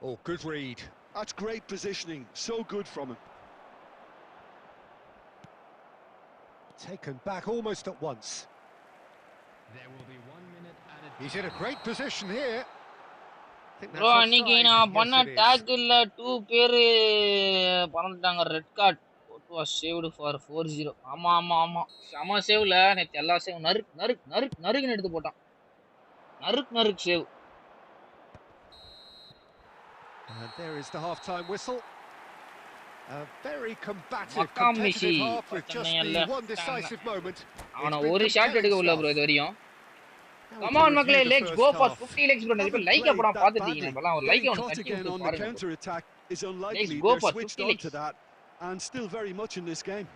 Oh, good read. That's great positioning. So good from him. Taken back almost at once. There will be 1 minute added. He's in a great position here. Bro, அன்னைக்கு நான் பண்ண டாக்கிள்ல 2 பேர் பறந்துட்டாங்க. Red card. It was saved for 4-0. ஆமா. சம சேவ்ல நேத்து எல்லா சேவ் நறுக்குன்னு எடுத்து போட்டான். நறுக்கு save. And there is the half-time whistle. A very combative, competitive half with just the one decisive moment. அவன ஒரு ஷாட் எடுக்க உள்ள bro இது வரையும். Come on மக்களே, let's go for 50 likes bro. இப்ப லைக் போடா பாத்துட்டீங்க. இப்பலாம் ஒரு லைக் அவன தட்டி விட்டு on the பாருங்க. counter attack is unlikely. Go They're for switched 50 on to that and still very much in this game.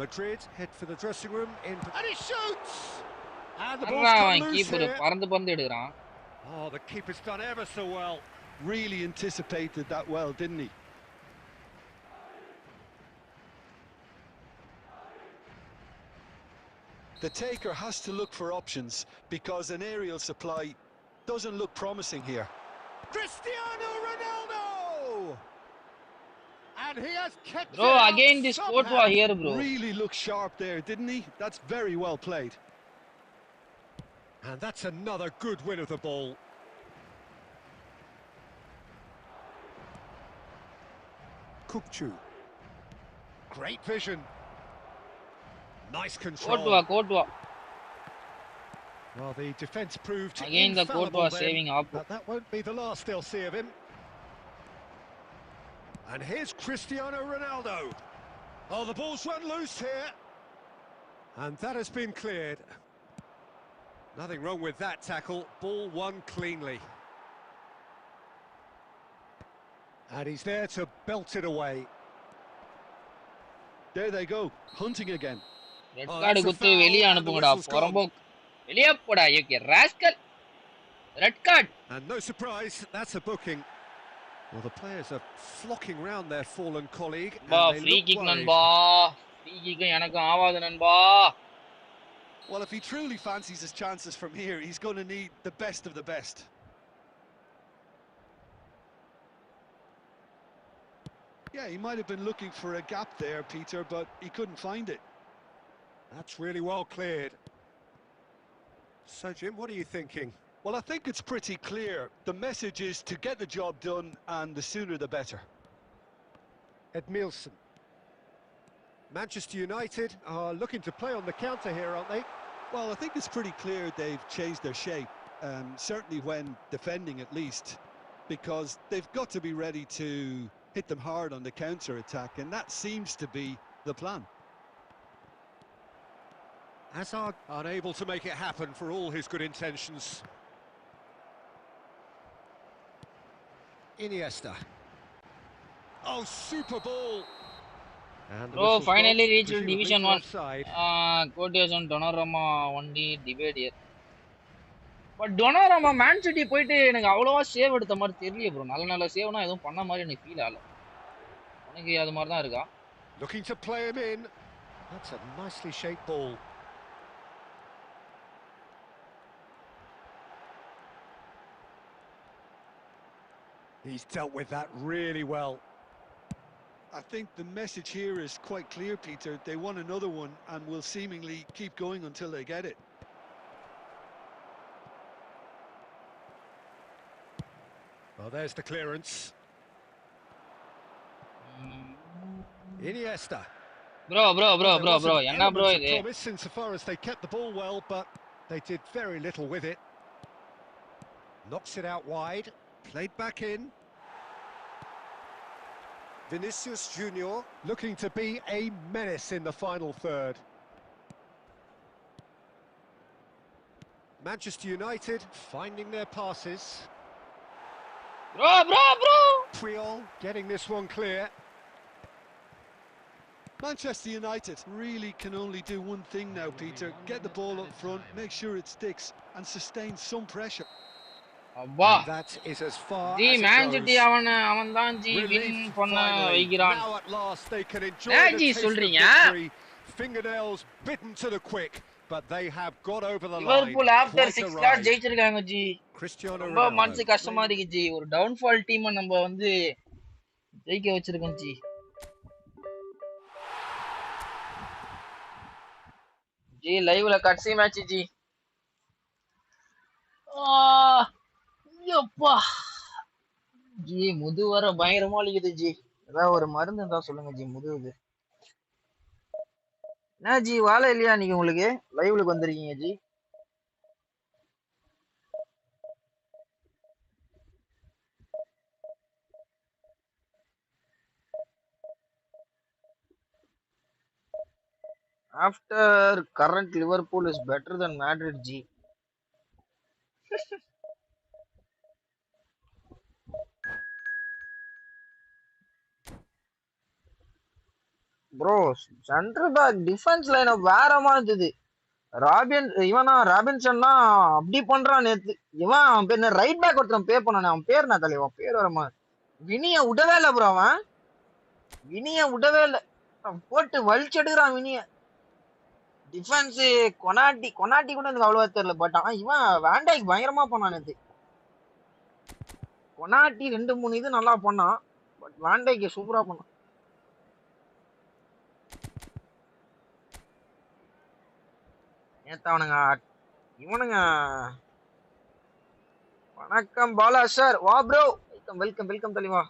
Madrid head for the dressing room and he shoots. And the ball's ball's come loose keeper here. பறந்து எடுக்கறான். Oh, the keeper's done ever so well. Really anticipated that well, didn't he? The taker has to look for options because an aerial supply doesn't look promising here. Cristiano Ronaldo! And he has kept Bro, it again this Courtois here bro. Really looked sharp there, didn't he? That's very well played. And that's another good win of the ball. Kukçu. Great vision. Nice control. Courtois. Well, the defence proved again the Courtois saving up. But that won't be the last they'll see of him. And here's Cristiano Ronaldo. Oh, the ball's run loose here. And that has been cleared. Nothing wrong with that tackle. Ball won cleanly. And he's there to belt it away. There they go, hunting again. Red card குத்து வெளிய அனுப்புங்கடா. பொறம்போ வெளிய போடா you rascal. Red card. And no surprise, that's a booking. Well, the players are flocking round their fallen colleague. Free kick நண்பா. Free kick எனக்கு ஆவாது நண்பா. Well, if he truly fancies his chances from here, he's going to need the best of the best. Yeah, he might have been looking for a gap there, Peter, but he couldn't find it. That's really well cleared. So, Jim, what are you thinking? Well, I think it's pretty clear. The message is to get the job done, and the sooner the better. Edmilson. Manchester United are looking to play on the counter here, aren't they? Well, I think it's pretty clear they've changed their shape, certainly when defending at least, because they've got to be ready to hit them hard on the counter-attack, and that seems to be the plan. Hazard unable to make it happen for all his good intentions. Iniesta. Oh, super ball. And the Bro, whistle's finally gone, reached presumably Division for 1. offside. Quotation Donnarumma only debate here. But Donnarumma Man City போயிட்டு எனக்கு அவ்வளவா save எடுத்த மாதிரி தெரியல bro. நல்ல சேவ்னா எதுவும் பண்ண மாதிரி எனக்கு ஃபீல் ஆகல. உனக்கு அது மாதிரி தான் இருக்கா? Looking to play him in. That's a nicely shaped ball. He's dealt with that really well. I think the message here is quite clear, Peter. They want another one and will seemingly keep going until they get it. Well, there's the clearance. Iniesta. Bro. என்ன bro இது? Promise insofar as they kept the ball well, but they did very little with it. Knocks it out wide. Played back in. Vinicius Junior looking to be a menace in the final third. Manchester United finding their passes. Bro. Puyol getting this one clear. Manchester United really can only do one thing now, Peter. Get the ball up front, make sure it sticks and sustain some pressure. அப்பா. That is as far G as Man it City goes. அவன் தான் G win பண்ண வைக்கிறான். Now at last they can enjoy ஏன் the G taste of சொல்றீங்க? victory. Fingernails bitten to the quick, but they have got over the line. Liverpool after 6 card ஜெயிச்சிருக்காங்க ஜி. Cristiano ரொம்ப Ronaldo. மனசு கஷ்டமா இருக்கு ஜி. ஒரு டவுன்ஃபால் டீமை நம்ம வந்து ஜெயிக்க வச்சிருக்கோம் ஜி. ஜி லைவ்ல கடைசி மேட்ச் ஜி. ஐயோப்பா. ஜி முது வர பயங்கரமா வலிக்குது ஜி. ஏதாவது ஒரு மருந்து இருந்தா சொல்லுங்க ஜி முதுகுக்கு. என்ன ஜி வேலை இல்லையா நீங்க உங்களுக்கு? லைவ்லுக்கு வந்திருக்கீங்க G. After current Liverpool is better than Madrid G. Bro, center back defense line வேறமா இருந்தது. ராபின்சன்னா அப்படி பண்றான் நேத்து. அவன் பேர் ரைட் பேக் ஒருத்தன் பே பண்ணானே, அவன் பேர் என்ன தலைவா? பேர் வரமா வினிய விடவே இல்லை ப்ரோ. அவன் வினிய விடவே இல்லை, போட்டு வலிச்செடுக்கிறான் வினிய. டிஃபென்ஸ் கொனாட்டி கூட எனக்கு அவ்வளவா தெரியல. பட் இவன் வேண்டாய்க்கு பயங்கரமா பண்ணான் நேத்து. கொனாட்டி 2-3 இது நல்லா பண்ணான். பட் வேண்டாய்க்கு சூப்பரா பண்ணான். நேத்தவனுங்க இவனுங்க. வணக்கம் பாலா சார். வா ப்ரோ. வெல்கம் தெளிவா.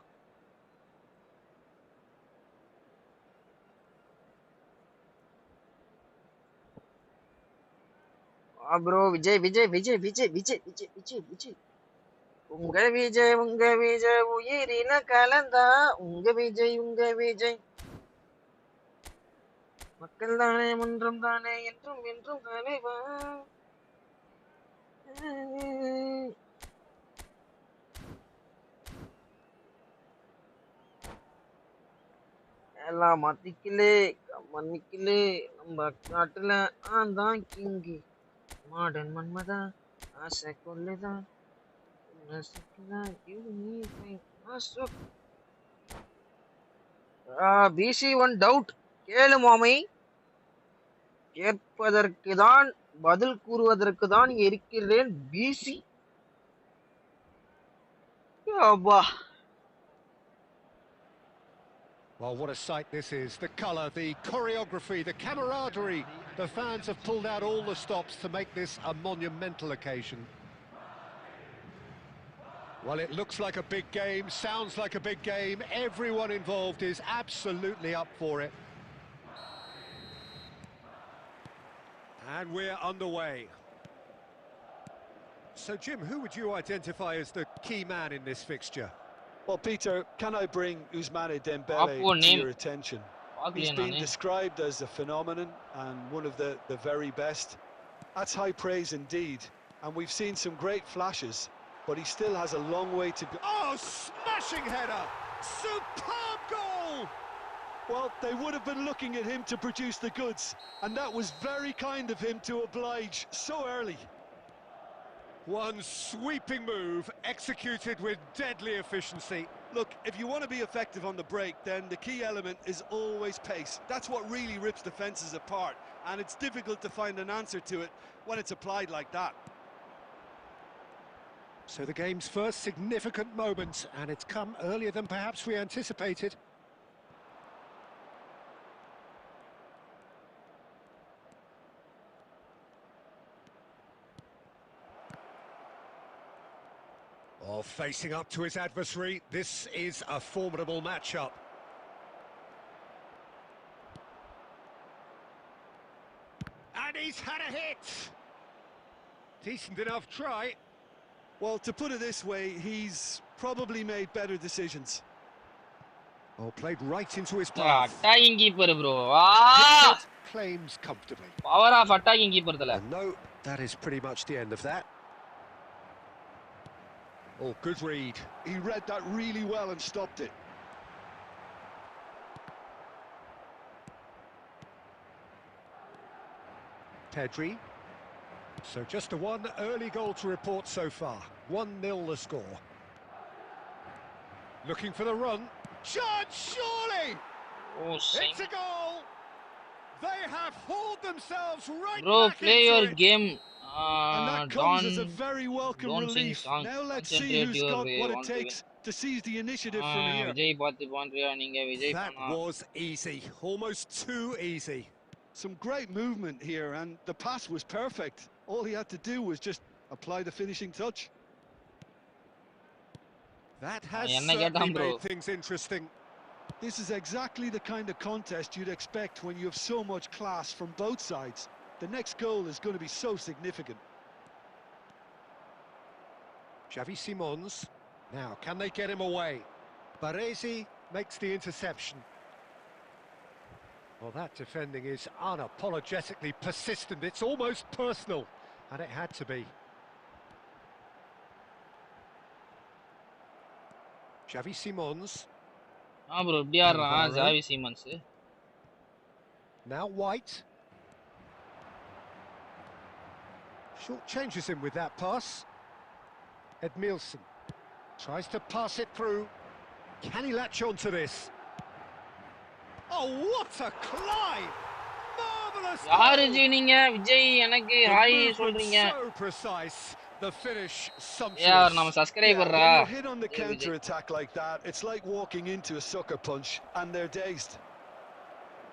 ப்ரோ விஜய். உங்க விஜய் உயிரின கலந்தா. உங்க விஜய் மக்கள் தானே ஒன்றும் தானே என்றும் தலைவா. எல்லாம் மத்திக்கலே மன்னிக்கலே நம்ம காட்டுல தான் கிங்கி. மாடர்ன் மன்மதா ஆசை கொள்ளுதா. BC1 டவுட் கேளு மாமை. கேட்பதற்கு தான் பதில் கூறுவதற்கு தான் இங்க இருக்கிறேன் பிசி. அப்பா. Well, what a sight this is. The colour, the choreography, the camaraderie. The fans have pulled out all the stops to make this a monumental occasion. Well, it looks like a big game, sounds like a big game. Everyone involved is absolutely up for it. And we're underway. So, Jim, who would you identify as the key man in this fixture? Well, Peter, can I bring Ousmane Dembele to your attention? He's been described as a phenomenon and one of the very best. That's high praise indeed. And we've seen some great flashes. but he still has a long way to go. Oh, smashing header! Superb goal! Well, they would have been looking at him to produce the goods, and that was very kind of him to oblige so early. One sweeping move, executed with deadly efficiency. Look, if you want to be effective on the break, then the key element is always pace. That's what really rips defences apart, and it's difficult to find an answer to it when it's applied like that. So the game's first significant moment, and it's come earlier than perhaps we anticipated. Oh, facing up to his adversary, this is a formidable matchup. And he's had a hit! Decent enough try. Well, to put it this way, he's probably made better decisions. Oh, played right into his path. Attacking keeper, bro. Claims comfortably. Power of attacking keeper. No, that is pretty much the end of that. Oh, good read. He read that really well and stopped it. Pedri. So just a one early goal to report so far. 1-0 the score. Looking for the run. Chance, surely! Oh, it's a goal! They have hauled themselves right bro, back play into your it. And game. that comes as a very welcome relief. Now let's see who's got what it takes to seize the initiative from here. That was easy, almost too easy. Some great movement here, and the pass was perfect. All he had to do was just apply the finishing touch. That has certainly made things interesting. This is exactly the kind of contest you'd expect when you have so much class from both sides. The next goal is going to be so significant. Xavi Simons. Now, can they get him away? Baresi makes the interception. Well, that defending is unapologetically persistent. It's almost personal, and it had to be. Xavi Simons. Bro, Xavi Simons. Now White. Short changes him with that pass. Edmilson tries to pass it through. Can he latch on to this? Oh, what a climb! Marvelous! So precise. The finish sumptuous. Yeah, நம்ம subscriber when you're hit on the counter attack like that, it's like walking into a sucker punch, and they're dazed.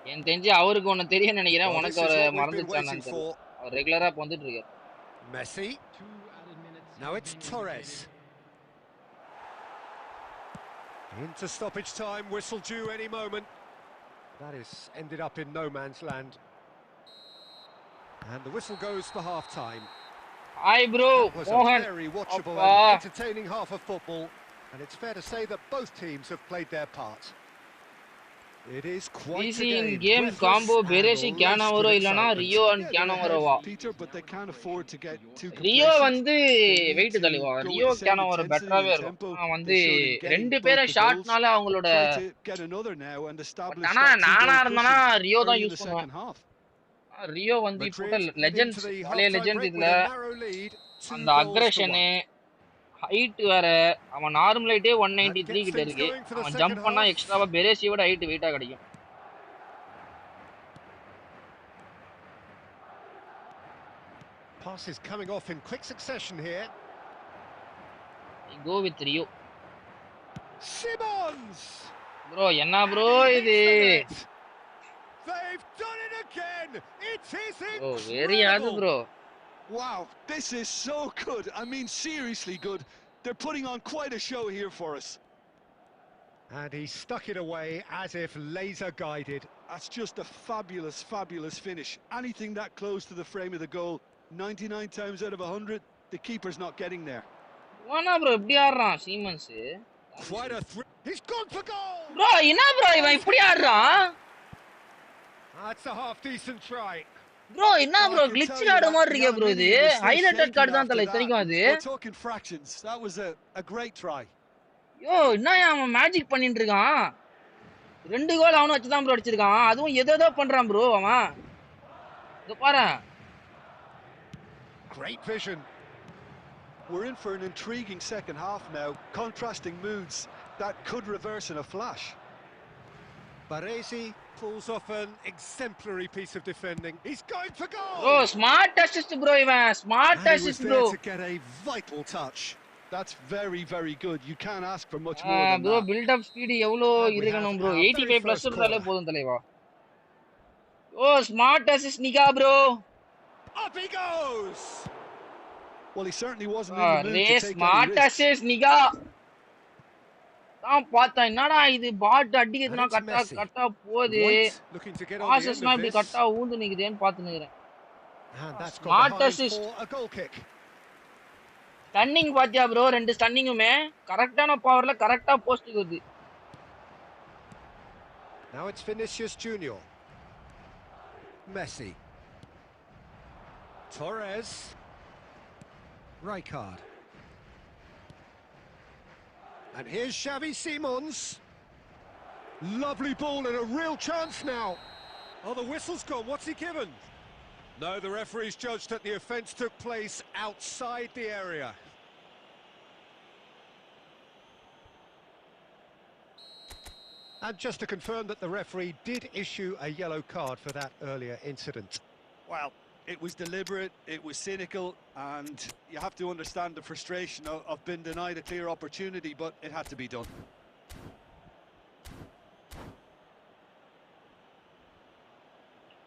எனக்கு தெரிஞ்சு அவருக்கு ஒன்னு தெரியும் நினைக்கிறேன். உனக்கு அவரை மறந்துச்சான்னு அவர் ரெகுலரா வந்துட்டு இருக்காரு. Messi. Now it's Torres. Into stoppage time, whistle due any moment. That is ended up in no man's land. And the whistle goes for half-time. Hi bro, that was Mohan. A very watchable and entertaining half of football, and it's fair to say that both teams have played their part. It is quite a game combo Bereshi Kyana varo illana Rio and Kyana varova. Peter, but they can't afford to get too Rio வந்து wait தள்ளிவா. Rio Kyana varo பெட்டராவே இருக்கும். வந்து ரெண்டு பேரை ஷாட்னால அவங்களோட ஆனா நானா இருந்தானா Rio தான் யூஸ் பண்ணுவேன். ரியோ வந்து இப்போ லெஜெண்ட்ஸ் பழைய லெஜெண்ட் இதுல அந்த அக்ரஷன் ஹைட் வேற அவன் நார்மல் ஹைட்டே 193 கிட்ட இருக்கு. அவன் ஜம்ப் பண்ணா எக்ஸ்ட்ராவா பெரேசியோட ஹைட் வெயிட்டா கிடைக்கும். Passes coming off in quick succession here. I go with Rio. Simons. Bro, enna bro idu? They've done it again. It is incredible. Oh, very hard bro. Wow, this is so good. I mean, seriously good. They're putting on quite a show here for us. And he stuck it away as if laser guided. That's just a fabulous, fabulous finish. Anything that close to the frame of the goal, 99 times out of 100, the keeper's not getting there. Wana bro, eppadi aadran Siemens? Quite a he's gone for goal. Bro, enna bro ivan eppadi aadran? That's a half decent try. Bro, என்ன bro glitch card மாதிரி இருக்கே bro இது. Highlighted card தான் தல இத்தனைக்கும் அது. We're talking fractions. That was a great try. யோ, என்னயா அவன் மேஜிக் பண்ணிட்டு இருக்கான். 2 கோல் அவனும் வச்சு தான் bro அடிச்சிருக்கான். அதுவும் ஏதோ பண்றான் bro அவன். இங்க பாரு. Great vision. We're in for an intriguing second half now. Contrasting moods that could reverse in a flash. Baresi pulls off an exemplary piece of defending. He's going for goal. Oh, smart assist bro ivan. Smart assist bro. To get a vital touch. That's very, very good. You can't ask for much more than bro, that. build up speed எவ்வளோ இருக்கணும் bro. 85 plus இருந்தாலே போதும் தலைவா. Oh, smart assist Niga bro. Up he goes. Well, he certainly wasn't in the mood to take smart any risks. assist Niga. தான் பார்த்தா என்னடா இது பாட் அடிக்குதுனா கட்டா போகுது. பாசஸ்னா இப்படி கட்டா ஊந்து நிக்குதேன்னு பார்த்து நிக்கிறேன். Smart assist. ஸ்டன்னிங் பாத்தியா bro? 2 ஸ்டன்னிங்குமே கரெக்ட்டான பவர்ல கரெக்ட்டா போஸ்ட்க்கு வருது. Now it's Vinicius Junior. Messi. Torres. Rijkaard. And here's Xavi Simons. Lovely ball and a real chance now. Oh, the whistle's gone. What's he given? No, the referee's judged that the offence took place outside the area. And just to confirm that the referee did issue a yellow card for that earlier incident. Well, it was deliberate, it was cynical, and you have to understand the frustration of being denied a clear opportunity, but it had to be done.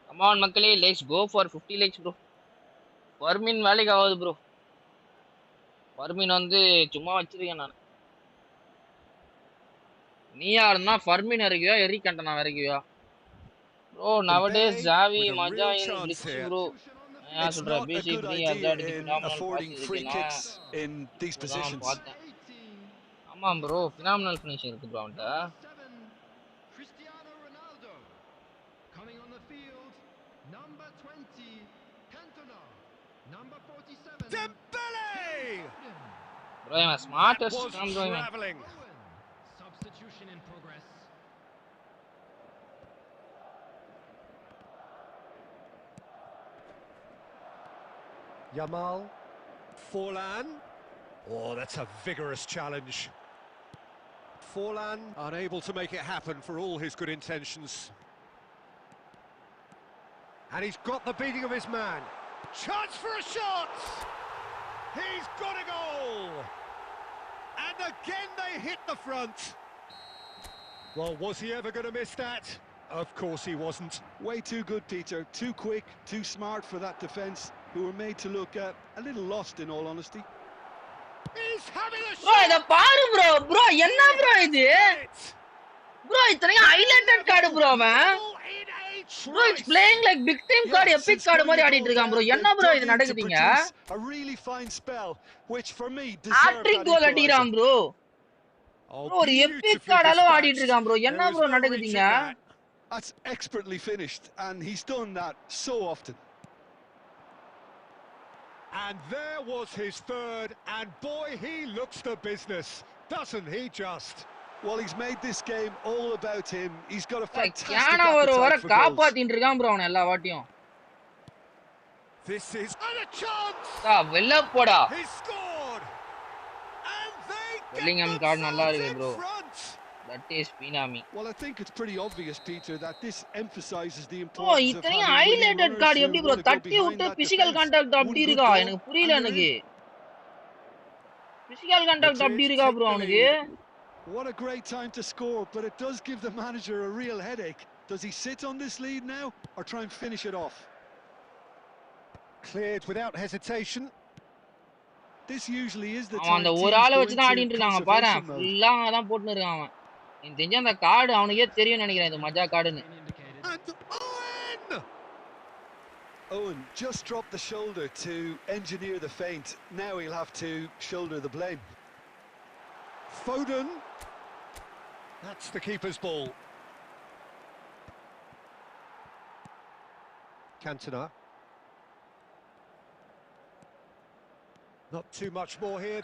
Come on, Makale, let's go for 50 legs, bro. Farmin வேலைக்கு ஆகுது bro. Farmin வந்து சும்மா வச்சிருக்கேன் நான். நீ யாருன்னா Farmin இறக்கியா, Eric கண்டனா இறக்கியா? Bro, nowadays Xavi Maja in glitch bro. It's not a good idea in affording free kicks in these positions. ஆமா bro, phenomenal finishing இருக்கு bro அவன்ட்ட. Cristiano Ronaldo coming on the field, number 20 Cantona, number 47 Dembele. Bro, I'm smartest from doing traveling. Substitution in progress. Yamal. Forlan. Oh, that's a vigorous challenge. Forlan unable to make it happen for all his good intentions. And he's got the beating of his man. Chance for a shot! He's got a goal! And again they hit the front. Well, was he ever going to miss that? Of course he wasn't. Way too good, Peter. Too quick, too smart for that defence, who were made to look a little lost in all honesty. He's having a shot! Bro, இத பாரு bro. Bro, என்ன bro இது? Bro, இத்தனையும் highlighted card bro அவன். Bro, it's playing like big time card, epic card மாதிரி ஆடிட்டு இருக்கான் bro. என்ன bro இது நடக்குதுங்க? A really fine spell, which for me deserved hat-trick goal அடிறான் bro. Bro, ஒரு epic card அளவு ஆடிட்டு இருக்கான் bro. என்ன bro நடக்குதுங்க? That's expertly finished, and he's done that so often. And there was his third, and boy, he looks the business, doesn't he just? Well, he's made this game all about him. He's got a fantastic appetite for goals. This is a chance! He scored! And they Bellingham get card நல்லா themselves இருக்கு in bro. front! That is Pinami. Well, I think it's pretty obvious, Peter, that this emphasizes the Oh, importance of இத்தனையும் having highlighted card எப்படி bro தட்டி விட்டு physical contact அப்படி இருக்கா எனக்கு புரியல எனக்கு. Physical contact அப்படி இருக்கா bro அவனுக்கு? What a great time to score, but it does give the manager a real headache. Does he sit on this lead now or try and finish it off? Cleared without hesitation. This usually is the time. அந்த ஒரு ஆளை வச்சு தான் ஆடிட்டு இருக்காங்க பாரு. ஃபுல்லா தான் போட்டுன்னு இருக்கான் அவன். எனக்கு தெரிஞ்ச அந்த கார்டு அவனுக்கே தெரியும் நினைக்கிறேன் இது மஜா கார்டுன்னு. Owen just dropped the shoulder to engineer the feint. Now he'll have to shoulder the blame. Foden. That's the keeper's ball. Cantona. Not too much more here.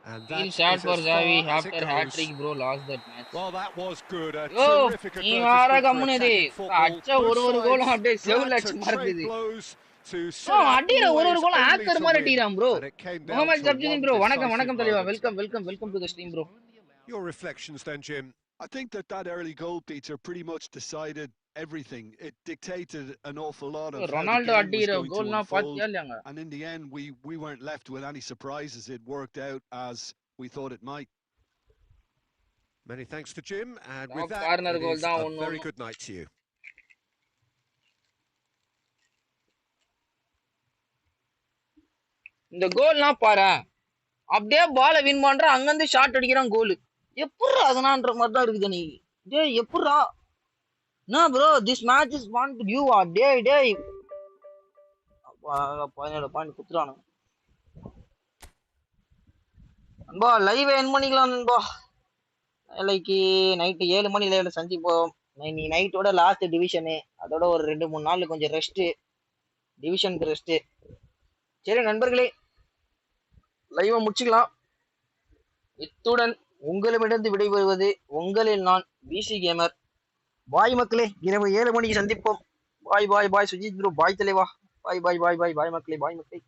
And Feel that sad is for as Xavi far as it after goes. hat-trick, bro. Lost that match. Well, that was good. A Yo, terrific நீ advertisement வேற for கம்முனு attacking football. அச்ச Both ஒரு goal sides அப்படியே செவுல glad அடிச்சு to trade மறக்குது. blows to bro set up அடிற ஒரு always கோல் only ஆக்கர் to மாதிரி win. அடிறான் bro. And it came down Mohamed to ஜப்ஜின் one ப்ரோ வணக்கம் decisive வணக்கம் தலைவா. moment. Welcome to the stream bro. Your reflections then, Jim. I think that early goal, Peter, pretty much decided everything. It dictated an awful lot of how the Ronaldo game was அடிற going to கோல்னா unfold. பாத்தியா இல்லையாங்க? And in the end, we weren't left with any surprises. It worked out as we thought it might. Many thanks to Jim. And with that, corner it goal is தான் a 1-1. very good night to you. இந்த கோல்னா பாரு, அப்படியே பால win பண்ற, அங்க இருந்து shot அடிக்கிறான் கோல். எப்படிடா அதனான்ற மாதிரி தான் இருக்குது நீ. டேய் எப்படிடா? என்ன bro this match is want you டேய் 17 பாயிண்ட் குத்துறானுங்க. நண்பா லைவ் என் பண்ணிக்கலாம் நண்பா. நாளைக்கு நைட்டு 7 மணி லைவ்ல சந்திப்போம். நீ நைட்டோட லாஸ்ட் டிவிஷனு, அதோட ஒரு 2-3 நாள் கொஞ்சம் ரெஸ்ட், டிவிஷனுக்கு ரெஸ்ட். சரி நண்பர்களே, லைவை முடிச்சுக்கலாம். இத்துடன் உங்களிடமிருந்து விடைபெறுவது உங்களில் நான் பிசி கேமர். பாய் மக்களே, இரவு 7 மணிக்கு சந்திப்போம். பாய் சுஜித் ப்ரோ, பாய் தலைவா, பாய் மக்களே, பாய் மக்களே.